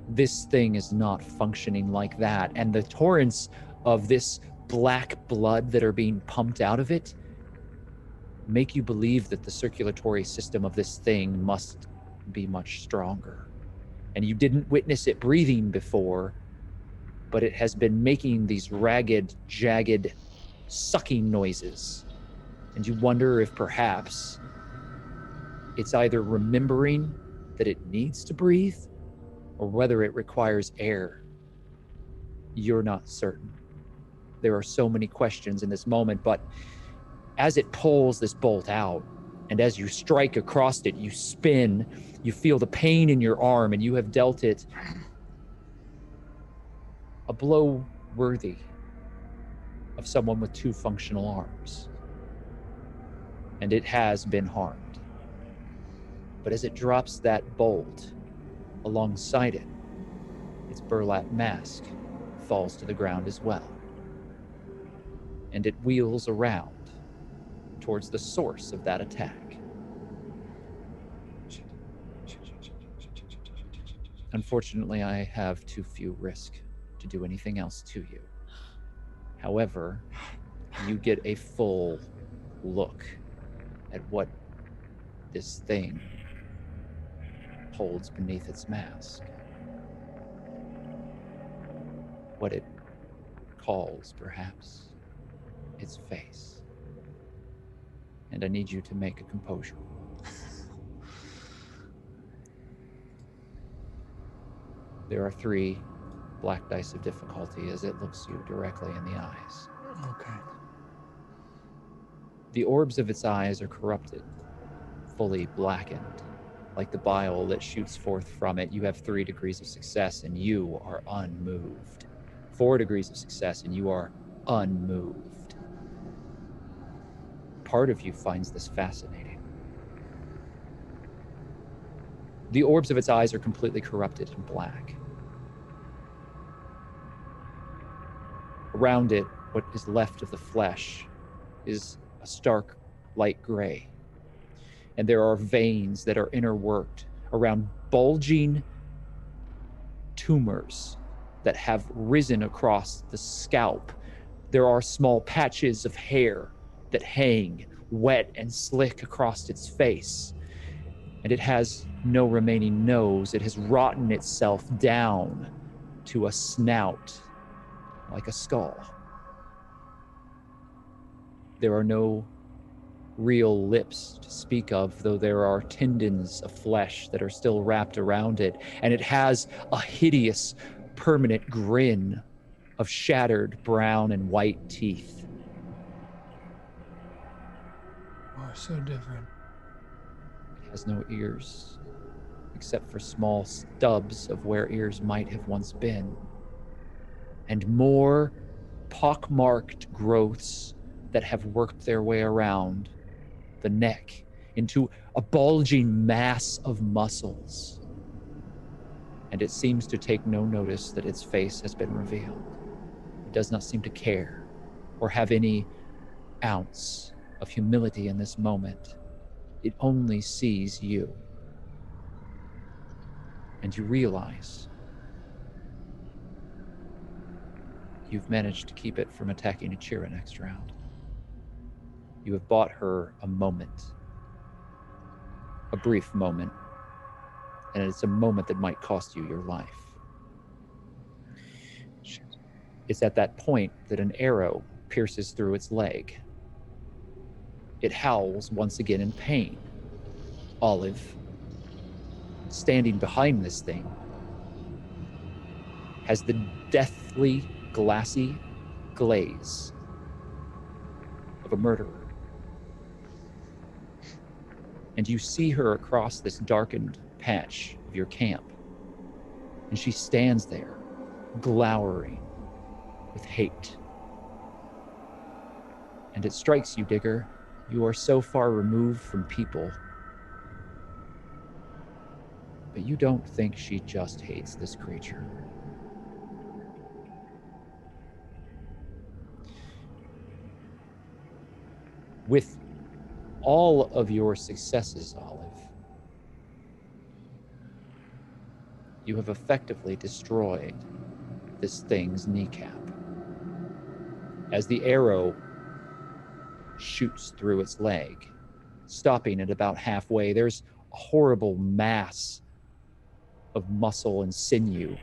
This thing is not functioning like that, and the torrents of this black blood that are being pumped out of it make you believe that the circulatory system of this thing must be much stronger. And you didn't witness it breathing before, but it has been making these ragged, jagged, sucking noises. And you wonder if perhaps it's either remembering that it needs to breathe or whether it requires air. You're not certain. There are so many questions in this moment, but as it pulls this bolt out, and as you strike across it, you spin, you feel the pain in your arm, and you have dealt it a blow worthy of someone with 2 functional arms. And it has been harmed. But as it drops that bolt, alongside it, its burlap mask falls to the ground as well. And it wheels around towards the source of that attack. Unfortunately, I have too few risk to do anything else to you. However, you get a full look at what this thing holds beneath its mask. What it calls, perhaps, its face. And I need you to make a composure roll. There are 3 black dice of difficulty as it looks you directly in the eyes. Okay. The orbs of its eyes are corrupted, fully blackened. Like the bile that shoots forth from it, you have 3 degrees of success and you are unmoved. 4 degrees of success and you are unmoved. Part of you finds this fascinating. The orbs of its eyes are completely corrupted and black. Around it, what is left of the flesh is a stark light gray. And there are veins that are interworked around bulging tumors that have risen across the scalp. There are small patches of hair that hang wet and slick across its face. And it has no remaining nose. It has rotten itself down to a snout like a skull. There are no real lips to speak of, though there are tendons of flesh that are still wrapped around it, and it has a hideous, permanent grin of shattered brown and white teeth. Oh, so different. It has no ears, except for small stubs of where ears might have once been, and more pockmarked growths that have worked their way around the neck into a bulging mass of muscles. And it seems to take no notice that its face has been revealed. It does not seem to care or have any ounce of humility in this moment. It only sees you. And you realize you've managed to keep it from attacking Achira next round. You have bought her a moment, a brief moment, and it's a moment that might cost you your life. It's at that point that an arrow pierces through its leg. It howls once again in pain. Olive, standing behind this thing, has the deathly, glassy glaze of a murderer. And you see her across this darkened patch of your camp. And she stands there, glowering with hate. And it strikes you, Digger. You are so far removed from people. But you don't think she just hates this creature. With all of your successes, Olive, you have effectively destroyed this thing's kneecap. As the arrow shoots through its leg, stopping at about halfway, there's a horrible mass of muscle and sinew.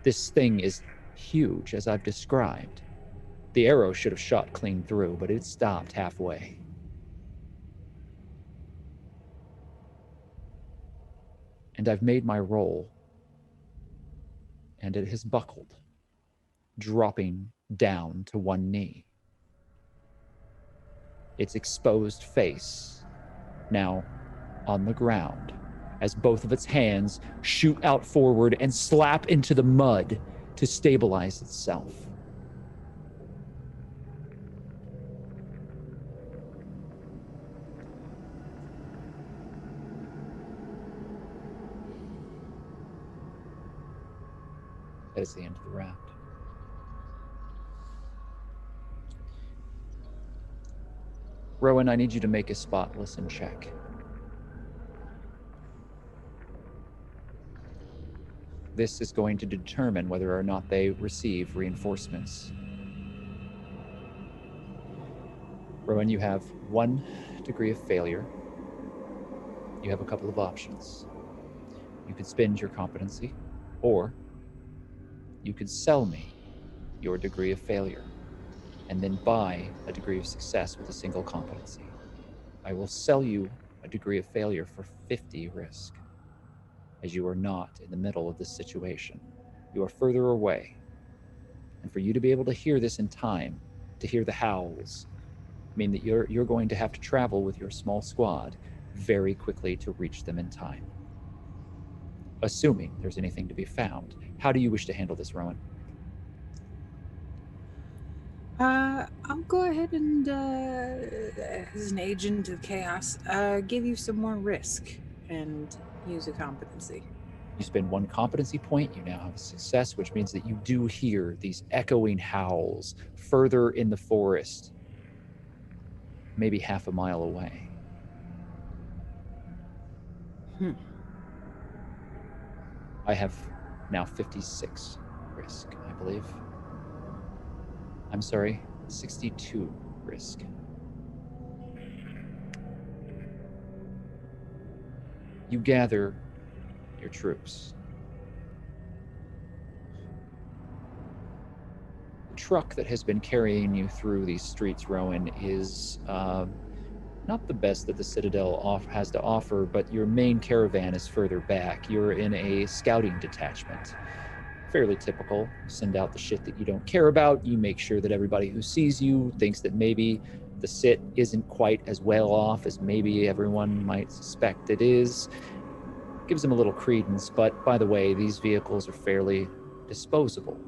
This thing is huge, as I've described. The arrow should have shot clean through, but it stopped halfway. And I've made my roll, and it has buckled, dropping down to one knee. Its exposed face now on the ground as both of its hands shoot out forward and slap into the mud to stabilize itself. That is the end of the round. Rowan, I need you to make a spot listen check. This is going to determine whether or not they receive reinforcements. Rowan, you have 1 degree of failure. You have a couple of options. You could spend your competency, or you could sell me your degree of failure and then buy a degree of success with a single competency. I will sell you a degree of failure for 50 risk, as you are not in the middle of this situation. You are further away. And for you to be able to hear this in time, to hear the howls, mean that you're going to have to travel with your small squad very quickly to reach them in time. Assuming there's anything to be found. How do you wish to handle this, Rowan? I'll go ahead and, as an agent of chaos, give you some more risk and use a competency. You spend 1 competency point, you now have a success, which means that you do hear these echoing howls further in the forest, maybe half a mile away. I have now 56 risk, I believe. I'm sorry, 62 risk. You gather your troops. The truck that has been carrying you through these streets, Rowan, is not the best that the Citadel has to offer, but your main caravan is further back. You're in a scouting detachment. Fairly typical. Send out the shit that you don't care about. You make sure that everybody who sees you thinks that maybe the sit isn't quite as well off as maybe everyone might suspect it is. Gives them a little credence, but by the way, these vehicles are fairly disposable.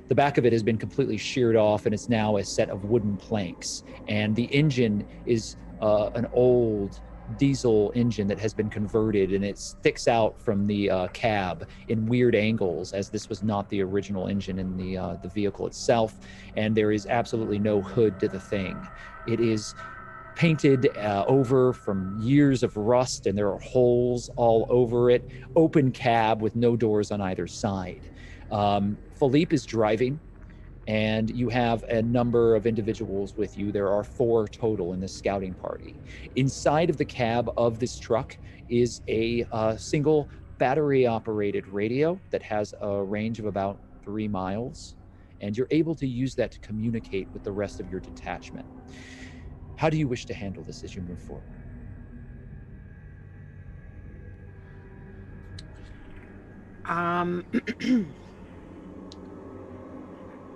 The back of it has been completely sheared off, and it's now a set of wooden planks. And the engine is an old diesel engine that has been converted, and it sticks out from the cab in weird angles, as this was not the original engine in the vehicle itself. And there is absolutely no hood to the thing. It is painted over from years of rust, and there are holes all over it. Open cab with no doors on either side. Philippe is driving, and you have a number of individuals with you. There are 4 total in this scouting party. Inside of the cab of this truck is a single battery-operated radio that has a range of about 3 miles, and you're able to use that to communicate with the rest of your detachment. How do you wish to handle this as you move forward?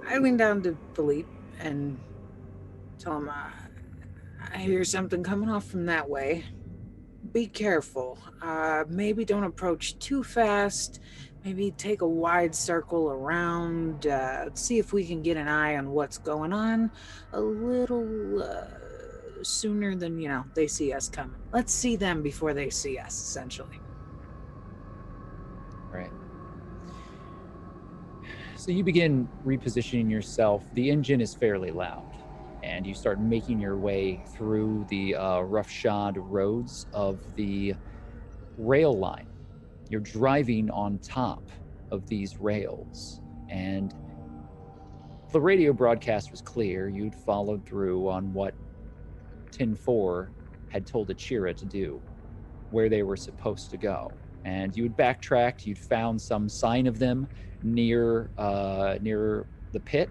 I lean down to Philippe and tell him, I hear something coming off from that way. Be careful. Maybe don't approach too fast. Maybe take a wide circle around. See if we can get an eye on what's going on a little sooner than, they see us coming. Let's see them before they see us, essentially. All right. So you begin repositioning yourself. The engine is fairly loud, and you start making your way through the roughshod roads of the rail line. You're driving on top of these rails, and the radio broadcast was clear. You'd followed through on what 10-4 had told Achira to do, where they were supposed to go. And you had backtracked, you'd found some sign of them near the pit,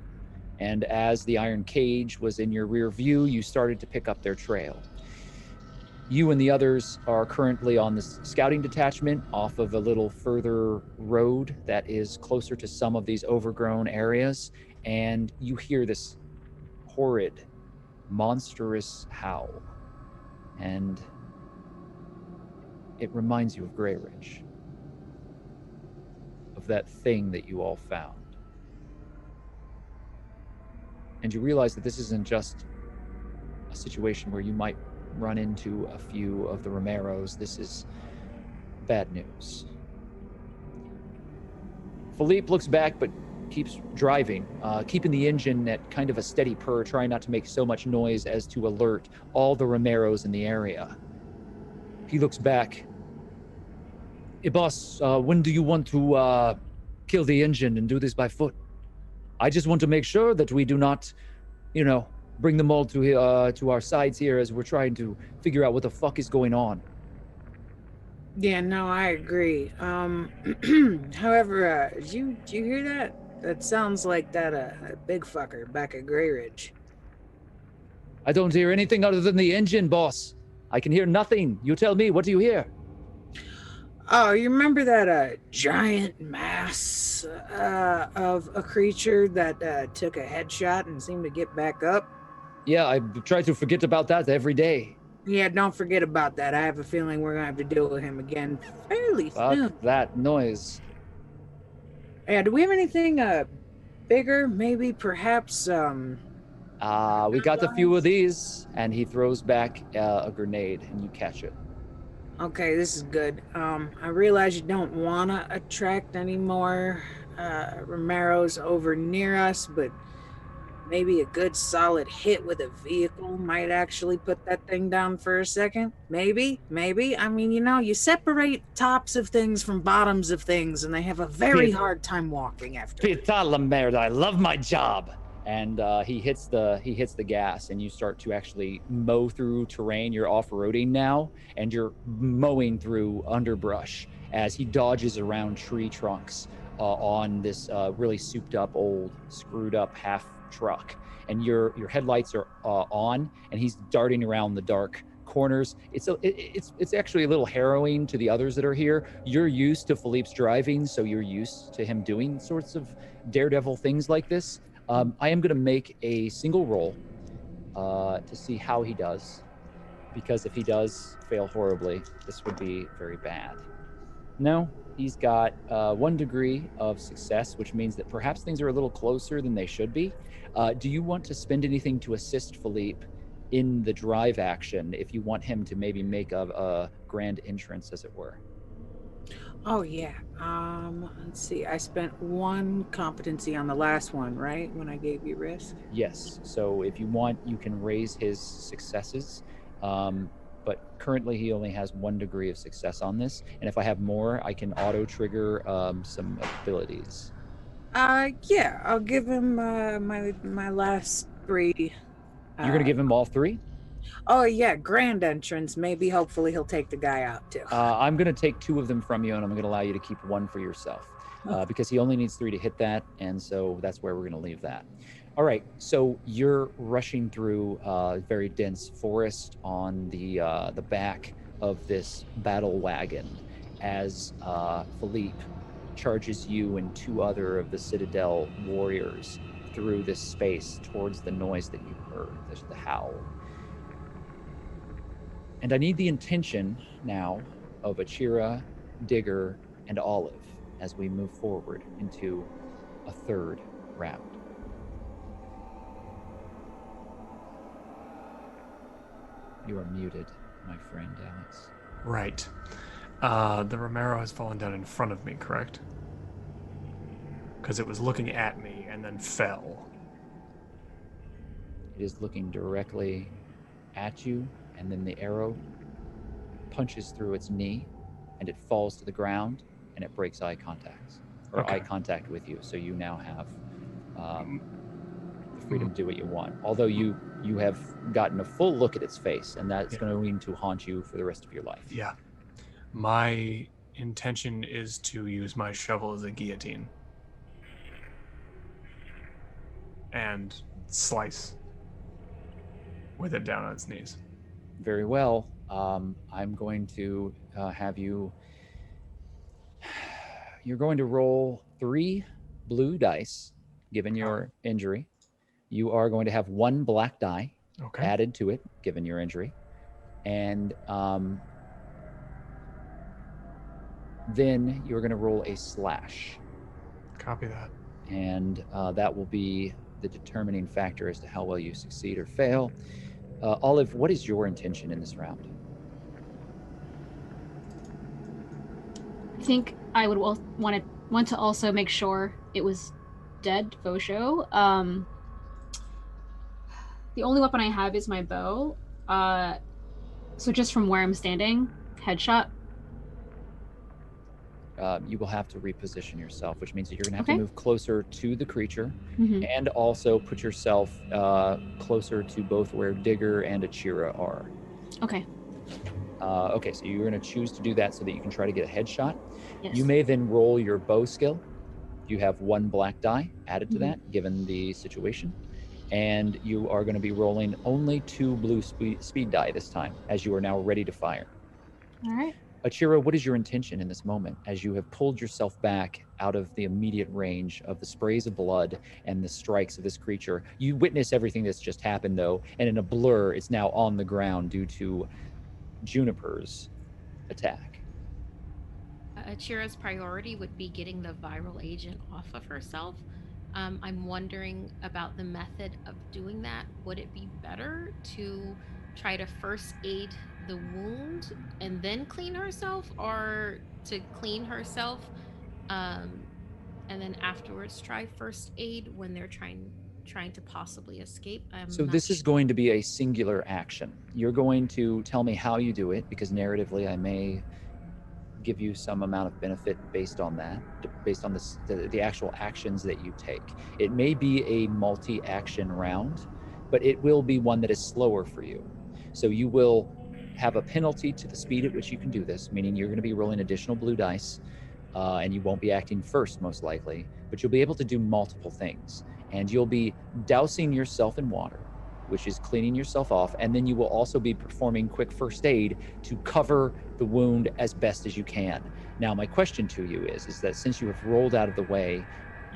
and as the iron cage was in your rear view, you started to pick up their trail. You and the others are currently on this scouting detachment off of a little further road that is closer to some of these overgrown areas, and you hear this horrid, monstrous howl, and it reminds you of Grey Ridge, of that thing that you all found. And you realize that this isn't just a situation where you might run into a few of the Romeros. This is bad news. Philippe looks back, but keeps driving, keeping the engine at kind of a steady purr, trying not to make so much noise as to alert all the Romeros in the area. He looks back. Hey, boss, when do you want to kill the engine and do this by foot? I just want to make sure that we do not, bring them all to our sides here as we're trying to figure out what the fuck is going on. Yeah, no, I agree. However, did you hear that? That sounds like that big fucker back at Grey Ridge. I don't hear anything other than the engine, boss. I can hear nothing. You tell me, what do you hear? Oh, you remember that giant mass of a creature that took a headshot and seemed to get back up? Yeah, I try to forget about that every day. Yeah, don't forget about that. I have a feeling we're gonna have to deal with him again fairly soon. Fuck that noise. Yeah, do we have anything bigger? Maybe perhaps We got a few of these, and he throws back a grenade, and you catch it. Okay, this is good. I realize you don't want to attract any more Romeros over near us, but maybe a good solid hit with a vehicle might actually put that thing down for a second. Maybe. I mean, you separate tops of things from bottoms of things, and they have a very hard time walking after. Putain la merde, I love my job. And he hits the gas, and you start to actually mow through terrain. You're off-roading now, and you're mowing through underbrush as he dodges around tree trunks on this really souped-up, old, screwed-up half truck. And your headlights are on, and he's darting around the dark corners. It's actually a little harrowing to the others that are here. You're used to Philippe's driving, so you're used to him doing sorts of daredevil things like this. I am going to make a single roll to see how he does, because if he does fail horribly, this would be very bad. No, he's got 1 degree of success, which means that perhaps things are a little closer than they should be. Do you want to spend anything to assist Philippe in the drive action if you want him to maybe make a grand entrance, as it were? Oh yeah. Let's see. I spent 1 competency on the last one, right? When I gave you risk. Yes. So if you want, you can raise his successes. But currently he only has 1 degree of success on this. And if I have more, I can auto trigger some abilities. Yeah, I'll give him my last 3. You're gonna give him all 3? Oh yeah, grand entrance. Maybe hopefully he'll take the guy out too. I'm gonna take 2 of them from you, and I'm gonna allow you to keep 1 for yourself. Because he only needs 3 to hit that, and so that's where we're gonna leave that. All right, so you're rushing through very dense forest on the back of this battle wagon as Philippe charges you and 2 other of the Citadel warriors through this space towards the noise that you heard, the howl. And I need the intention now of Achira, Digger, and Olive as we move forward into a 3rd round. You are muted, my friend Alex. Right. The Romero has fallen down in front of me, correct? Because it was looking at me and then fell. It is looking directly at you, and then the arrow punches through its knee, and it falls to the ground, and it breaks eye contact with you. So you now have the freedom to do what you want. Although you have gotten a full look at its face, and that's going to haunt you for the rest of your life. Yeah. My intention is to use my shovel as a guillotine and slice with it down on its knees. Very well. I'm going to have you... You're going to roll 3 blue dice, given your injury. You are going to have 1 black die added to it, given your injury. And then you're going to roll a slash. Copy that. And that will be the determining factor as to how well you succeed or fail. Olive, what is your intention in this round? I think I would want to also make sure it was dead Fosho. The only weapon I have is my bow. So just from where I'm standing, headshot. you will have to reposition yourself, which means that you're going to have to Okay. move closer to the creature Mhm. and also put yourself closer to both where Digger and Achira are. Okay. Okay, so you're going to choose to do that so that you can try to get a headshot. Yes. You may then roll your bow skill. You have 1 black die added to Mhm. that, given the situation. And you are going to be rolling only 2 blue speed die this time, as you are now ready to fire. All right. Achira, what is your intention in this moment as you have pulled yourself back out of the immediate range of the sprays of blood and the strikes of this creature? You witness everything that's just happened, though, and in a blur, it's now on the ground due to Juniper's attack. Achira's priority would be getting the viral agent off of herself. I'm wondering about the method of doing that. Would it be better to try to first aid the wound and then clean herself, or to clean herself um, and then afterwards try first aid when they're trying to possibly escape? So I'm not this is sure. going to be a singular action. You're going to tell me how you do it, because narratively I may give you some amount of benefit based on that, based on the actual actions that you take. It may be a multi-action round, but it will be one that is slower for you. So you will have a penalty to the speed at which you can do this, meaning you're going to be rolling additional blue dice, and you won't be acting first, most likely, but you'll be able to do multiple things. And you'll be dousing yourself in water, which is cleaning yourself off, and then you will also be performing quick first aid to cover the wound as best as you can. Now, my question to you is that since you have rolled out of the way,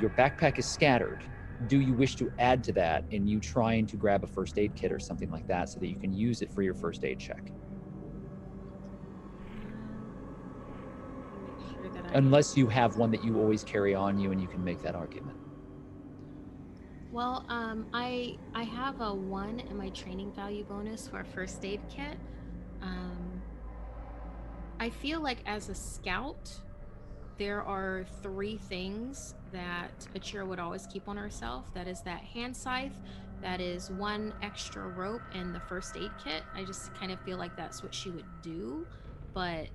your backpack is scattered. Do you wish to add to that in you trying to grab a first aid kit or something like that so that you can use it for your first aid check? Make sure that I. Unless you have one that you always carry on you and you can make that argument. Well, I have a 1 in my training value bonus for a first aid kit. Um, I feel like as a scout, there are 3 things that Achira would always keep on herself. That is that hand scythe, that is 1 extra rope, and the first aid kit. I just kind of feel like that's what she would do, but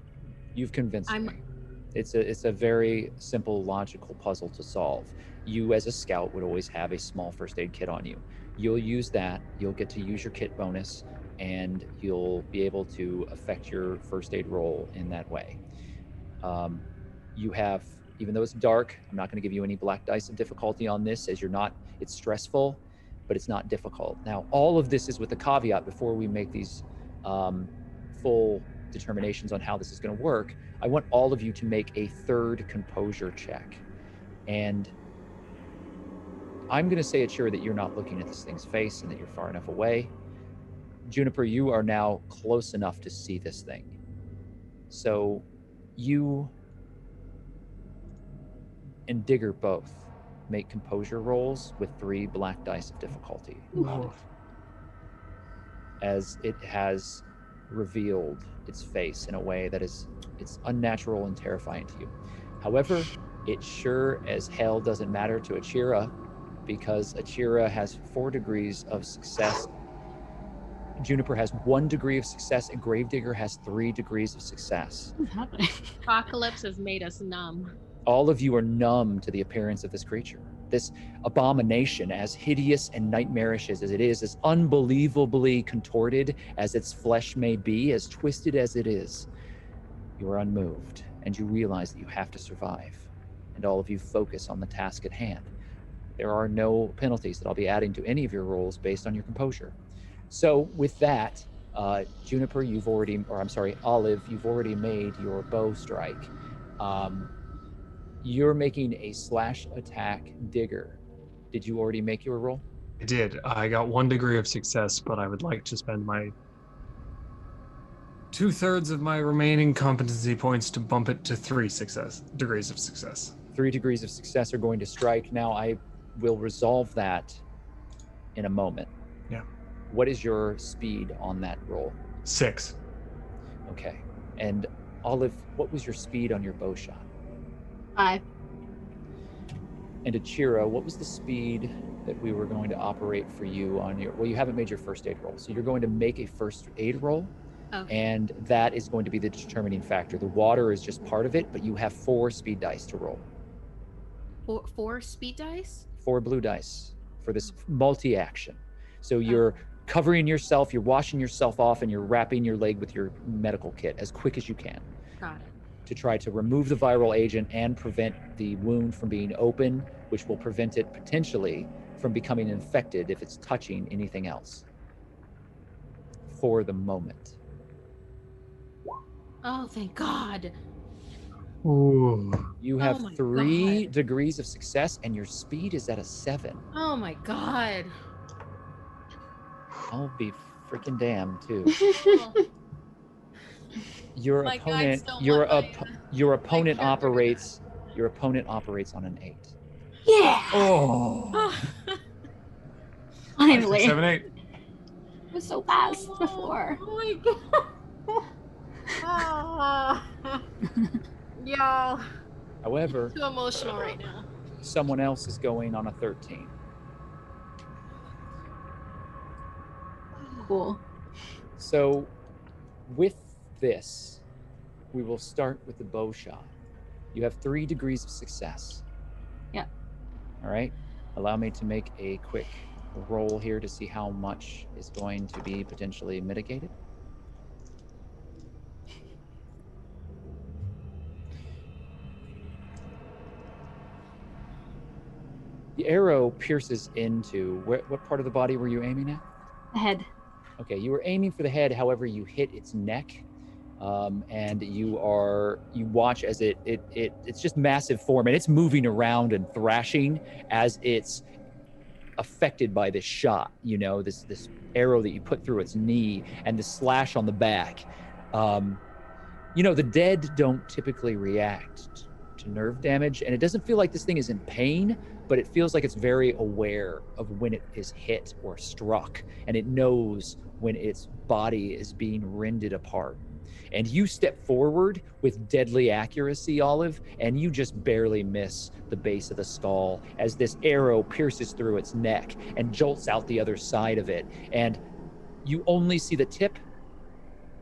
You've convinced I'm me. It's a very simple, logical puzzle to solve. You, as a scout, would always have a small first aid kit on you. You'll use that. You'll get to use your kit bonus, and you'll be able to affect your first aid roll in that way. You have, even though it's dark, I'm not going to give you any black dice of difficulty on this, as you're not. It's stressful, but it's not difficult. Now, all of this is with the caveat before we make these full determinations on how this is going to work. I want all of you to make a third composure check. And I'm going to say it's sure that you're not looking at this thing's face and that you're far enough away. Juniper, you are now close enough to see this thing. So you and Digger both make composure rolls with 3 black dice of difficulty on it, as it has revealed its face in a way that it's unnatural and terrifying to you. However, it sure as hell doesn't matter to Achira, because Achira has 4 degrees of success. Juniper has 1 degree of success, and Gravedigger has 3 degrees of success. What's happening? Apocalypse has made us numb. All of you are numb to the appearance of this creature. This abomination, as hideous and nightmarish as it is, as unbelievably contorted as its flesh may be, as twisted as it is, you are unmoved, and you realize that you have to survive. And all of you focus on the task at hand. There are no penalties that I'll be adding to any of your rolls based on your composure. So with that, Juniper, Olive, you've already made your bow strike. You're making a slash attack Digger. Did you already make your roll? I did. I got 1 degree of success, but I would like to spend my 2/3 of my remaining competency points to bump it to 3 degrees of success. 3 degrees of success are going to strike. Now I will resolve that in a moment. Yeah. What is your speed on that roll? 6. Okay. And Olive, what was your speed on your bow shot? 5. And Achira, what was the speed that we were going to operate for you on your... Well, you haven't made your first aid roll, so you're going to make a first aid roll? Okay. and that is going to be the determining factor. The water is just part of it, but you have 4 speed dice to roll. Four speed dice? 4 blue dice for this multi-action. So you're covering yourself, you're washing yourself off, and you're wrapping your leg with your medical kit as quick as you can Got it. to try to remove the viral agent and prevent the wound from being open, which will prevent it potentially from becoming infected if it's touching anything else for the moment. Oh, thank God. Ooh. You Oh have my 3 God. degrees of success, and your speed is at a 7. Oh my God. I'll be freaking damned too. Oh, Your my opponent, guides don't your want your opponent character to- operates on an 8. Yeah. Oh. Finally. 7, 8. It was so fast before. Oh my God. Y'all. However, Too emotional right now. someone else is going on a 13. Cool. So with this, we will start with the bow shot. You have 3 degrees of success. Yeah. All right. Allow me to make a quick roll here to see how much is going to be potentially mitigated. The arrow pierces into what part of the body were you aiming at? The head. Okay, you were aiming for the head. However, you hit its neck, and you watch as it's just massive form, and it's moving around and thrashing as it's affected by this shot. You know, this arrow that you put through its knee and the slash on the back. You know, the dead don't typically react to nerve damage, and it doesn't feel like this thing is in pain, but it feels like it's very aware of when it is hit or struck, and it knows when its body is being rended apart. And you step forward with deadly accuracy, Olive, and you just barely miss the base of the skull as this arrow pierces through its neck and jolts out the other side of it. And you only see the tip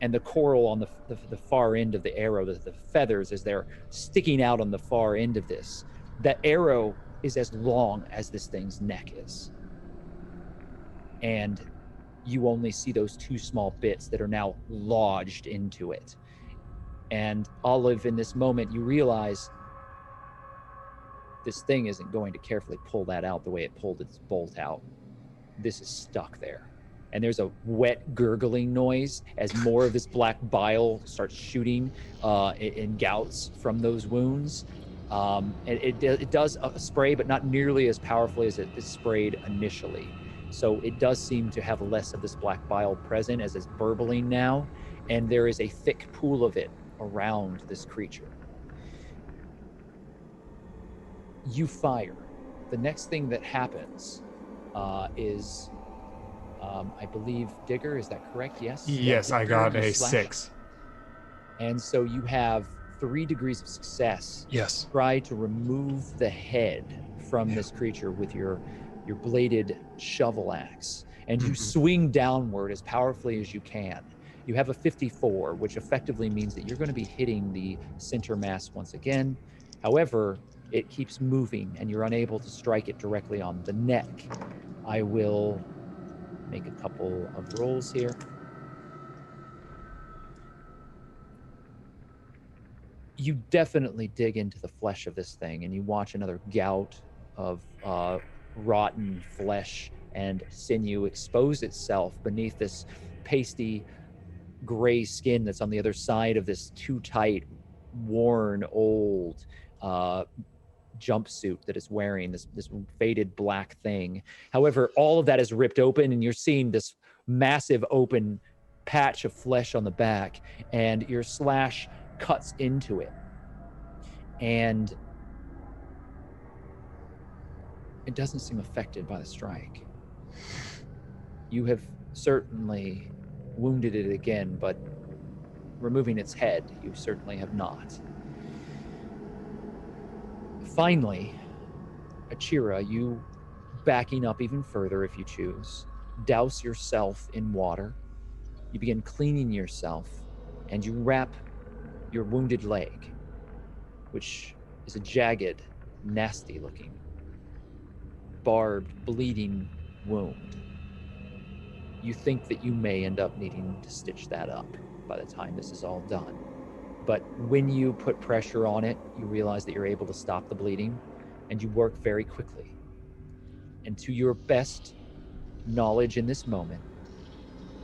and the coral on the far end of the arrow, the feathers as they're sticking out on the far end of this. That arrow is as long as this thing's neck is. And you only see those 2 small bits that are now lodged into it. And Olive, in this moment, you realize this thing isn't going to carefully pull that out the way it pulled its bolt out. This is stuck there. And there's a wet gurgling noise as more of this black bile starts shooting in gouts from those wounds. It does spray, but not nearly as powerfully as it sprayed initially. So it does seem to have less of this black bile present as it's burbling now, and there is a thick pool of it around this creature. You fire. The next thing that happens is, I believe, Digger, is that correct? Yes? Yes, Yeah, I got Digger, you a slash. 6. And so you have 3 degrees of success. Yes. Try to remove the head from this creature with your bladed shovel axe, and you swing downward as powerfully as you can. You have a 54, which effectively means that you're going to be hitting the center mass once again. However, it keeps moving, and you're unable to strike it directly on the neck. I will make a couple of rolls here. You definitely dig into the flesh of this thing, and you watch another gout of rotten flesh and sinew expose itself beneath this pasty gray skin that's on the other side of this too tight, worn, old jumpsuit that it's wearing, this faded black thing. However, all of that is ripped open, and you're seeing this massive open patch of flesh on the back, and your slash cuts into it. And it doesn't seem affected by the strike. You have certainly wounded it again, but removing its head, you certainly have not. Finally, Achira, you backing up even further if you choose, douse yourself in water You begin cleaning yourself, and you wrap your wounded leg, which is a jagged, nasty-looking, barbed, bleeding wound. You think that you may end up needing to stitch that up by the time this is all done. But when you put pressure on it, you realize that you're able to stop the bleeding, and you work very quickly. And to your best knowledge in this moment,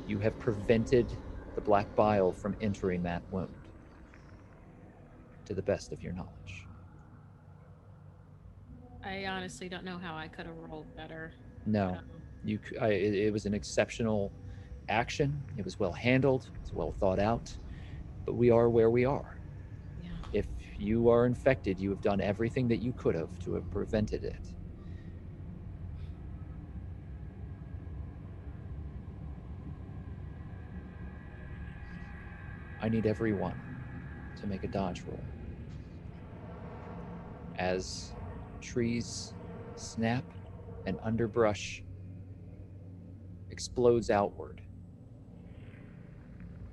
you have prevented the black bile from entering that wound, to the best of your knowledge. I honestly don't know how I could have rolled better. No, it was an exceptional action. It was well handled. It was well thought out. But we are where we are. Yeah. If you are infected, you have done everything that you could have to have prevented it. I need everyone to make a dodge roll. As trees snap and underbrush explodes outward,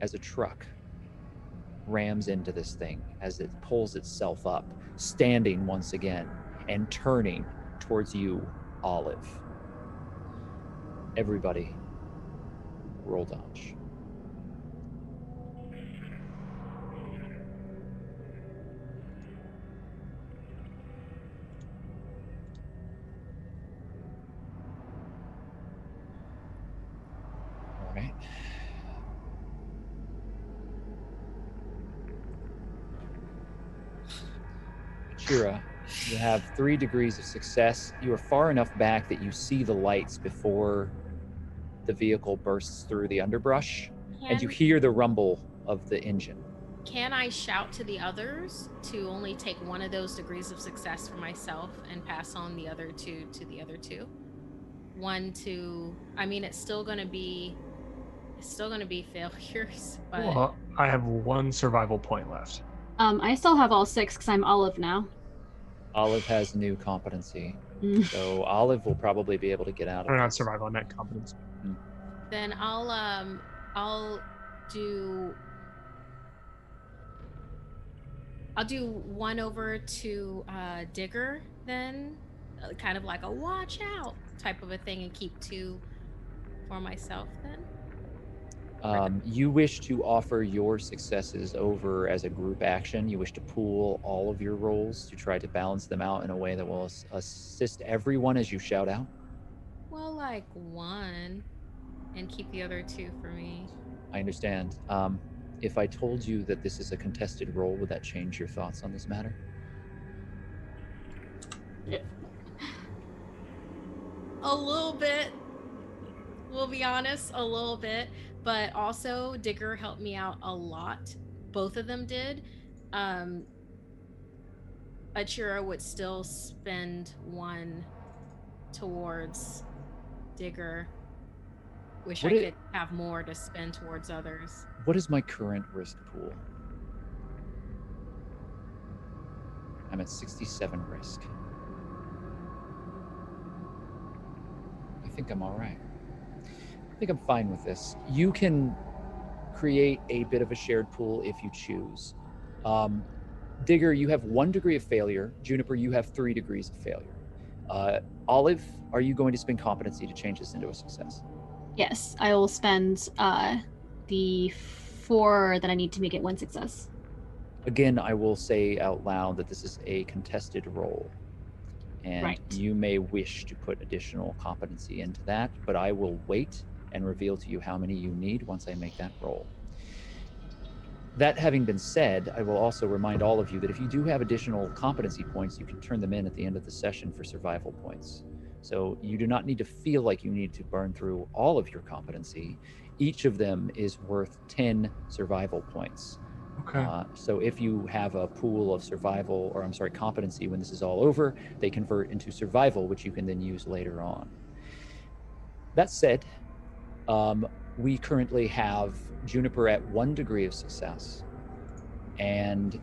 as a truck rams into this thing, as it pulls itself up, standing once again and turning towards you, Olive. Everybody, roll dodge. All right. Shira, you have 3 degrees of success. You are far enough back that you see the lights before the vehicle bursts through the underbrush, and you hear the rumble of the engine. Can I shout to the others to only take one of those degrees of success for myself and pass on the other two to the other two? It's still gonna be failures, but Well, I have 1 survival point left. I still have all 6 because I'm Olive now. Olive has new competency, Mm. so Olive will probably be able to get out of Or it. not survival, I meant competence. then I'll do one over to Digger then, kind of like a watch out type of a thing, and keep 2 for myself then. You wish to offer your successes over as a group action. You wish to pool all of your rolls to try to balance them out in a way that will assist everyone as you shout out. Well, like 1 and keep the other 2 for me. I understand. If I told you that this is a contested roll, would that change your thoughts on this matter? A little bit. We'll be honest, a little bit. But also, Digger helped me out a lot. Both of them did. Achira would still spend 1 towards Digger. Wish I could have more to spend towards others. What is my current risk pool? I'm at 67 risk. I think I'm all right. I think I'm fine with this. You can create a bit of a shared pool if you choose. Digger, you have 1 degree of failure. Juniper, you have 3 degrees of failure. Olive, are you going to spend competency to change this into a success? Yes, I will spend the 4 that I need to make it 1 success. Again, I will say out loud that this is a contested roll. And you may wish to put additional competency into that, but I will wait and reveal to you how many you need once I make that roll. That having been said, I will also remind all of you that if you do have additional competency points, you can turn them in at the end of the session for survival points. So you do not need to feel like you need to burn through all of your competency. Each of them is worth 10 survival points. Okay. So if you have a pool of competency when this is all over, they convert into survival, which you can then use later on. That said, we currently have Juniper at 1 degree of success, and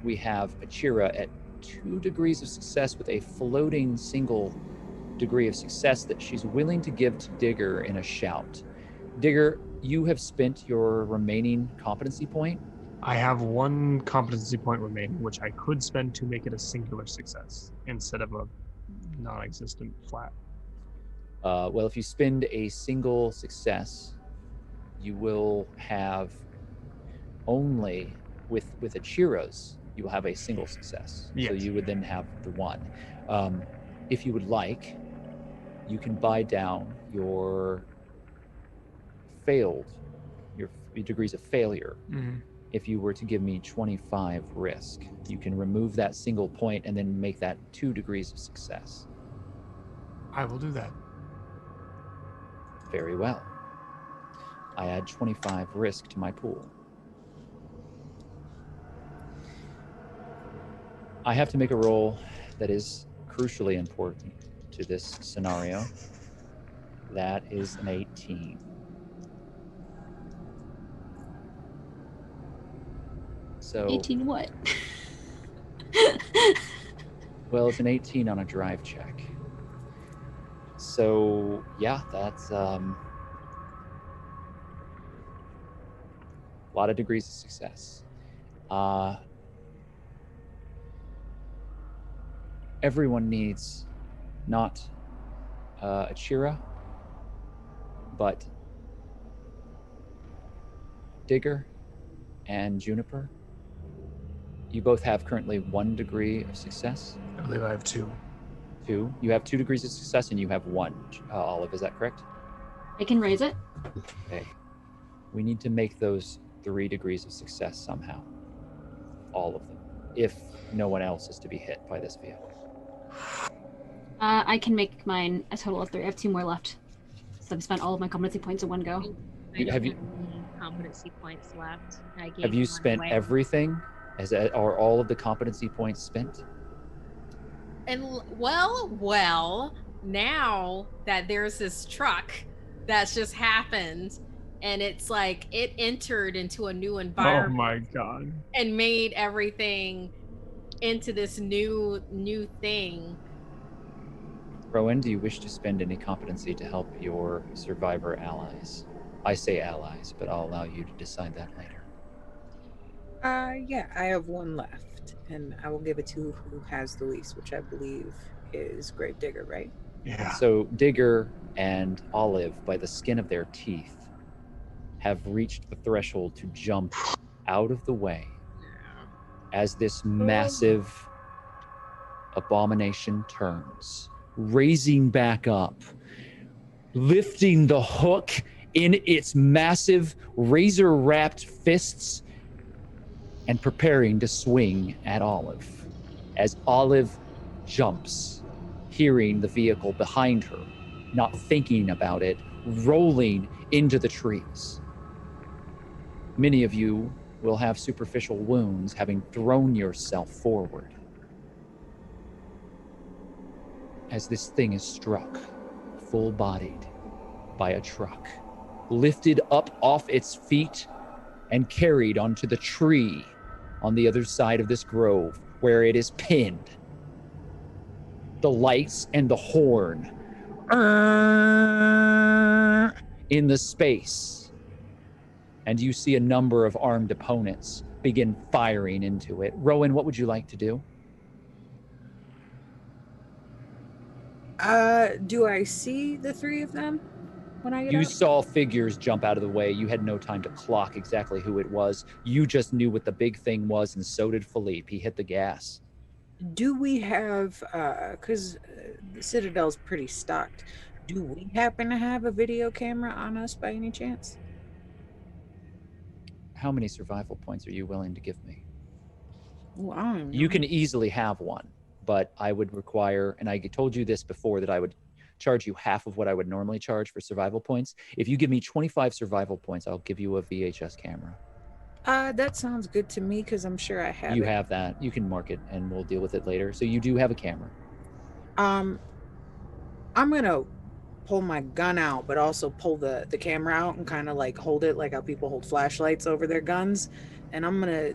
we have Achira at 2 degrees of success with a floating single degree of success that she's willing to give to Digger in a shout. Digger, You have spent your remaining competency point. I have one competency point remaining, which I could spend to make it a singular success instead of a non-existent flat. Well, if you spend a single success, you will have only with Achira's, you will have a single success. So Yes. you would then have the one. If you would like, you can buy down your degrees of failure. Mhm. If you were to give me 25 risk, you can remove that single point and then make that 2 degrees of success. I will do that. Very well. I add 25 risk to my pool. I have to make a roll that is crucially important to this scenario. That is an 18. So 18 what? well, it's an 18 on a drive check. So yeah, that's a lot of degrees of success. Everyone needs not Achira, but Digger and Juniper. You both have currently 1 degree of success. I believe I have 2. 2. You have 2 degrees of success, and you have 1. Olive, is that correct? I can raise it. Okay. We need to make those 3 degrees of success somehow. All of them. If no one else is to be hit by this vehicle. I can make mine a total of 3. I have 2 more left. So I've spent all of my competency points in one go. I don't Have you- any competency points left. I gave Have you one spent away. everything? Are all of the competency points spent? And well, now that there's this truck that's just happened, and it's like it entered into a new Oh environment my god. and made everything into this new thing. Rowan, do you wish to spend any competency to help your survivor allies? I say allies, but I'll allow you to decide that later. Yeah, I have 1 left, and I will give it to who has the least, which I believe is Gravedigger, right? Yeah. So Digger and Olive, by the skin of their teeth, have reached the threshold to jump out of the way as this massive abomination turns, raising back up, lifting the hook in its massive razor-wrapped fists and preparing to swing at Olive. As Olive jumps, hearing the vehicle behind her, not thinking about it, rolling into the trees. Many of you will have superficial wounds having thrown yourself forward. As this thing is struck, full-bodied, by a truck, lifted up off its feet and carried onto the tree on the other side of this grove, where it is pinned. The lights and the horn in the space. And you see a number of armed opponents begin firing into it. Rowan, what would you like to do? Do I see the 3 of them when I get You up? saw figures jump out of the way. You had no time to clock exactly who it was. You just knew what the big thing was, and so did Philippe. He hit the gas. Do we have, because the Citadel's pretty stocked, do we happen to have a video camera on us by any chance? How many survival points are you willing to give me? Ooh, I don't even You know. can easily have one, but I would require, and I told you this before, that I would charge you half of what I would normally charge for survival points. If you give me 25 survival points, I'll give you a VHS camera. That sounds good to me, because I'm sure I have You it. have that. You can mark it, and we'll deal with it later. So you do have a camera. I'm gonna pull my gun out, but also pull the camera out and kind of like hold it like how people hold flashlights over their guns. And I'm gonna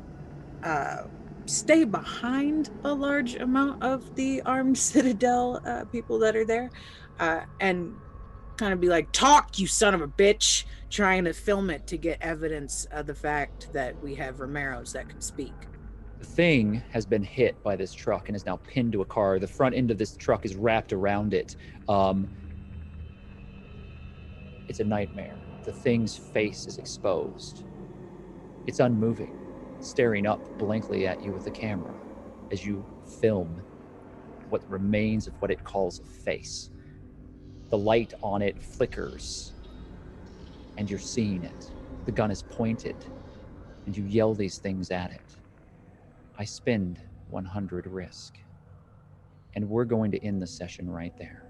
stay behind a large amount of the armed Citadel people that are there, and kind of be like, talk, you son of a bitch, trying to film it to get evidence of the fact that we have Romeros that can speak. The thing has been hit by this truck and is now pinned to a car. The front end of this truck is wrapped around it. It's a nightmare. The thing's face is exposed. It's unmoving, staring up blankly at you with the camera as you film what remains of what it calls a face. The light on it flickers, and you're seeing it. The gun is pointed, and you yell these things at it. I spend 100 risk. And we're going to end the session right there.